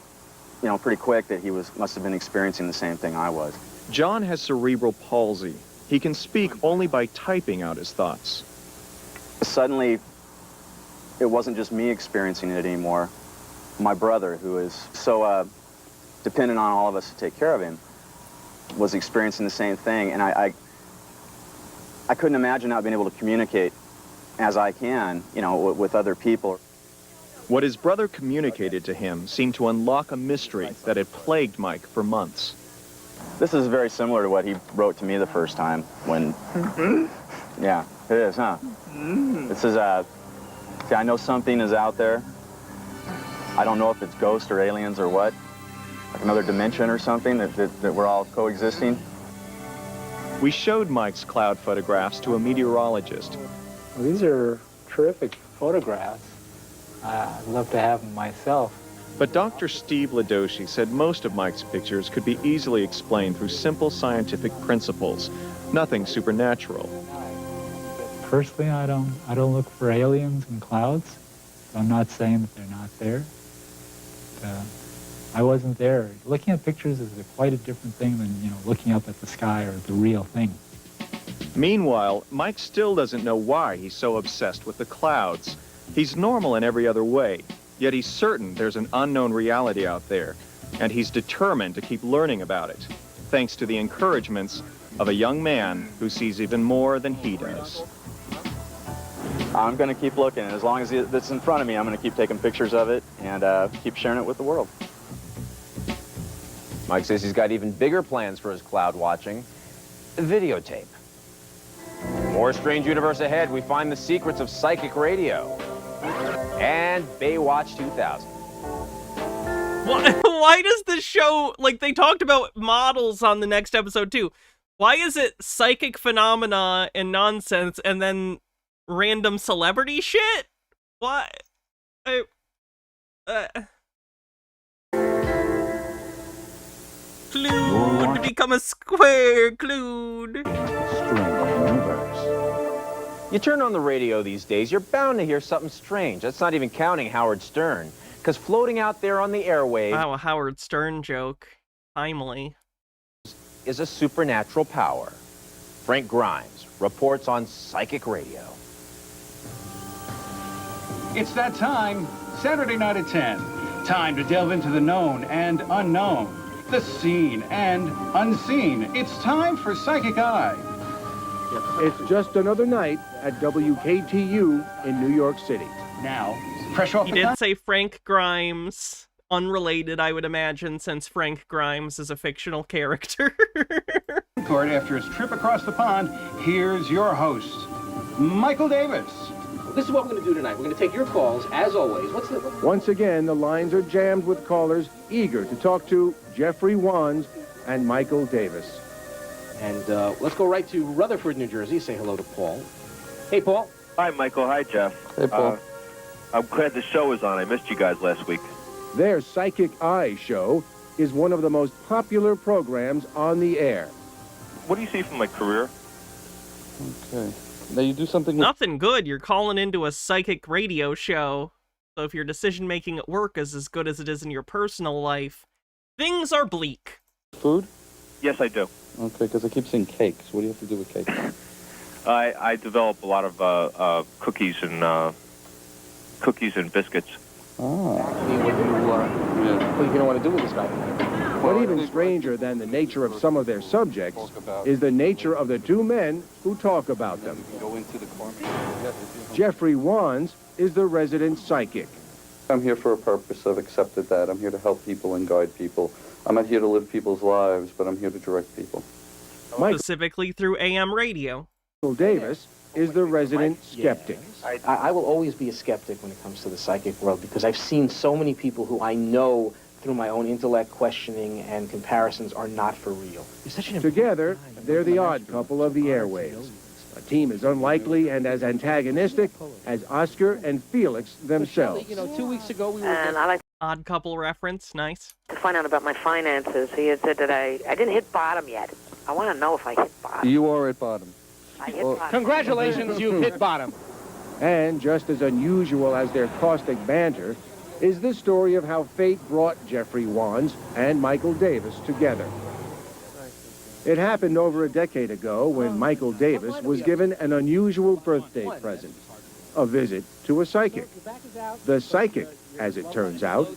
pretty quick that he must have been experiencing the same thing I was. John has cerebral palsy. He can speak only by typing out his thoughts. Suddenly, it wasn't just me experiencing it anymore. My brother, who is so dependent on all of us to take care of him, was experiencing the same thing, and I couldn't imagine not being able to communicate as I can, with other people. What his brother communicated to him seemed to unlock a mystery that had plagued Mike for months. This is very similar to what he wrote to me the first time when... Yeah, it is, huh? This is, see, I know something is out there. I don't know if it's ghosts or aliens or what. Like another dimension or something that we're all coexisting. We showed Mike's cloud photographs to a meteorologist. Well, these are terrific photographs. I'd love to have them myself. But Dr. Steve Ladoshi said most of Mike's pictures could be easily explained through simple scientific principles, nothing supernatural. Personally, I don't look for aliens in clouds. So I'm not saying that they're not there. I wasn't there. Looking at pictures is quite a different thing than, looking up at the sky or the real thing. Meanwhile, Mike still doesn't know why he's so obsessed with the clouds. He's normal in every other way, yet he's certain there's an unknown reality out there, and he's determined to keep learning about it, thanks to the encouragements of a young man who sees even more than he does. I'm going to keep looking, and as long as it's in front of me, I'm going to keep taking pictures of it and keep sharing it with the world. Mike says he's got even bigger plans for his cloud watching. Videotape. More Strange Universe ahead. We find the secrets of psychic radio. And Baywatch 2000. Why does this show, like, they talked about models on the next episode too. Why is it psychic phenomena and nonsense and then random celebrity shit? What? Clued, become a square, Clued. You turn on the radio these days, you're bound to hear something strange. That's not even counting Howard Stern. Because floating out there on the airwaves... Wow, a Howard Stern joke. Timely. ...is a supernatural power. Frank Grimes reports on psychic radio. It's that time, Saturday night at 10. Time to delve into the known and unknown, the seen and unseen. It's time for Psychic Eye. It's just another night at WKTU in New York City. Now, fresh off He did say Frank Grimes. Unrelated, I would imagine, since Frank Grimes is a fictional character. Court after his trip across the pond, here's your host, Michael Davis. This is what we're going to do tonight. We're going to take your calls, as always. Once again, the lines are jammed with callers eager to talk to Jeffrey Wands and Michael Davis. And let's go right to Rutherford, New Jersey. Say hello to Paul. Hey, Paul. Hi, Michael. Hi, Jeff. Hey, Paul. I'm glad the show was on. I missed you guys last week. Their Psychic Eye show is one of the most popular programs on the air. What do you see from my career? Okay. Now you do something... Nothing good. You're calling into a psychic radio show. So if your decision-making at work is as good as it is in your personal life, things are bleak. Food? Yes, I do. Okay, because I keep seeing cakes. What do you have to do with cakes? I develop a lot of cookies and biscuits. Ah. What you don't want to do with this guy? But even stranger than the nature of some of their subjects is the nature of the two men who talk about them. Go into the corner. Jeffrey Wands is the resident psychic. I'm here for a purpose. I've accepted that. I'm here to help people and guide people. I'm not here to live people's lives, but I'm here to direct people. Specifically through AM radio. Michael Davis is the resident skeptic. I will always be a skeptic when it comes to the psychic world because I've seen so many people who I know through my own intellect, questioning, and comparisons are not for real. Together, they're the odd couple of the airwaves. A team as unlikely and as antagonistic as Oscar and Felix themselves. You know, 2 weeks ago we were... And I like Odd couple reference, nice. to find out about my finances. He had said that I didn't hit bottom yet. I want to know if I hit bottom. You are at bottom. I hit bottom. Congratulations, you've hit bottom. And just as unusual as their caustic banter is the story of how fate brought Jeffrey Wands and Michael Davis together. It happened over a decade ago when Michael Davis was given an unusual birthday present, a visit to a psychic. The psychic, as it turns out,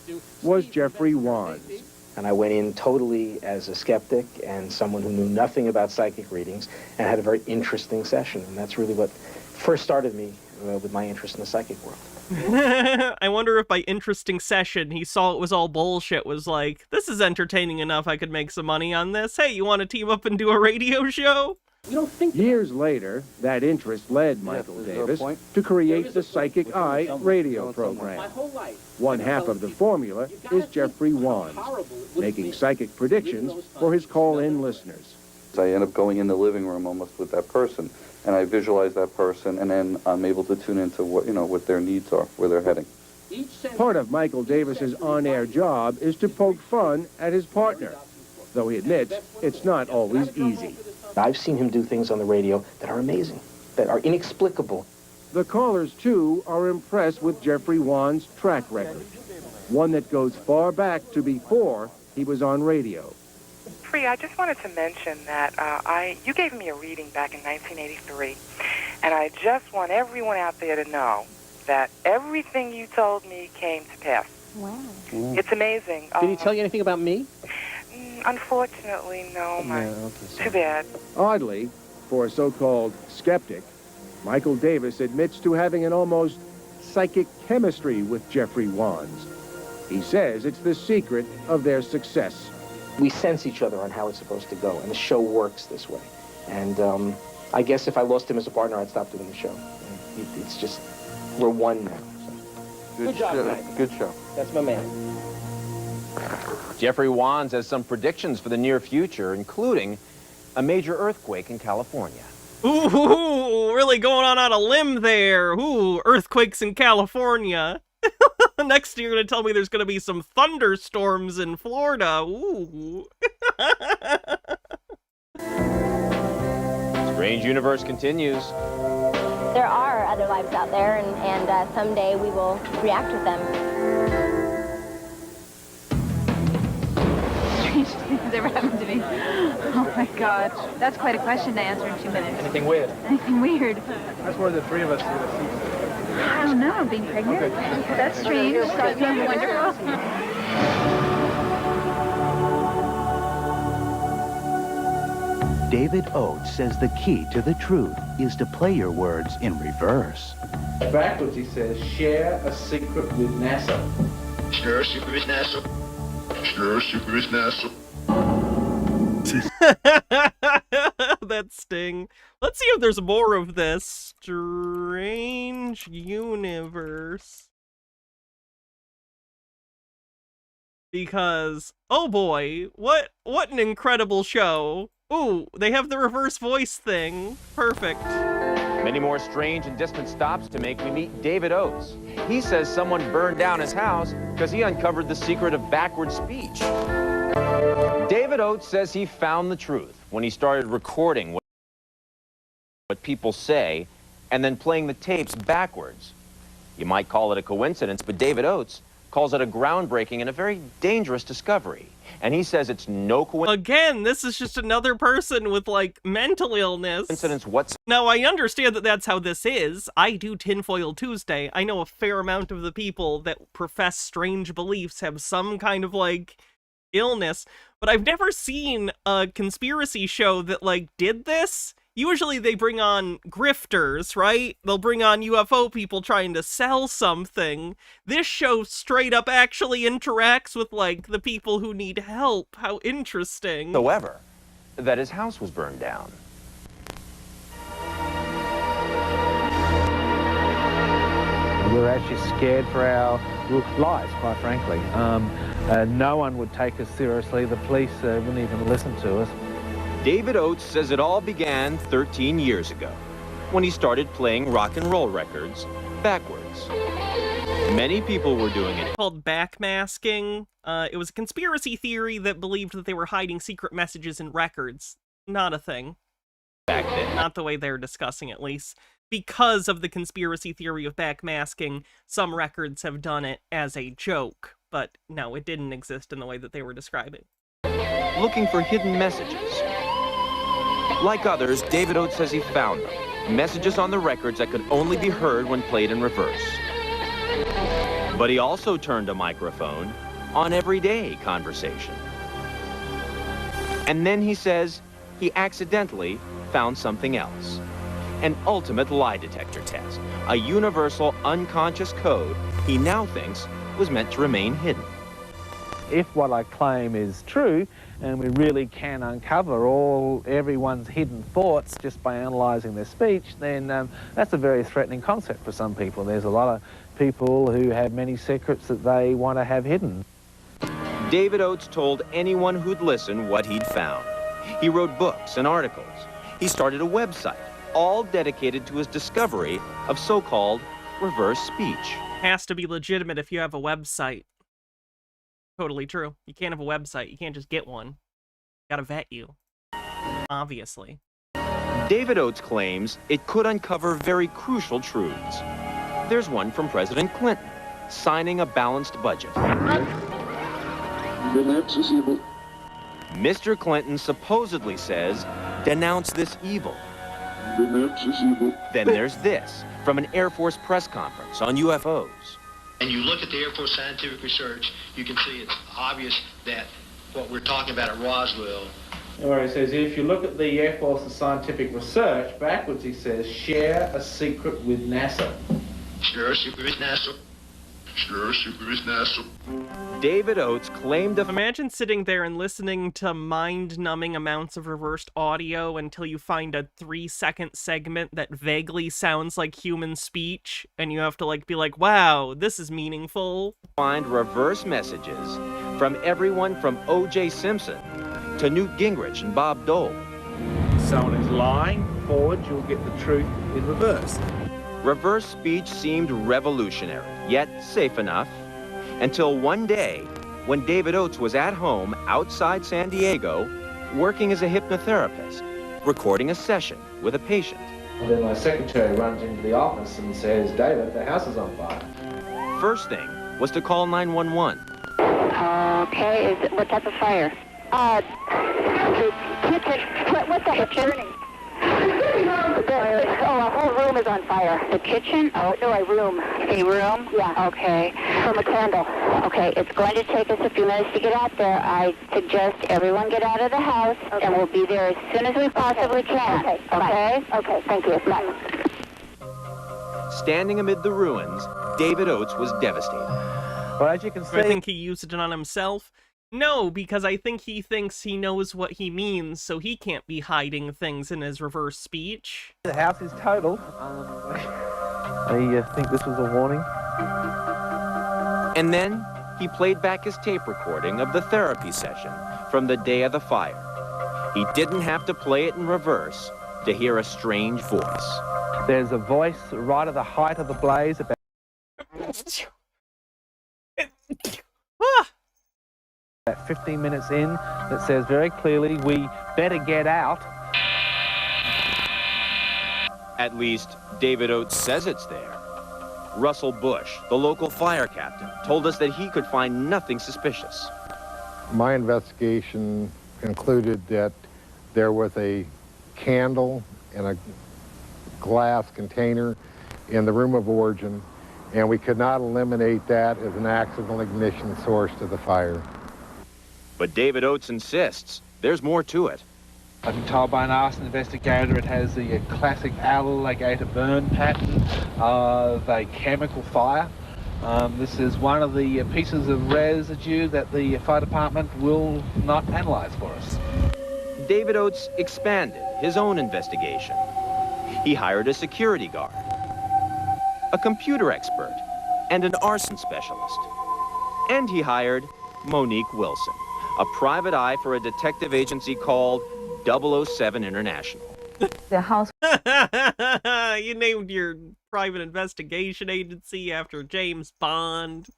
was Jeffrey Wands. And I went in totally as a skeptic and someone who knew nothing about psychic readings and had a very interesting session. And that's really what first started me with my interest in the psychic world. I wonder if by interesting session he saw it was all bullshit, was like, this is entertaining enough, I could make some money on this. Hey, you want to team up and do a radio show? Years later, that interest led Michael Davis to create the Psychic Eye radio program. One half of the formula is Jeffrey Wands, making psychic predictions for his call-in listeners. I end up going in the living room almost with that person, and I visualize that person, and then I'm able to tune into what their needs are, where they're heading. Part of Michael Davis's on-air job is to poke fun at his partner, though he admits it's not always easy. I've seen him do things on the radio that are amazing, that are inexplicable. The callers, too, are impressed with Jeffrey Wands' track record, one that goes far back to before he was on radio. Free, I just wanted to mention that you gave me a reading back in 1983, and I just want everyone out there to know that everything you told me came to pass. Wow. It's amazing. Did he tell you anything about me? Unfortunately, no. Too bad. Oddly, for a so-called skeptic, Michael Davis admits to having an almost psychic chemistry with Jeffrey Wands. He says it's the secret of their success. We sense each other on how it's supposed to go, and the show works this way. And I guess if I lost him as a partner, I'd stop doing the show. It's just, we're one now. So. Good job, man. Good show. That's my man. Jeffrey Wands has some predictions for the near future, including a major earthquake in California. Ooh, really going on a limb there. Ooh, earthquakes in California. Next you're going to tell me there's going to be some thunderstorms in Florida. Ooh. Strange Universe continues. There are other lives out there, and someday we will react with them. Strange things ever happened to me. Oh my God, that's quite a question to answer in 2 minutes. Anything weird? Anything weird? That's where the three of us are going to see. I don't know, I'm being pregnant. That's strange. That sounds wonderful. David Oates says the key to the truth is to play your words in reverse. Backwards, he says, share a secret with NASA. Share a secret with NASA. Share a secret with NASA. That sting. Let's see if there's more of this. Strange universe. Because, oh boy, what an incredible show. Ooh, they have the reverse voice thing. Perfect. Many more strange and distant stops to make we meet David Oates. He says someone burned down his house because he uncovered the secret of backward speech. David Oates says he found the truth when he started recording what people say and then playing the tapes backwards. You might call it a coincidence, but David Oates calls it a groundbreaking and a very dangerous discovery. And he says it's no coincidence. Again, this is just another person with, like, mental illness. Now, I understand that that's how this is. I do Tinfoil Tuesday. I know a fair amount of the people that profess strange beliefs have some kind of, like, illness. But I've never seen a conspiracy show that, like, did this. Usually they bring on grifters, right? They'll bring on UFO people trying to sell something. This show straight up actually interacts with, like, the people who need help. How interesting. However, that his house was burned down. We're actually scared for our lives, quite frankly. No one would take us seriously. The police wouldn't even listen to us. David Oates says it all began 13 years ago, when he started playing rock and roll records backwards. Many people were doing it. Called backmasking. It was a conspiracy theory that believed that they were hiding secret messages in records. Not a thing. Back then. Not the way they're discussing, at least. Because of the conspiracy theory of backmasking, some records have done it as a joke. But no, it didn't exist in the way that they were describing. Looking for hidden messages. Like others, David Oates says he found them. Messages on the records that could only be heard when played in reverse. But he also turned a microphone on everyday conversation. And then he says he accidentally found something else. An ultimate lie detector test. A universal unconscious code he now thinks was meant to remain hidden. If what I claim is true, and we really can uncover everyone's hidden thoughts just by analysing their speech, then that's a very threatening concept for some people. There's a lot of people who have many secrets that they want to have hidden. David Oates told anyone who'd listen what he'd found. He wrote books and articles. He started a website, all dedicated to his discovery of so-called reverse speech. Has to be legitimate if you have a website. Totally true. You can't have a website. You can't just get one. Gotta vet you. Obviously. David Oates claims it could uncover very crucial truths. There's one from President Clinton, signing a balanced budget. Mr. Clinton supposedly says, denounce this evil. Then there's this, from an Air Force press conference on UFOs. And you look at the Air Force scientific research, you can see it's obvious that what we're talking about at Roswell. Where it says, if you look at the Air Force's scientific research, backwards he says, share a secret with NASA. Share a secret with NASA. Share a secret with NASA. David Oates claimed to... Imagine sitting there and listening to mind-numbing amounts of reversed audio until you find a 3-second segment that vaguely sounds like human speech, and you have to, like, be like, wow, this is meaningful. Find reverse messages from everyone from O.J. Simpson to Newt Gingrich and Bob Dole. Someone is lying, forward, you'll get the truth in reverse. Reverse speech seemed revolutionary, yet safe enough, until one day when David Oates was at home outside San Diego working as a hypnotherapist, recording a session with a patient. And then my secretary runs into the office and says, David, the house is on fire. First thing was to call 911. Okay, what type of fire? The kitchen. What the heck? Burning. A whole room room is on fire? The kitchen? Oh, no, a room. A room? Yeah. Okay. From a candle. Okay, it's going to take us a few minutes to get out there. I suggest everyone get out of the house, and we'll be there as soon as we possibly can. Okay. Okay? Okay, thank you. Bye. Standing amid the ruins, David Oates was devastated. But as you can see... Do I think he used it on himself? No, because I think he thinks he knows what he means, so he can't be hiding things in his reverse speech. The house is totaled. I think this was a warning. And then he played back his tape recording of the therapy session from the day of the fire. He didn't have to play it in reverse to hear a strange voice. There's a voice right at the height of the blaze about... About 15 minutes in, that says very clearly, we better get out. At least, David Oates says it's there. Russell Bush, the local fire captain, told us that he could find nothing suspicious. My investigation concluded that there was a candle in a glass container in the room of origin, and we could not eliminate that as an accidental ignition source to the fire. But David Oates insists there's more to it. I've been told by an arson investigator it has the classic alligator burn pattern of a chemical fire. This is one of the pieces of residue that the fire department will not analyze for us. David Oates expanded his own investigation. He hired a security guard, a computer expert, and an arson specialist. And he hired Monique Wilson, a private eye for a detective agency called 007 International. The house... You named your private investigation agency after James Bond.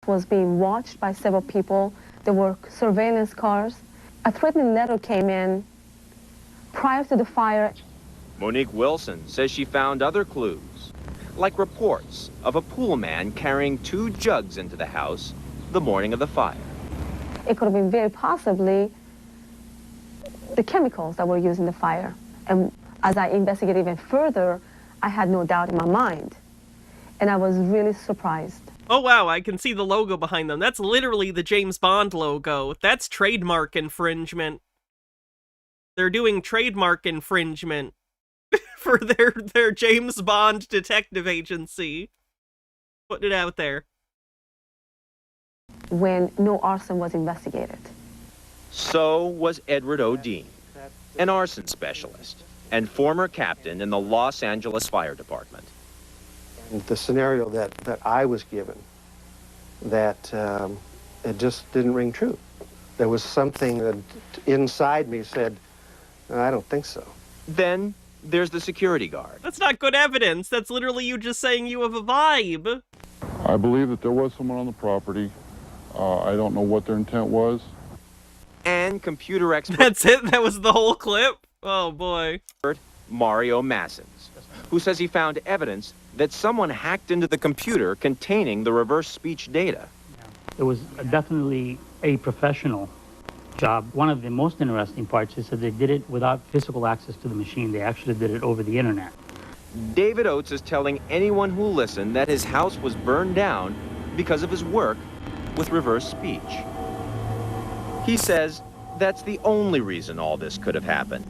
...was being watched by several people. There were surveillance cars. A threatening letter came in prior to the fire. Monique Wilson says she found other clues, like reports of a pool man carrying 2 jugs into the house the morning of the fire. It could have been very possibly the chemicals that were used in the fire. And as I investigated even further, I had no doubt in my mind. And I was really surprised. Oh wow, I can see the logo behind them. That's literally the James Bond logo. That's trademark infringement. They're doing trademark infringement for their James Bond detective agency. Putting it out there. When no arson was investigated. So was Edward O'Dean, an arson specialist and former captain in the Los Angeles Fire Department. The scenario that I was given, that it just didn't ring true. There was something that inside me said, I don't think so. Then there's the security guard. That's not good evidence. That's literally you just saying you have a vibe. I believe that there was someone on the property. I don't know what their intent was. And computer expert... That's it? That was the whole clip? Oh, boy. Mario Massins, who says he found evidence that someone hacked into the computer containing the reverse speech data. It was definitely a professional job. One of the most interesting parts is that they did it without physical access to the machine. They actually did it over the internet. David Oates is telling anyone who listened that his house was burned down because of his work with reverse speech. He says that's the only reason all this could have happened.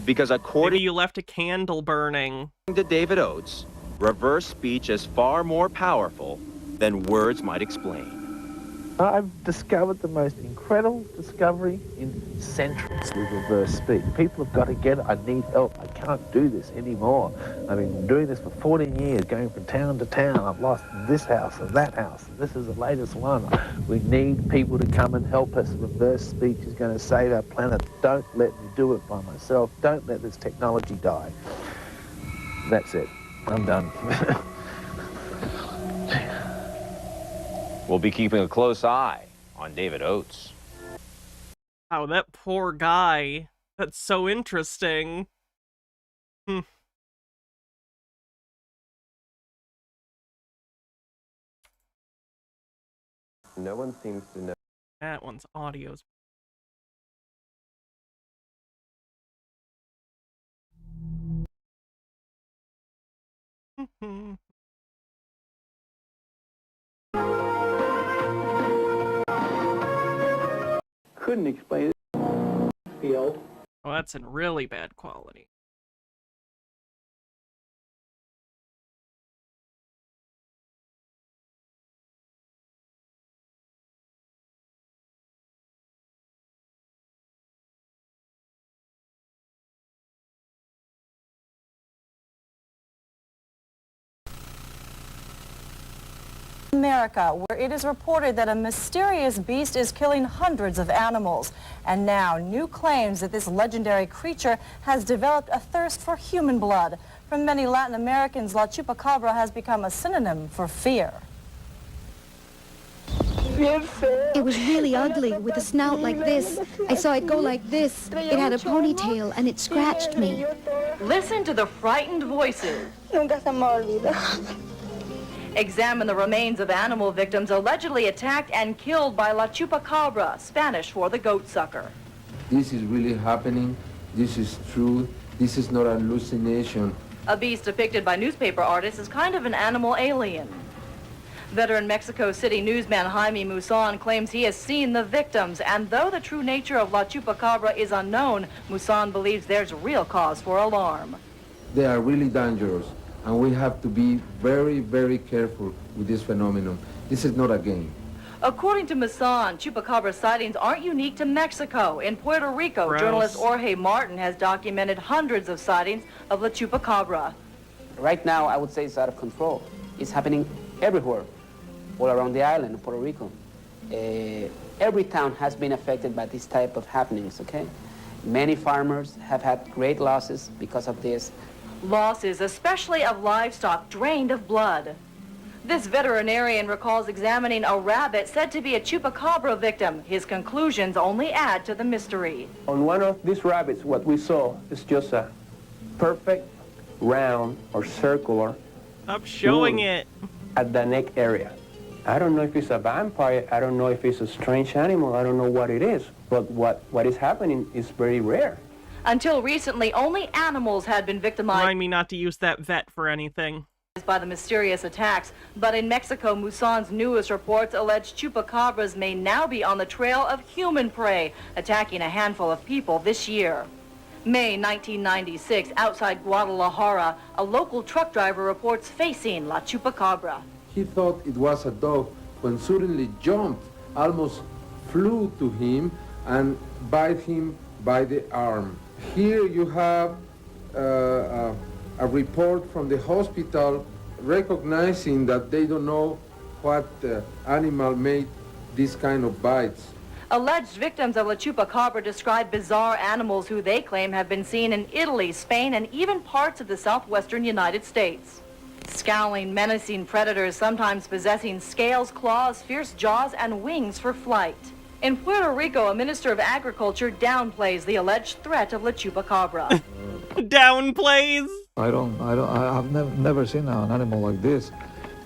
Because according Maybe you left a candle burning. to David Oates, reverse speech is far more powerful than words might explain. I've discovered the most incredible discovery in centuries with reverse speech. People have got to get it. I need help. I can't do this anymore. I've been doing this for 14 years, going from town to town. I've lost this house and that house. This is the latest one. We need people to come and help us. Reverse speech is going to save our planet. Don't let me do it by myself. Don't let this technology die. That's it. I'm done. We'll be keeping a close eye on David Oates. Wow, that poor guy. That's so interesting. No one seems to know. That one's audio's Couldn't explain it. Field. Oh, that's in really bad quality. America, where it is reported that a mysterious beast is killing hundreds of animals. And now, new claims that this legendary creature has developed a thirst for human blood. For many Latin Americans, La Chupacabra has become a synonym for fear. It was really ugly, with a snout like this. I saw it go like this. It had a ponytail, and it scratched me. Listen to the frightened voices. Examine the remains of animal victims allegedly attacked and killed by La Chupacabra, Spanish for the goat sucker. This is really happening. This is true. This is not a hallucination. A beast depicted by newspaper artists is kind of an animal alien. Veteran Mexico City newsman Jaime Musan claims he has seen the victims, and though the true nature of La Chupacabra is unknown, Musan believes there's real cause for alarm. They are really dangerous, and we have to be very, very careful with this phenomenon. This is not a game. According to Musan, Chupacabra sightings aren't unique to Mexico. In Puerto Rico, Gross. journalist Jorge Martin has documented hundreds of sightings of La Chupacabra. Right now, I would say it's out of control. It's happening everywhere, all around the island of Puerto Rico. Every town has been affected by this type of happenings, okay? Many farmers have had great losses because of this. Losses, especially of livestock, drained of blood. This veterinarian recalls examining a rabbit said to be a Chupacabra victim. His conclusions only add to the mystery. On one of these rabbits, what we saw is just a perfect round or circular. Stop showing wound it. At the neck area. I don't know if it's a vampire, I don't know if it's a strange animal, I don't know what it is, but what is happening is very rare. Until recently, only animals had been victimized. Remind me not to use that vet for anything. By the mysterious attacks, but in Mexico, Musan's newest reports allege Chupacabras may now be on the trail of human prey, attacking a handful of people this year. May 1996, outside Guadalajara, a local truck driver reports facing La Chupacabra. He thought it was a dog when suddenly jumped, almost flew to him and bit him by the arm. Here you have a report from the hospital recognizing that they don't know what animal made this kind of bites. Alleged victims of La Chupacabra describe bizarre animals who they claim have been seen in Italy, Spain, and even parts of the southwestern United States. Scowling, menacing predators, sometimes possessing scales, claws, fierce jaws, and wings for flight. In Puerto Rico, a minister of agriculture downplays the alleged threat of La Chupacabra. Downplays? I've never seen an animal like this,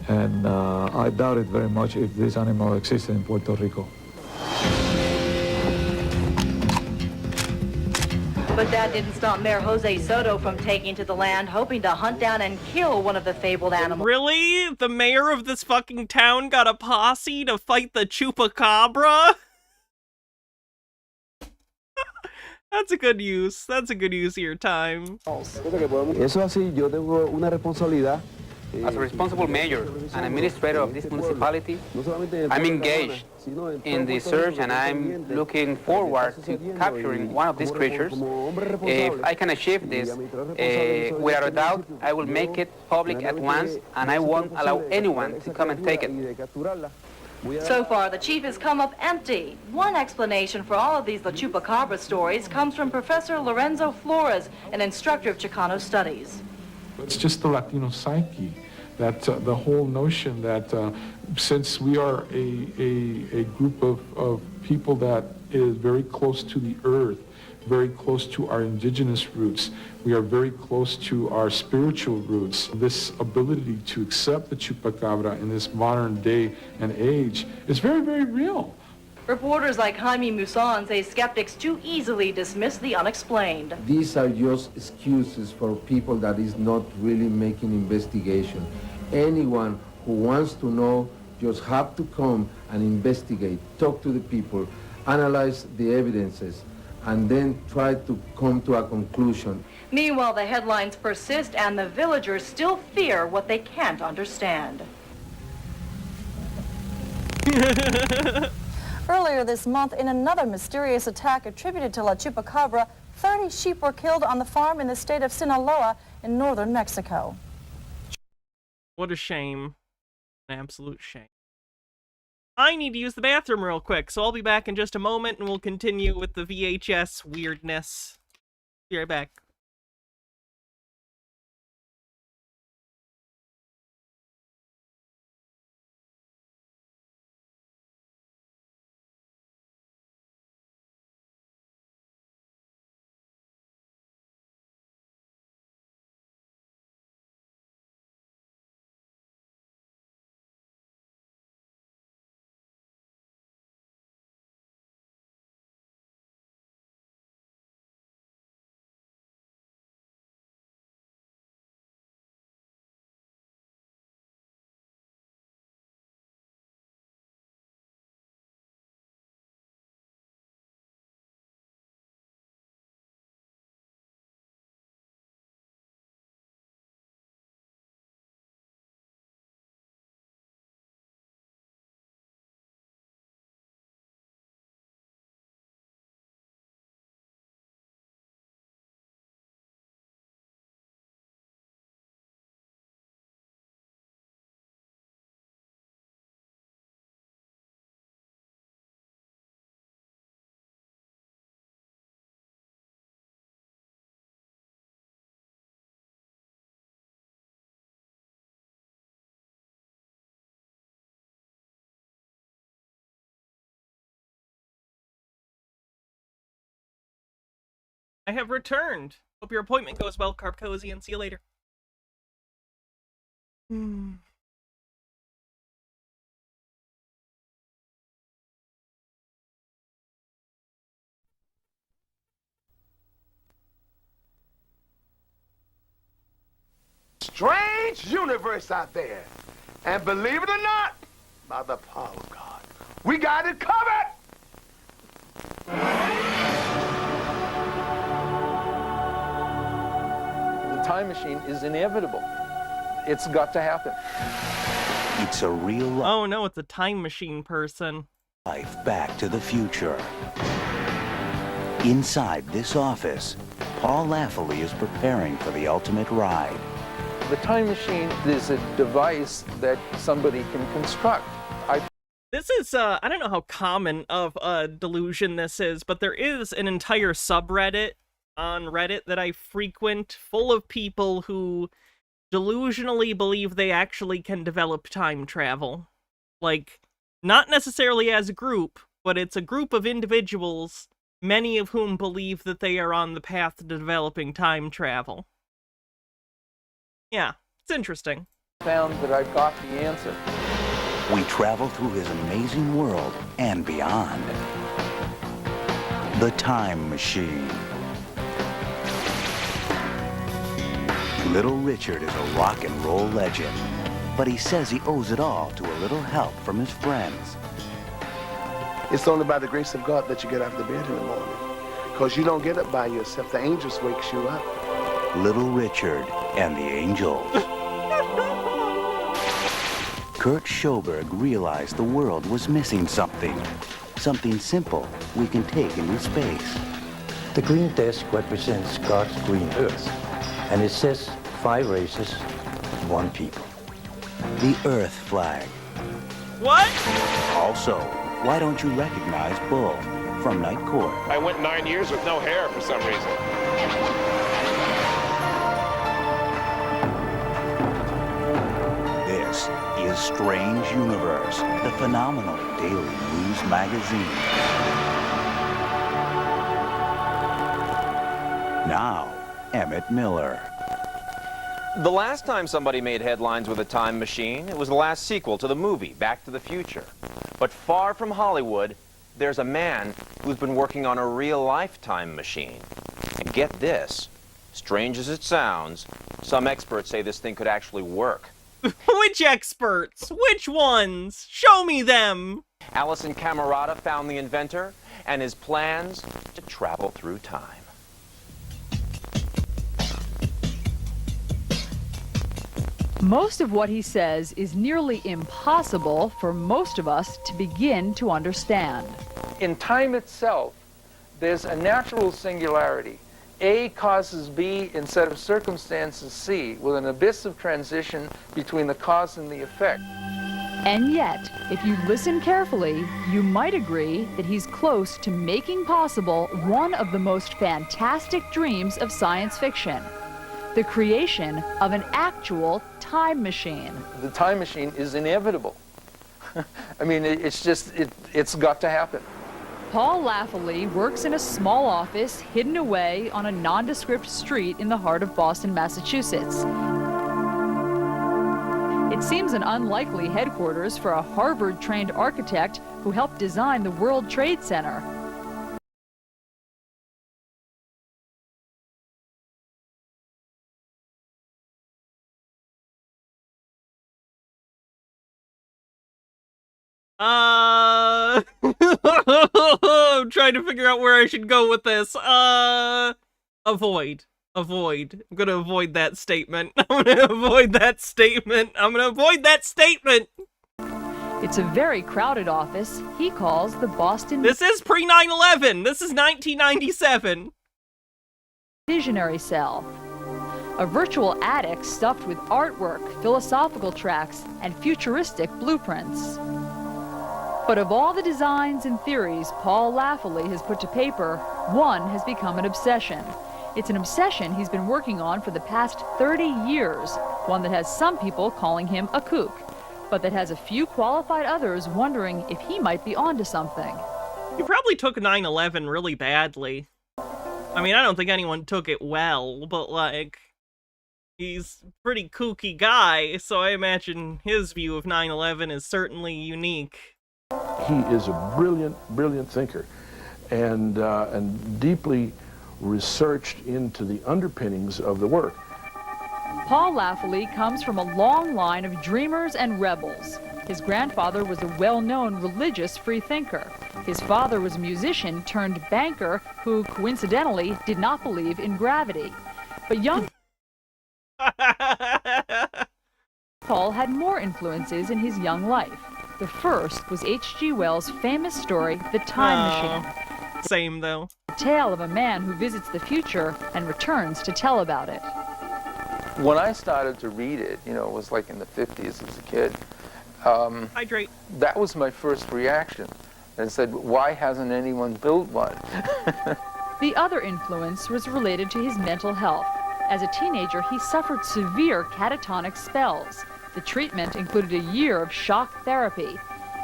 and I doubt it very much if this animal existed in Puerto Rico. But that didn't stop Mayor Jose Soto from taking to the land, hoping to hunt down and kill one of the fabled animals. Really? The mayor of this fucking town got a posse to fight the Chupacabra? That's a good use. That's a good use of your time. Eso así, yo tengo una responsabilidad. As a responsible mayor and administrator of this municipality, I'm engaged in the search and I'm looking forward to capturing one of these creatures. If I can achieve this, without a doubt, I will make it public at once and I won't allow anyone to come and take it. So far, the chief has come up empty. One explanation for all of these La Chupacabra stories comes from Professor Lorenzo Flores, an instructor of Chicano studies. It's just the Latino psyche, that the whole notion that since we are a group of people that is very close to the earth, very close to our indigenous roots, we are very close to our spiritual roots. This ability to accept the Chupacabra in this modern day and age is very, very real. Reporters like Jaime Musan say skeptics too easily dismiss the unexplained. These are just excuses for people that is not really making investigation. Anyone who wants to know just have to come and investigate, talk to the people, analyze the evidences, and then try to come to a conclusion. Meanwhile, the headlines persist and the villagers still fear what they can't understand. Earlier this month, in another mysterious attack attributed to La Chupacabra, 30 sheep were killed on the farm in the state of Sinaloa in northern Mexico. What a shame. An absolute shame. I need to use the bathroom real quick, so I'll be back in just a moment and we'll continue with the VHS weirdness. Be right back. I have returned. Hope your appointment goes well, Carb Cozy, and see you later. Strange universe out there. And believe it or not, by the power of God, we got it covered! The time machine is inevitable. It's got to happen. It's a real Oh no, it's a time machine person. life back to the future. Inside this office, Paul Lafferty is preparing for the ultimate ride. The time machine is a device that somebody can construct. This is, I don't know how common of a delusion this is, but there is an entire subreddit on Reddit that I frequent full of people who delusionally believe they actually can develop time travel. Like, not necessarily as a group, but it's a group of individuals, many of whom believe that they are on the path to developing time travel. Yeah, it's interesting. Found that I've got the answer. We travel through his amazing world and beyond. The Time Machine. Little Richard is a rock and roll legend, but he says he owes it all to a little help from his friends. It's only by the grace of God that you get out of the bed in the morning. Because you don't get up by yourself. The angels wakes you up. Little Richard and the Angels. Kurt Schoberg realized the world was missing something. Something simple we can take into space. The green desk represents God's green earth. And it says 5 races, 1 people. The Earth flag. What? Also, why don't you recognize Bull from Night Court? I went 9 years with no hair for some reason. This is Strange Universe, the phenomenal daily news magazine. Now, Emmett Miller. The last time somebody made headlines with a time machine, it was the last sequel to the movie, Back to the Future. But far from Hollywood, there's a man who's been working on a real-life time machine. And get this, strange as it sounds, some experts say this thing could actually work. Which experts? Which ones? Show me them! Allison Camerata found the inventor and his plans to travel through time. Most of what he says is nearly impossible for most of us to begin to understand. In time itself, there's a natural singularity. A causes B in set of circumstances C, with an abyss of transition between the cause and the effect. And yet, if you listen carefully, you might agree that he's close to making possible one of the most fantastic dreams of science fiction: the creation of an actual time machine. The time machine is inevitable. I mean, it's got to happen. Paul Laffoley works in a small office hidden away on a nondescript street in the heart of Boston, Massachusetts. It seems an unlikely headquarters for a Harvard-trained architect who helped design the World Trade Center. I'm trying to figure out where I should go with this. Avoid. Avoid. I'm gonna avoid that statement. I'm gonna avoid that statement. I'm gonna avoid that statement! It's a very crowded office he calls the Boston... This is pre-9/11! This is 1997! Visionary Cell. A virtual attic stuffed with artwork, philosophical tracts, and futuristic blueprints. But of all the designs and theories Paul Laffoley has put to paper, one has become an obsession. It's an obsession he's been working on for the past 30 years, one that has some people calling him a kook, but that has a few qualified others wondering if he might be onto something. He probably took 9/11 really badly. I mean, I don't think anyone took it well, but like, he's a pretty kooky guy, so I imagine his view of 9/11 is certainly unique. He is a brilliant, brilliant thinker, and deeply researched into the underpinnings of the work. Paul Laffoley comes from a long line of dreamers and rebels. His grandfather was a well-known religious freethinker. His father was a musician turned banker who, coincidentally, did not believe in gravity. But young Paul had more influences in his young life. The first was H.G. Wells' famous story, The Time Machine. Same, though. The tale of a man who visits the future and returns to tell about it. When I started to read it, you know, it was like in the 50s as a kid. Hydrate. That was my first reaction. And said, why hasn't anyone built one? The other influence was related to his mental health. As a teenager, he suffered severe catatonic spells. The treatment included a year of shock therapy.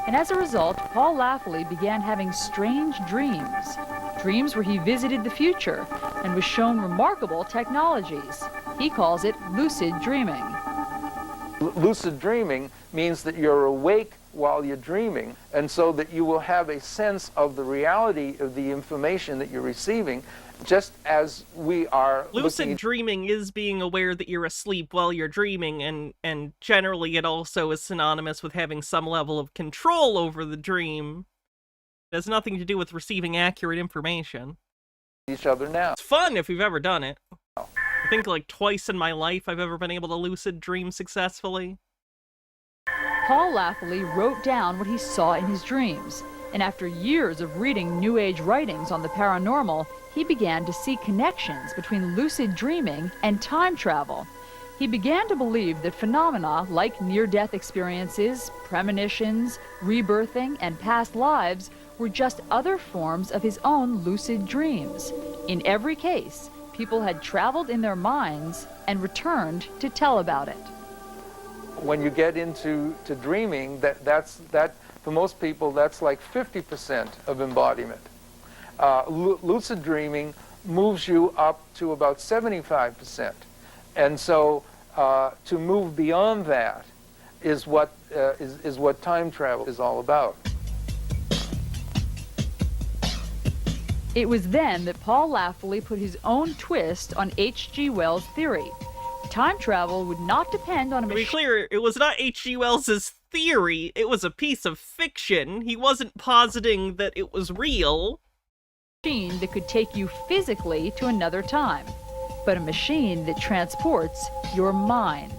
And as a result, Paul Laffoley began having strange dreams. Dreams where he visited the future and was shown remarkable technologies. He calls it lucid dreaming. Lucid dreaming means that you're awake while you're dreaming, and so that you will have a sense of the reality of the information that you're receiving, just as we are lucid dreaming is being aware that you're asleep while you're dreaming, and generally it also is synonymous with having some level of control over the dream. It has nothing to do with receiving accurate information. Each other now. It's fun if you've ever done it. I think like twice in my life I've ever been able to lucid dream successfully. Paul Laffoley wrote down what he saw in his dreams, and after years of reading New Age writings on the paranormal, he began to see connections between lucid dreaming and time travel. He began to believe that phenomena like near-death experiences, premonitions, rebirthing, and past lives were just other forms of his own lucid dreams. In every case, people had traveled in their minds and returned to tell about it. When you get into dreaming, that for most people, that's like 50% of embodiment. Lucid dreaming moves you up to about 75%. And so to move beyond that is what time travel is all about. It was then that Paul Lafley put his own twist on H.G. Wells' theory. Time travel would not depend on a machine. To be clear, it was not H.G. Wells's theory, it was a piece of fiction. He wasn't positing that it was real. Machine that could take you physically to another time, but a machine that transports your mind.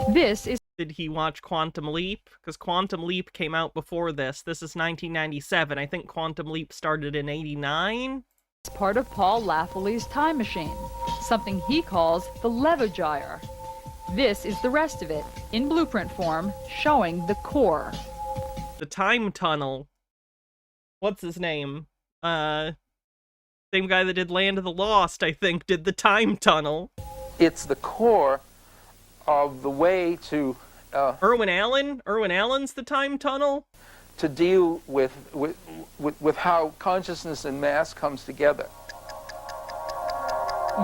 This is... Did he watch Quantum Leap? Because Quantum Leap came out before this. This is 1997. I think Quantum Leap started in 89? It's part of Paul Lafley's time machine, something he calls the Levogyre. This is the rest of it, in blueprint form, showing the core. The time tunnel. What's his name? Same guy that did Land of the Lost, I think, did the time tunnel. It's the core of the way to... Irwin Allen? Irwin Allen's the time tunnel? To deal with how consciousness and mass comes together.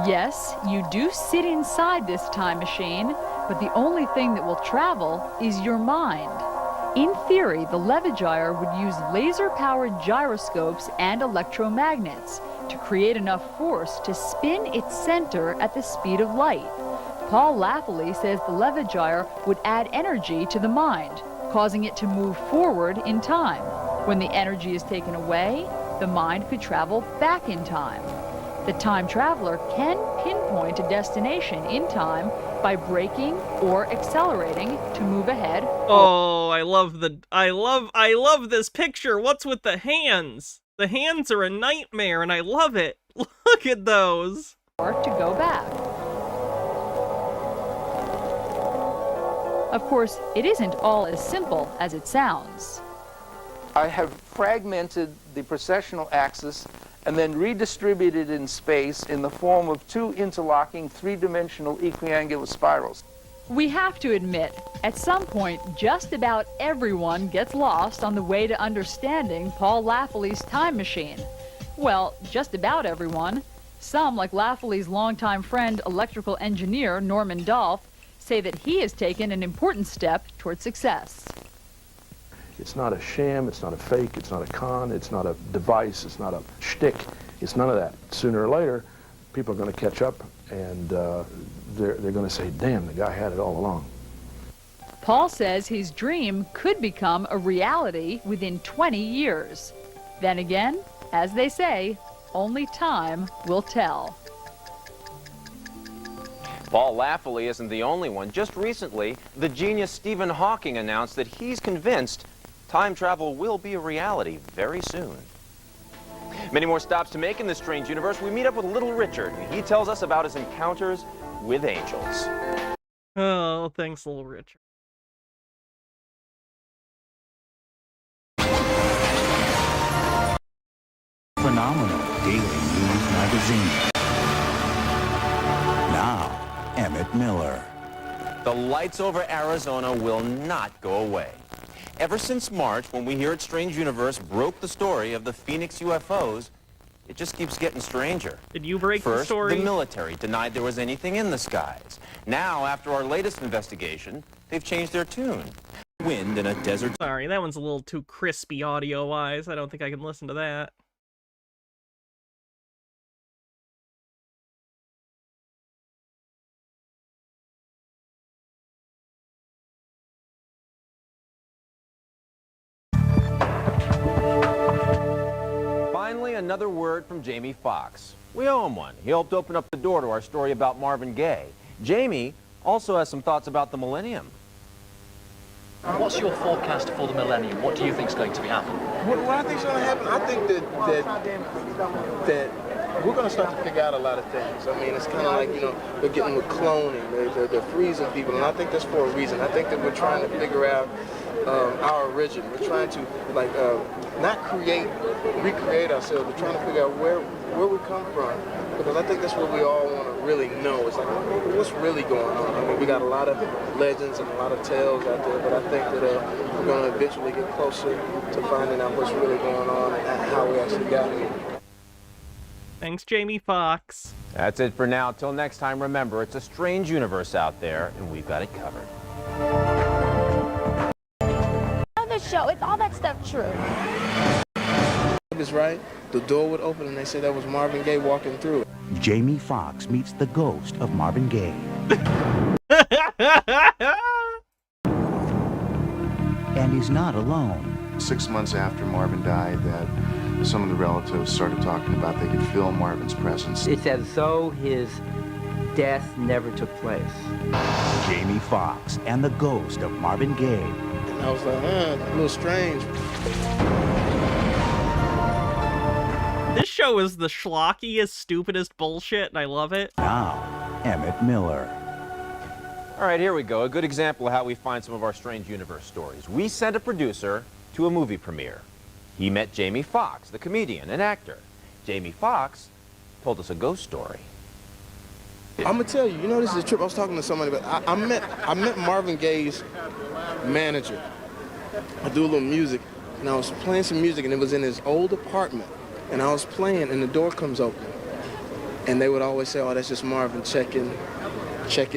Yes, you do sit inside this time machine, but the only thing that will travel is your mind. In theory, the Levogyre would use laser-powered gyroscopes and electromagnets to create enough force to spin its center at the speed of light. Paul Lafley says the Levogyre would add energy to the mind, causing it to move forward in time. When the energy is taken away, the mind could travel back in time. The time traveler can pinpoint a destination in time by braking or accelerating to move ahead. Oh, I love this picture. What's with the hands? The hands are a nightmare and I love it. Look at those. Or to go back. Of course, it isn't all as simple as it sounds. I have fragmented the precessional axis and then redistributed in space in the form of two interlocking three-dimensional equiangular spirals. We have to admit, at some point, just about everyone gets lost on the way to understanding Paul Lafley's time machine. Well, just about everyone. Some, like Lafley's longtime friend, electrical engineer Norman Dolph, say that he has taken an important step toward success. It's not a sham, it's not a fake, it's not a con, it's not a device, it's not a shtick, it's none of that. Sooner or later, people are going to catch up and they're going to say, damn, the guy had it all along. Paul says his dream could become a reality within 20 years. Then again, as they say, only time will tell. Paul Lafley isn't the only one. Just recently, the genius Stephen Hawking announced that he's convinced time travel will be a reality very soon. Many more stops to make in this strange universe. We meet up with Little Richard. He tells us about his encounters with angels. Oh, thanks, Little Richard. Phenomenal daily news magazine. Now, Emmett Miller. The lights over Arizona will not go away. Ever since March, when We Here at Strange Universe broke the story of the Phoenix UFOs, it just keeps getting stranger. Did you break the First, story? the military denied there was anything in the skies. Now, after our latest investigation, they've changed their tune. Wind in a desert... Sorry, that one's a little too crispy audio-wise. I don't think I can listen to that. Finally, another word from Jamie Foxx. We owe him one. He helped open up the door to our story about Marvin Gaye. Jamie also has some thoughts about the millennium. What's your forecast for the millennium? What do you think is going to be happening? What I think is going to happen, I think that we're going to start to figure out a lot of things. I mean, it's kind of like, you know, they're getting with cloning, they're freezing people, and I think that's for a reason. I think that we're trying to figure out our origin. We're trying to, like, not recreate ourselves, but trying to figure out where we come from. Because I think that's what we all want to really know. It's like, what's really going on? I mean, we got a lot of legends and a lot of tales out there, but I think that we're going to eventually get closer to finding out what's really going on and how we actually got here. Thanks, Jamie Foxx. That's it for now. Till next time, remember, it's a strange universe out there, and we've got it covered. The show, is all that stuff true? is right, the door would open and they said that was Marvin Gaye walking through. Jamie Foxx meets the ghost of Marvin Gaye. And he's not alone. 6 months after Marvin died, that some of the relatives started talking about they could feel Marvin's presence. It's as though his death never took place. Jamie Foxx and the ghost of Marvin Gaye. And I was like, a little strange. This show is the schlockiest, stupidest bullshit, and I love it. Now, Emmett Miller. All right, here we go. A good example of how we find some of our strange universe stories. We sent a producer to a movie premiere. He met Jamie Foxx, the comedian and actor. Jamie Foxx told us a ghost story. I'm gonna tell you, you know, this is a trip. I was talking to somebody, but I met Marvin Gaye's manager. I do a little music, and I was playing some music, and it was in his old apartment. And I was playing, and the door comes open. And they would always say, oh, that's just Marvin checking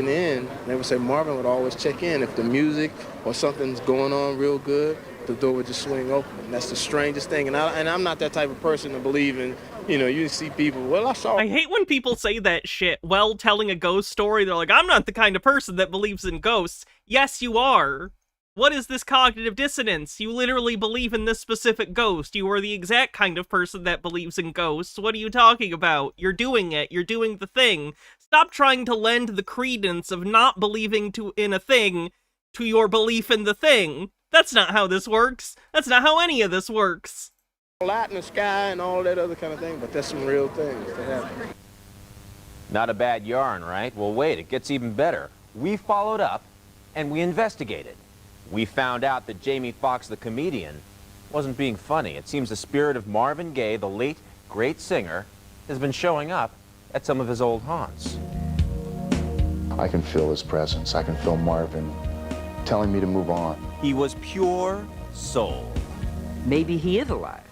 in. And they would say Marvin would always check in. If the music or something's going on real good, the door would just swing open. And that's the strangest thing. And I'm not that type of person to believe in, you know, you see people, well, I saw... I hate when people say that shit while telling a ghost story. They're like, I'm not the kind of person that believes in ghosts. Yes, you are. What is this cognitive dissonance? You literally believe in this specific ghost. You are the exact kind of person that believes in ghosts. What are you talking about? You're doing it. You're doing the thing. Stop trying to lend the credence of not believing in a thing to your belief in the thing. That's not how this works. That's not how any of this works. Light in the sky and all that other kind of thing, but that's some real things that happen. Not a bad yarn, right? Well, wait, it gets even better. We followed up and we investigated. We found out that Jamie Foxx, the comedian, wasn't being funny. It seems the spirit of Marvin Gaye, the late, great singer, has been showing up at some of his old haunts. I can feel his presence. I can feel Marvin telling me to move on. He was pure soul. Maybe he is alive.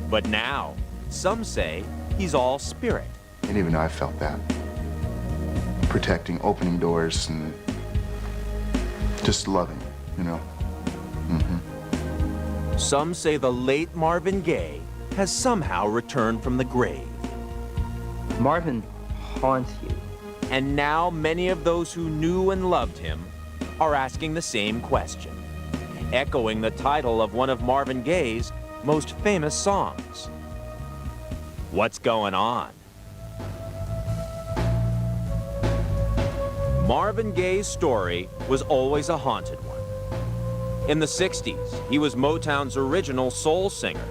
But now, some say he's all spirit. And even I felt that. Protecting, opening doors, and just loving, you know. Some say the late Marvin Gaye has somehow returned from the grave. Marvin haunts you. And now many of those who knew and loved him are asking the same question, echoing the title of one of Marvin Gaye's most famous songs. What's going on? Marvin Gaye's story was always a haunted one. In the 60s, he was Motown's original soul singer,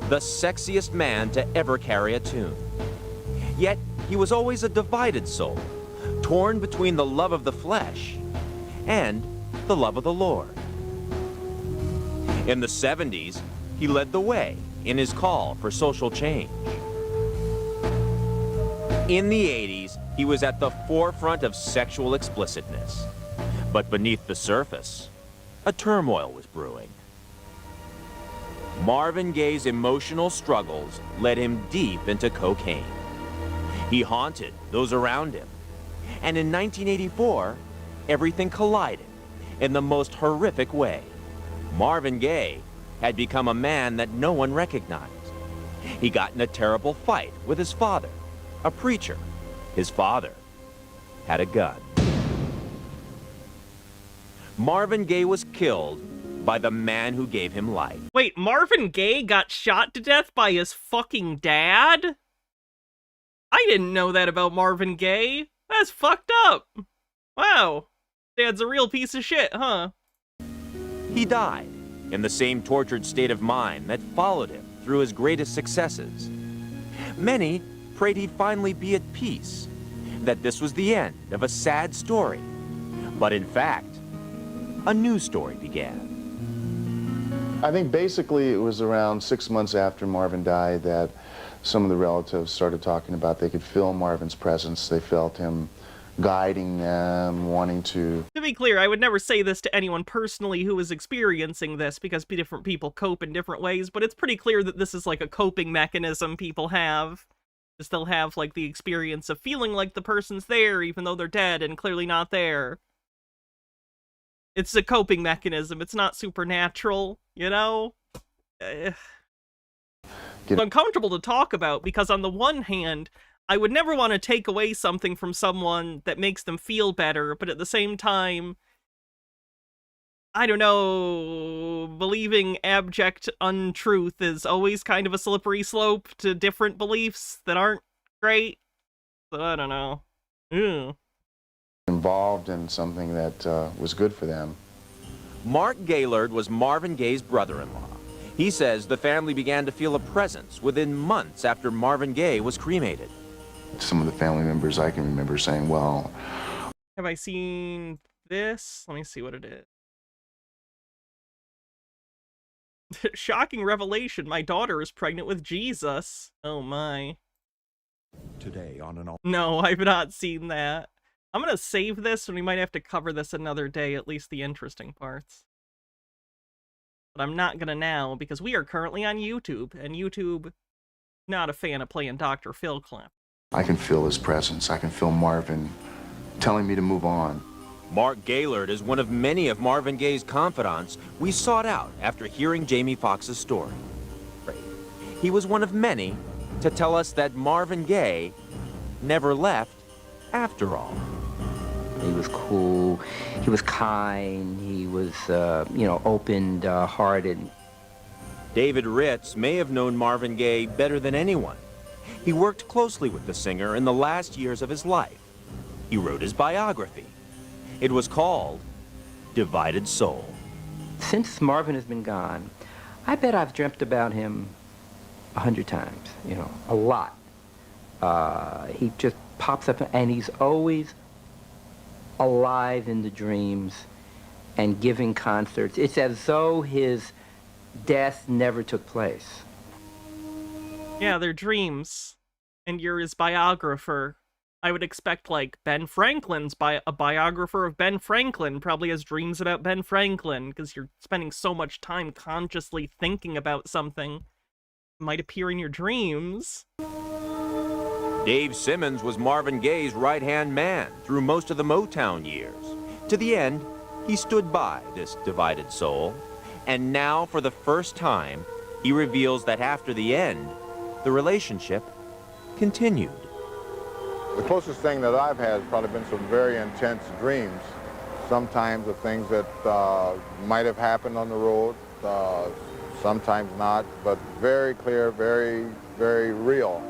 the sexiest man to ever carry a tune. Yet, he was always a divided soul, torn between the love of the flesh and the love of the Lord. In the 70s, he led the way in his call for social change. In the 80s, he was at the forefront of sexual explicitness. But beneath the surface, a turmoil was brewing. Marvin Gaye's emotional struggles led him deep into cocaine. He haunted those around him. And in 1984, everything collided in the most horrific way. Marvin Gaye had become a man that no one recognized. He got in a terrible fight with his father, a preacher. His father had a gun. Marvin Gaye was killed by the man who gave him life. Wait, Marvin Gaye got shot to death by his fucking dad? I didn't know that about Marvin Gaye. That's fucked up. Wow. Dad's a real piece of shit, huh? He died in the same tortured state of mind that followed him through his greatest successes. Many prayed he'd finally be at peace, that this was the end of a sad story. But in fact, a new story began. I think basically it was around 6 months after Marvin died that some of the relatives started talking about they could feel Marvin's presence. They felt him guiding them, wanting to... To be clear, I would never say this to anyone personally who is experiencing this, because different people cope in different ways, but it's pretty clear that this is like a coping mechanism people have. Is they'll have like the experience of feeling like the person's there even though they're dead and clearly not there. It's a coping mechanism. It's not supernatural, you know? uncomfortable to talk about, because on the one hand, I would never want to take away something from someone that makes them feel better, but at the same time, I don't know, believing abject untruth is always kind of a slippery slope to different beliefs that aren't great. So I don't know. Ew. Involved in something that was good for them. Mark Gaylord was Marvin Gaye's brother-in-law. He says the family began to feel a presence within months after Marvin Gaye was cremated. Some of the family members I can remember saying, well... Have I seen this? Let me see what it is. Shocking revelation. My daughter is pregnant with Jesus. Oh my. Today on an... No, I've not seen that. I'm gonna save this, and we might have to cover this another day, at least the interesting parts. But I'm not gonna now, because we are currently on YouTube, and YouTube, not a fan of playing Dr. Phil clip. I can feel his presence. I can feel Marvin telling me to move on. Mark Gaylord is one of many of Marvin Gaye's confidants we sought out after hearing Jamie Foxx's story. He was one of many to tell us that Marvin Gaye never left after all. He was cool, he was kind, he was, you know, open-hearted. David Ritz may have known Marvin Gaye better than anyone. He worked closely with the singer in the last years of his life. He wrote his biography. It was called Divided Soul. Since Marvin has been gone, I bet I've dreamt about him 100 times, you know, a lot. He just pops up, and he's always alive in the dreams and giving concerts. It's as though his death never took place. Yeah, they're dreams. And you're his biographer. I would expect, like, Ben Franklin's a biographer of Ben Franklin probably has dreams about Ben Franklin, because you're spending so much time consciously thinking about something. It might appear in your dreams. Dave Simmons was Marvin Gaye's right-hand man through most of the Motown years. To the end, he stood by this divided soul, and now, for the first time, he reveals that after the end, the relationship continued. The closest thing that I've had has probably been some very intense dreams, sometimes of things that might have happened on the road, sometimes not, but very clear, very, very real.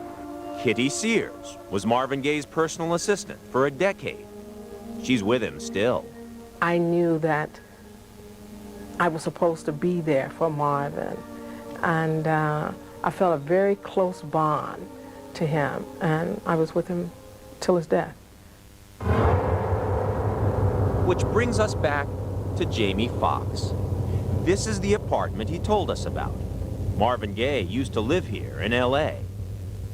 Kitty Sears was Marvin Gaye's personal assistant for a decade. She's with him still. I knew that I was supposed to be there for Marvin, and I felt a very close bond to him, and I was with him till his death. Which brings us back to Jamie Foxx. This is the apartment he told us about. Marvin Gaye used to live here in L.A.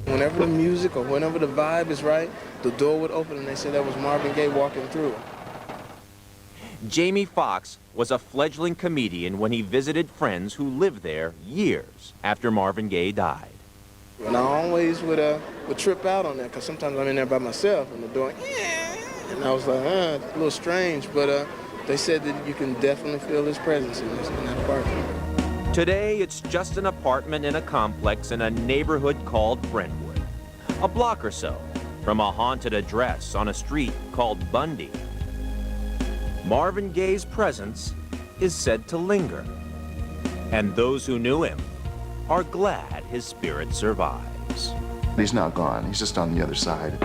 Whenever the music or whenever the vibe is right, the door would open and they said that was Marvin Gaye walking through. Jamie Foxx was a fledgling comedian when he visited friends who lived there years after Marvin Gaye died. And I always would trip out on that, because sometimes I'm in there by myself and the door, and I was like, it's a little strange, but they said that you can definitely feel his presence in that apartment. Today, it's just an apartment in a complex in a neighborhood called Brentwood, a block or so from a haunted address on a street called Bundy. Marvin Gaye's presence is said to linger, and those who knew him are glad his spirit survives. He's not gone. He's just on the other side.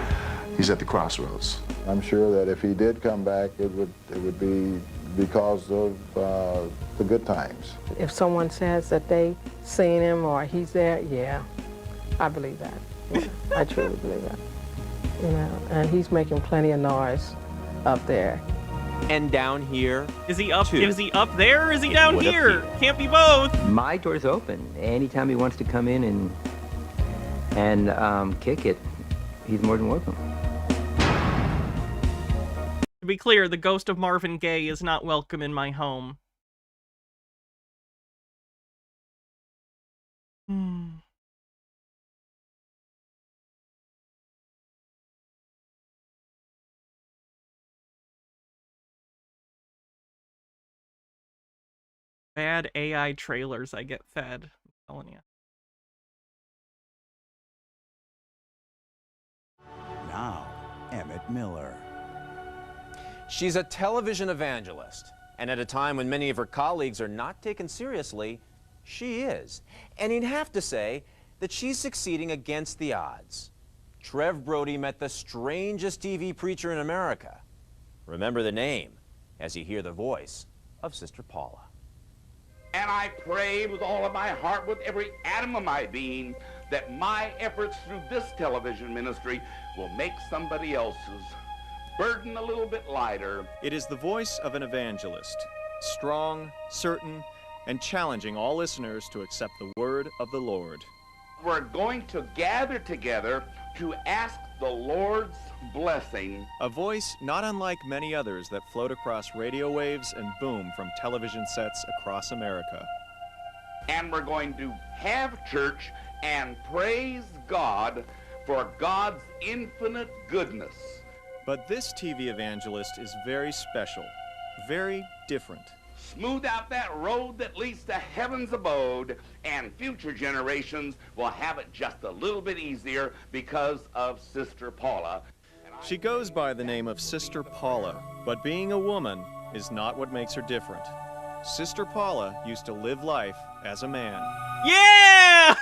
He's at the crossroads. I'm sure that if he did come back, it would be because of the good times. If someone says that they seen him or he's there, yeah, I believe that. Yeah, I truly believe that. You know, and he's making plenty of noise up there. And down here, is he up? too. Is he up there or is he down here? Can't be both. My door's open. Anytime he wants to come in and kick it, he's more than welcome. To be clear, the ghost of Marvin Gaye is not welcome in my home. Bad AI trailers I get fed, I'm telling you. Emmett Miller. She's a television evangelist, and at a time when many of her colleagues are not taken seriously, she is. And you'd have to say that she's succeeding against the odds. Trev Brody met the strangest TV preacher in America. Remember the name as you hear the voice of Sister Paula. And I pray with all of my heart, with every atom of my being, that my efforts through this television ministry will make somebody else's burden a little bit lighter. It is the voice of an evangelist, strong, certain, and challenging all listeners to accept the word of the Lord. We're going to gather together to ask the Lord's blessing. A voice not unlike many others that float across radio waves and boom from television sets across America. And we're going to have church and praise God for God's infinite goodness. But this TV evangelist is very special, very different. Smooth out that road that leads to heaven's abode, and future generations will have it just a little bit easier because of Sister Paula. She goes by the name of Sister Paula, but being a woman is not what makes her different. Sister Paula used to live life as a man. Yeah!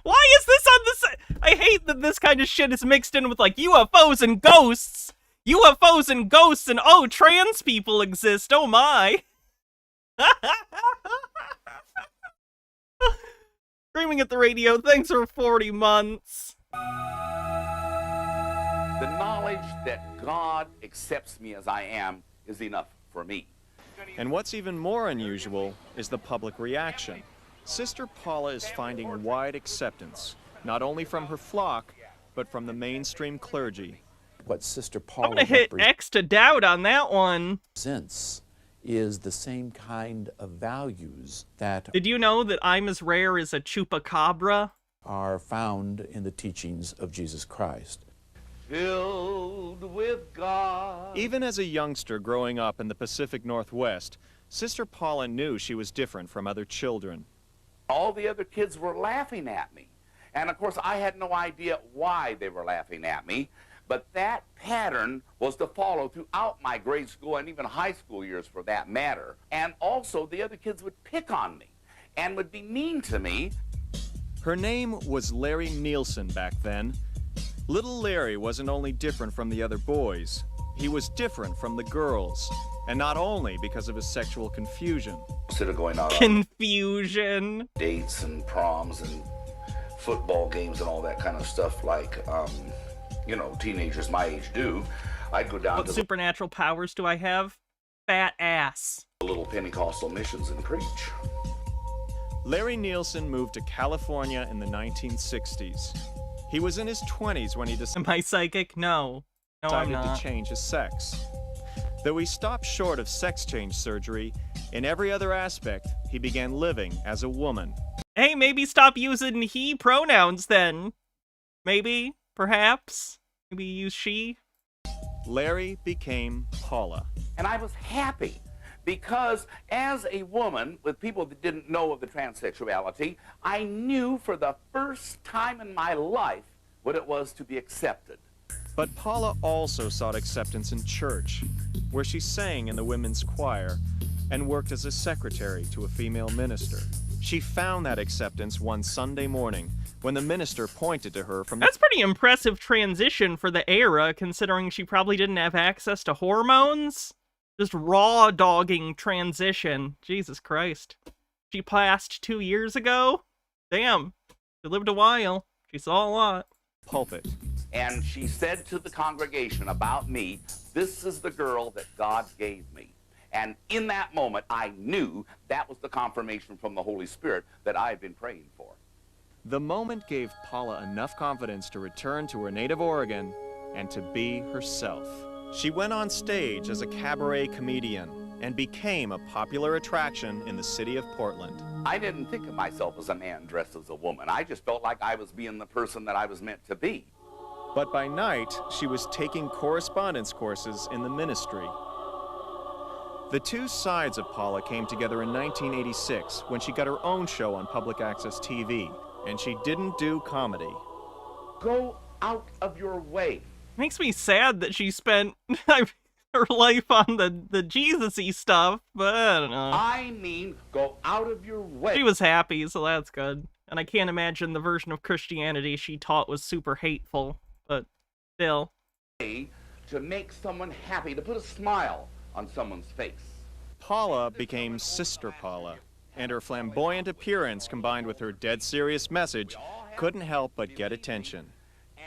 Why is this on the I hate that this kind of shit is mixed in with, like, UFOs and ghosts. UFOs and ghosts and, oh, trans people exist. Oh, my. Screaming at the radio, thanks for 40 months. The knowledge that God accepts me as I am is enough for me. And what's even more unusual is the public reaction. Sister Paula is finding wide acceptance, not only from her flock, but from the mainstream clergy. What Sister Paula I'm gonna hit X to doubt on that one. represents is the same kind of values that Did you know that I'm as rare as a Chupacabra? are found in the teachings of Jesus Christ. Filled with God. Even as a youngster growing up in the Pacific Northwest, Sister Paula knew she was different from other children. All the other kids were laughing at me. And of course, I had no idea why they were laughing at me. But that pattern was to follow throughout my grade school and even high school years for that matter. And also, the other kids would pick on me and would be mean to me. Her name was Larry Nielsen back then. Little Larry wasn't only different from the other boys, he was different from the girls. And not only because of his sexual confusion. Instead of going out Confusion. on dates and proms and football games and all that kind of stuff like, you know, teenagers my age do, I'd go down What to supernatural powers do I have? Fat ass. the little Pentecostal missions and preach. Larry Nielsen moved to California in the 1960s. He was in his 20s when he Am I psychic? No. No, I'm decided not. to change his sex. Though he stopped short of sex change surgery, in every other aspect, he began living as a woman. Hey, maybe stop using he pronouns then. Maybe, perhaps. Maybe use she. Larry became Paula. And I was happy because as a woman with people that didn't know of the transsexuality, I knew for the first time in my life what it was to be accepted. But Paula also sought acceptance in church, where she sang in the women's choir and worked as a secretary to a female minister. She found that acceptance one Sunday morning when the minister pointed to her from That's pretty impressive transition for the era, considering she probably didn't have access to hormones. Just raw dogging transition. Jesus Christ. She passed 2 years ago? Damn. She lived a while. She saw a lot. Pulpit. And she said to the congregation about me, this is the girl that God gave me. And in that moment, I knew that was the confirmation from the Holy Spirit that I had been praying for. The moment gave Paula enough confidence to return to her native Oregon and to be herself. She went on stage as a cabaret comedian and became a popular attraction in the city of Portland. I didn't think of myself as a man dressed as a woman. I just felt like I was being the person that I was meant to be. But by night, she was taking correspondence courses in the ministry. The two sides of Paula came together in 1986 when she got her own show on public access TV, and she didn't do comedy. Go out of your way. Makes me sad that she spent her life on the Jesus-y stuff, but I don't know. I mean, go out of your way. She was happy, so that's good. And I can't imagine the version of Christianity she taught was super hateful, but still. To make someone happy, to put a smile on someone's face. Paula became Sister Paula, and her flamboyant appearance combined with her dead serious message couldn't help but get attention.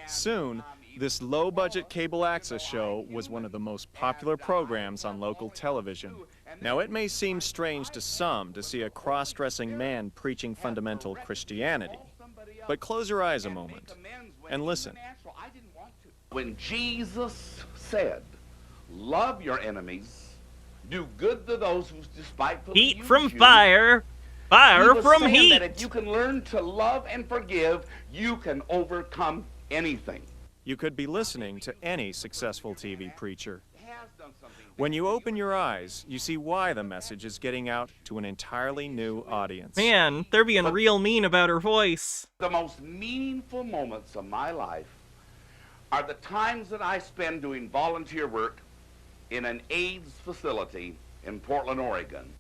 Soon, this low-budget cable access show was one of the most popular programs on local television. Now, it may seem strange to some to see a cross-dressing man preaching fundamental Christianity, but close your eyes a moment and listen. When Jesus said, love your enemies, do good to those who despitefully use you. Heat from fire, fire from heat. That if you can learn to love and forgive, you can overcome anything. You could be listening to any successful TV preacher. When you open your eyes, you see why the message is getting out to an entirely new audience. Man, they're being real mean about her voice. The most meaningful moments of my life are the times that I spend doing volunteer work in an AIDS facility in Portland, Oregon.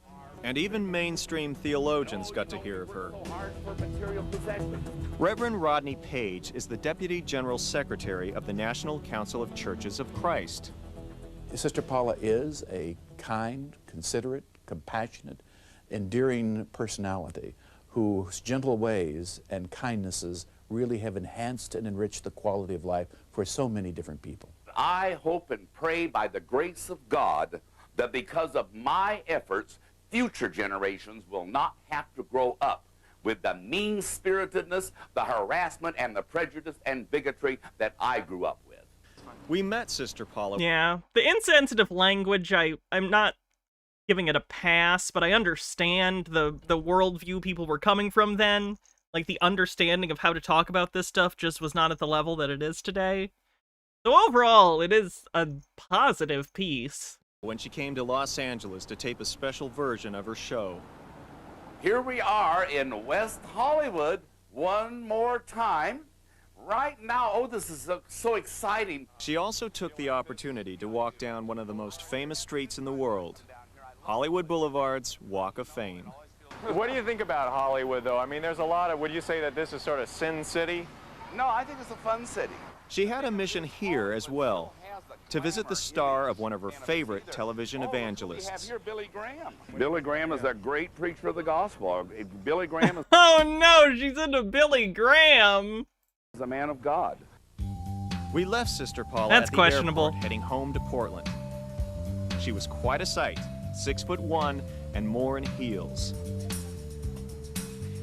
And even mainstream theologians got to hear of her. Reverend Rodney Page is the Deputy General Secretary of the National Council of Churches of Christ. Sister Paula is a kind, considerate, compassionate, endearing personality whose gentle ways and kindnesses really have enhanced and enriched the quality of life for so many different people. I hope and pray by the grace of God that because of my efforts, future generations will not have to grow up with the mean-spiritedness, the harassment, and the prejudice and bigotry that I grew up with. We met Sister Paula. Yeah, the insensitive language, I'm not giving it a pass, but I understand the worldview people were coming from then. Like, the understanding of how to talk about this stuff just was not at the level that it is today. So overall, it is a positive piece. When she came to Los Angeles to tape a special version of her show. Here we are in West Hollywood one more time. Right now, oh, this is so exciting. She also took the opportunity to walk down one of the most famous streets in the world, Hollywood Boulevard's Walk of Fame. What do you think about Hollywood, though? I mean, there's a lot of, would you say that this is sort of Sin City? No, I think it's a fun city. She had a mission here as well, to visit the star of one of her favorite television evangelists. We have here Billy Graham. Billy Graham is a great preacher of the gospel. Billy Graham is Oh no, she's into Billy Graham. a man of God. We left Sister Paula That's at the questionable. airport, heading home to Portland. She was quite a sight, 6'1" and more in heels.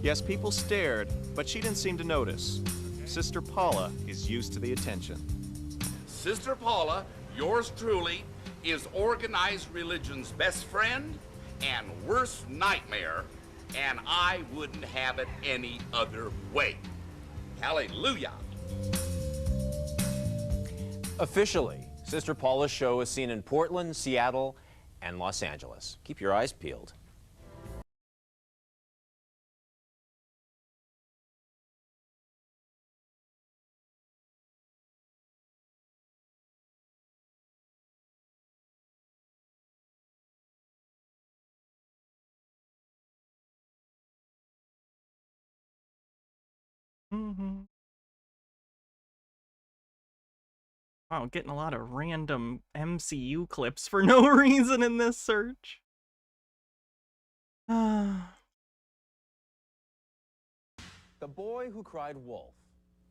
Yes, people stared, but she didn't seem to notice. Sister Paula is used to the attention. Sister Paula, yours truly, is organized religion's best friend and worst nightmare, and I wouldn't have it any other way. Hallelujah. Officially, Sister Paula's show is seen in Portland, Seattle, and Los Angeles. Keep your eyes peeled. Mm-hmm. Wow, getting a lot of random MCU clips for no reason in this search. The Boy Who Cried Wolf,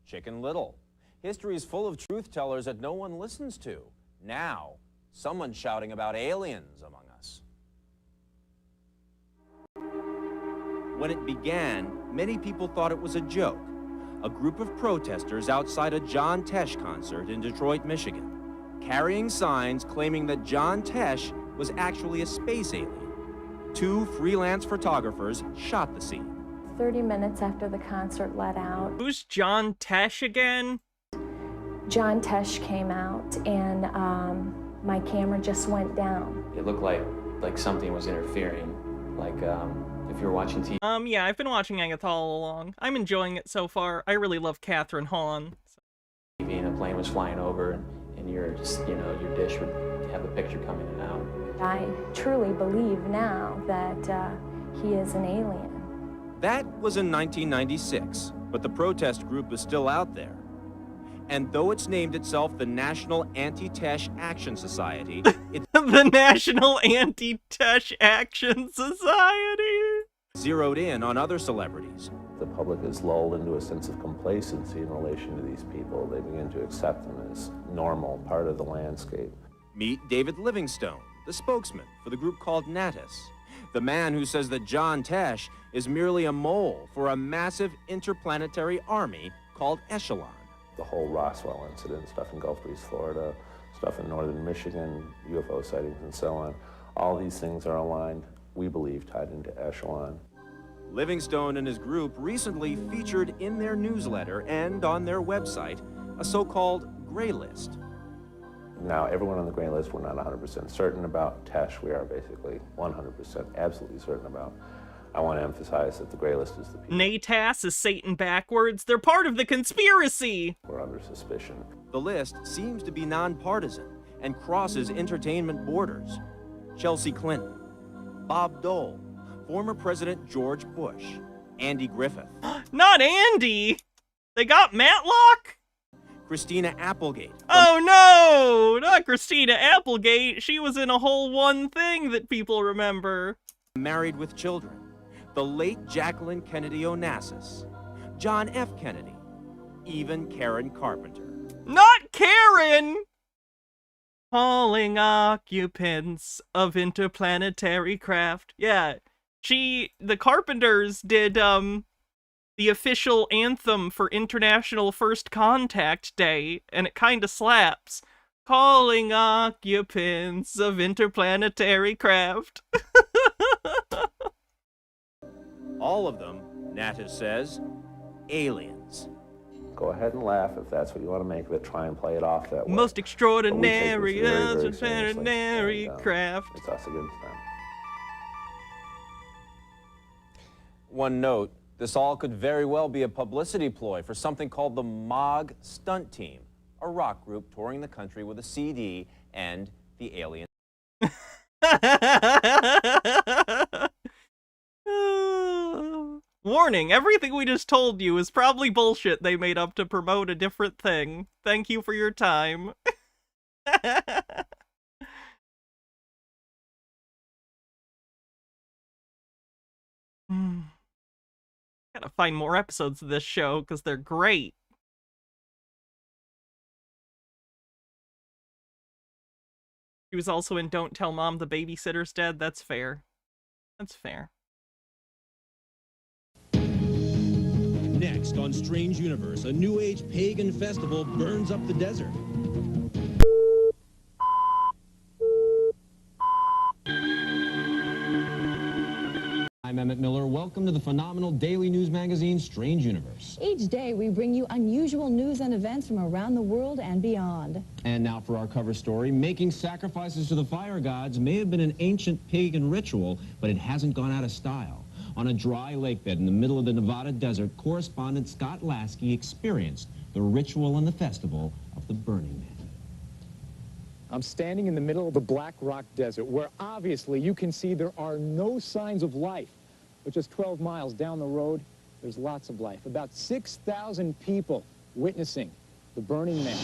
Chicken Little. History is full of truth-tellers that no one listens to. Now, someone's shouting about aliens among us. When it began, many people thought it was a joke. A group of protesters outside a John Tesh concert in Detroit, Michigan, carrying signs claiming that John Tesh was actually a space alien. 2 freelance photographers shot the scene. 30 minutes after the concert let out, Who's John Tesh again? John Tesh came out and my camera just went down. It looked like something was interfering, like if you're watching TV. Yeah, I've been watching Agatha all along. I'm enjoying it so far. I really love Catherine Hahn. plane was flying over and your, you know, your dish would have a picture coming in and out. I truly believe now that he is an alien. That was in 1996, but the protest group is still out there. And though it's named itself the National Anti-Tesh Action Society, it's the National Anti-Tesh Action Society zeroed in on other celebrities. The public is lulled into a sense of complacency in relation to these people. They begin to accept them as normal, part of the landscape. Meet David Livingstone, the spokesman for the group called Natus, the man who says that John Tesh is merely a mole for a massive interplanetary army called Echelon. The whole Roswell incident, stuff in Gulf Breeze, Florida, stuff in northern Michigan, UFO sightings and so on, all these things are aligned, we believe, tied into Echelon. Livingstone and his group recently featured in their newsletter and on their website a so-called gray list. Now, everyone on the gray list we're not 100% certain about. Tesh, we are basically 100% absolutely certain about. I want to emphasize that the gray list is the people. NATAS is Satan backwards. They're part of the conspiracy. We're under suspicion. The list seems to be nonpartisan and crosses entertainment borders. Chelsea Clinton, Bob Dole, former President George Bush, Andy Griffith. Not Andy! They got Matlock? Christina Applegate. Oh no! Not Christina Applegate. She was in a whole one thing that people remember. Married with Children. The late Jacqueline Kennedy Onassis. John F. Kennedy. Even Karen Carpenter. Not Karen! Calling occupants of interplanetary craft. Yeah, the Carpenters did, the official anthem for International First Contact Day, and it kinda slaps. Calling occupants of interplanetary craft. All of them, Natus says, aliens. Go ahead and laugh if that's what you want to make of it. Try and play it off that way. Most extraordinary, extraordinary craft. It's us against them. One note, this all could very well be a publicity ploy for something called the MOG Stunt Team, a rock group touring the country with a CD and the alien. Warning, everything we just told you is probably bullshit they made up to promote a different thing. Thank you for your time. Gotta find more episodes of this show, because they're great. She was also in Don't Tell Mom the Babysitter's Dead. That's fair. That's fair. Next on Strange Universe, a New Age pagan festival burns up the desert. I'm Emmett Miller. Welcome to the phenomenal daily news magazine, Strange Universe. Each day, we bring you unusual news and events from around the world and beyond. And now for our cover story. Making sacrifices to the fire gods may have been an ancient pagan ritual, but it hasn't gone out of style. On a dry lake bed in the middle of the Nevada desert, correspondent Scott Lasky experienced the ritual and the festival of the Burning Man. I'm standing in the middle of the Black Rock Desert, where obviously you can see there are no signs of life. But just 12 miles down the road, there's lots of life. About 6,000 people witnessing the Burning Man.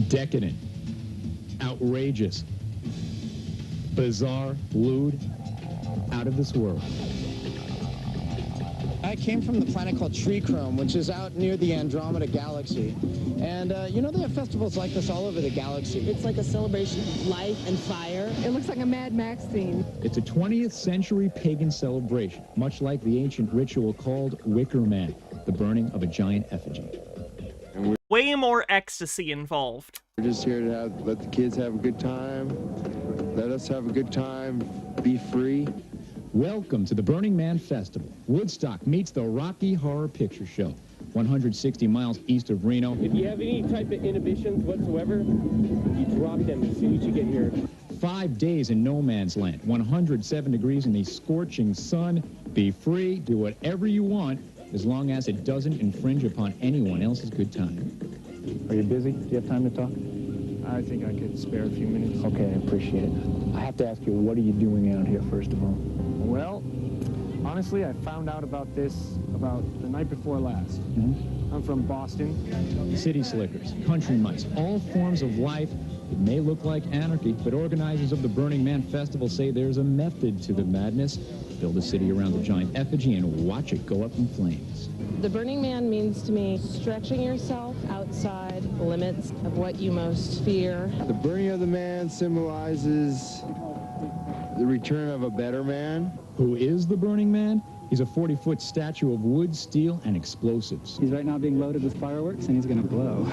Decadent, outrageous, bizarre, lewd, out of this world. I came from the planet called Trichrome, which is out near the Andromeda Galaxy. And, you know, they have festivals like this all over the galaxy. It's like a celebration of life and fire. It looks like a Mad Max theme. It's a 20th century pagan celebration, much like the ancient ritual called Wicker Man, the burning of a giant effigy. Way more ecstasy involved. We're just here to let the kids have a good time, let us have a good time, be free. Welcome to the Burning Man Festival. Woodstock meets the Rocky Horror Picture Show, 160 miles east of Reno. If you have any type of inhibitions whatsoever, you drop them as soon as you get here. 5 days in no man's land, 107 degrees in the scorching sun. Be free, do whatever you want, as long as it doesn't infringe upon anyone else's good time. Are you busy? Do you have time to talk? I think I could spare a few minutes. Okay, I appreciate it. I have to ask you, what are you doing out here, first of all? Well, honestly, I found out about this about the night before last. I'm from Boston. City slickers, country mice, all forms of life. It may look like anarchy, but organizers of the Burning Man Festival say there's a method to the madness. Build a city around the giant effigy and watch it go up in flames. The Burning Man means to me stretching yourself outside the limits of what you most fear. The burning of the man symbolizes the return of a better man. Who is the Burning Man? He's a 40-foot statue of wood, steel, and explosives. He's right now being loaded with fireworks, and he's going to blow.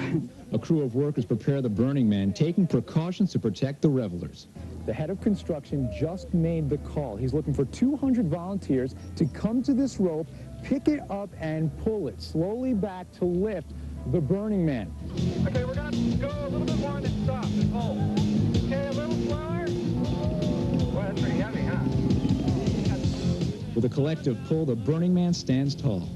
A crew of workers prepare the Burning Man, taking precautions to protect the revelers. The head of construction just made the call. He's looking for 200 volunteers to come to this rope, pick it up, and pull it slowly back to lift the Burning Man. Okay, we're going to go a little bit more and then stop and hold. Okay, a little slower. Boy, that's pretty heavy, huh? With a collective pull, the Burning Man stands tall.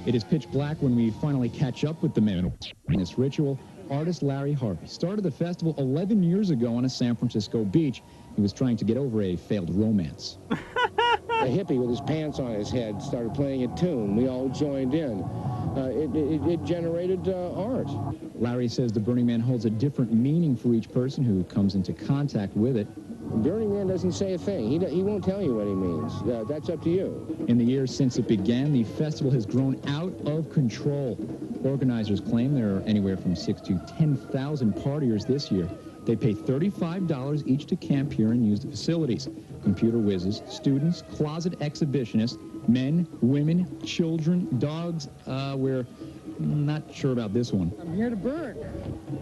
It is pitch black when we finally catch up with the man. In this ritual, artist Larry Harvey started the festival 11 years ago on a San Francisco beach. He was trying to get over a failed romance. A hippie with his pants on his head started playing a tune. We all joined in. It generated art. Larry says the Burning Man holds a different meaning for each person who comes into contact with it. Burning Man doesn't say a thing. He won't tell you what he means. That's up to you. In the years since it began, the festival has grown out of control. Organizers claim there are anywhere from 6,000 to 10,000 partiers this year. They pay $35 each to camp here and use the facilities. Computer whizzes, students, closet exhibitionists, men, women, children, dogs. We're not sure about this one. I'm here to burn.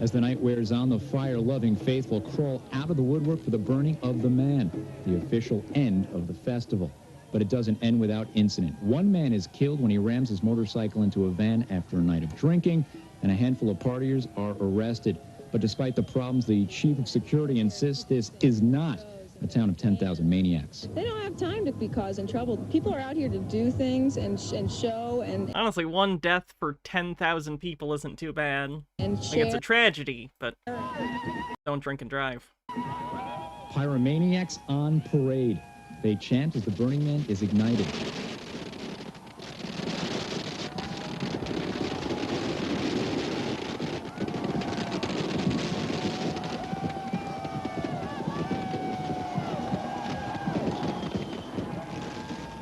As the night wears on, the fire-loving faithful crawl out of the woodwork for the burning of the man, the official end of the festival. But it doesn't end without incident. One man is killed when he rams his motorcycle into a van after a night of drinking, and a handful of partiers are arrested. But despite the problems, the chief of security insists this is not a town of 10,000 maniacs. They don't have time to be causing trouble. People are out here to do things and show and... Honestly, one death for 10,000 people isn't too bad. And like, it's a tragedy, but don't drink and drive. Pyromaniacs on parade. They chant as the Burning Man is ignited.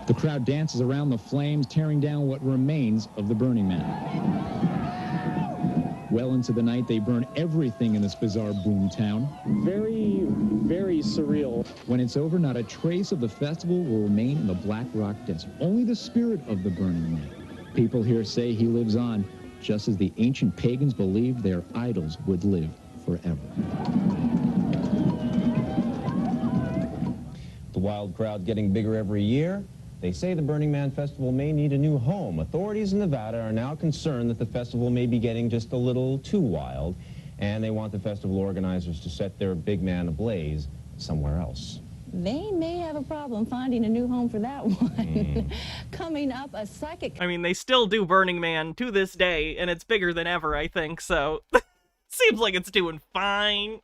The crowd dances around the flames, tearing down what remains of the Burning Man. Well into the night, they burn everything in this bizarre boom town. Very, very surreal. When it's over, not a trace of the festival will remain in the Black Rock Desert. Only the spirit of the Burning Man. People here say he lives on, just as the ancient pagans believed their idols would live forever. The wild crowd getting bigger every year. They say the Burning Man Festival may need a new home. Authorities in Nevada are now concerned that the festival may be getting just a little too wild, and they want the festival organizers to set their big man ablaze somewhere else. They may have a problem finding a new home for that one. Coming up, a psychic... I mean, they still do Burning Man to this day, and it's bigger than ever, I think, so... Seems like it's doing fine.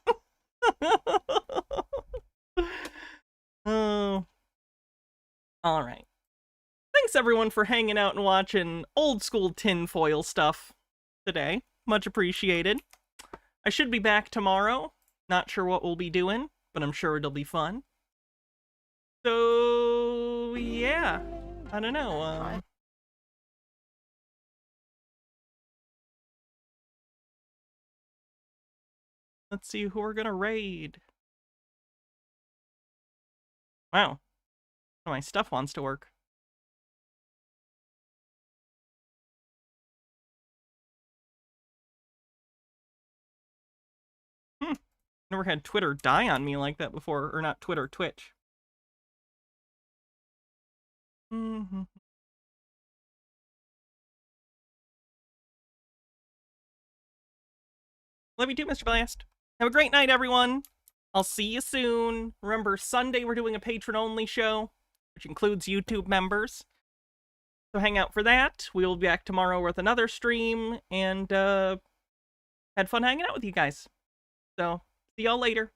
Oh. Alright. Thanks everyone for hanging out and watching old school tinfoil stuff today. Much appreciated. I should be back tomorrow. Not sure what we'll be doing, but I'm sure it'll be fun. So, yeah. I don't know. Let's see who we're gonna raid. Wow. My stuff wants to work. Never had Twitter die on me like that before. Or not Twitter, Twitch. Love you too, Mr. Blast. Have a great night, everyone. I'll see you soon. Remember, Sunday we're doing a patron-only show, which includes YouTube members. So hang out for that. We'll be back tomorrow with another stream, and had fun hanging out with you guys. So, see y'all later.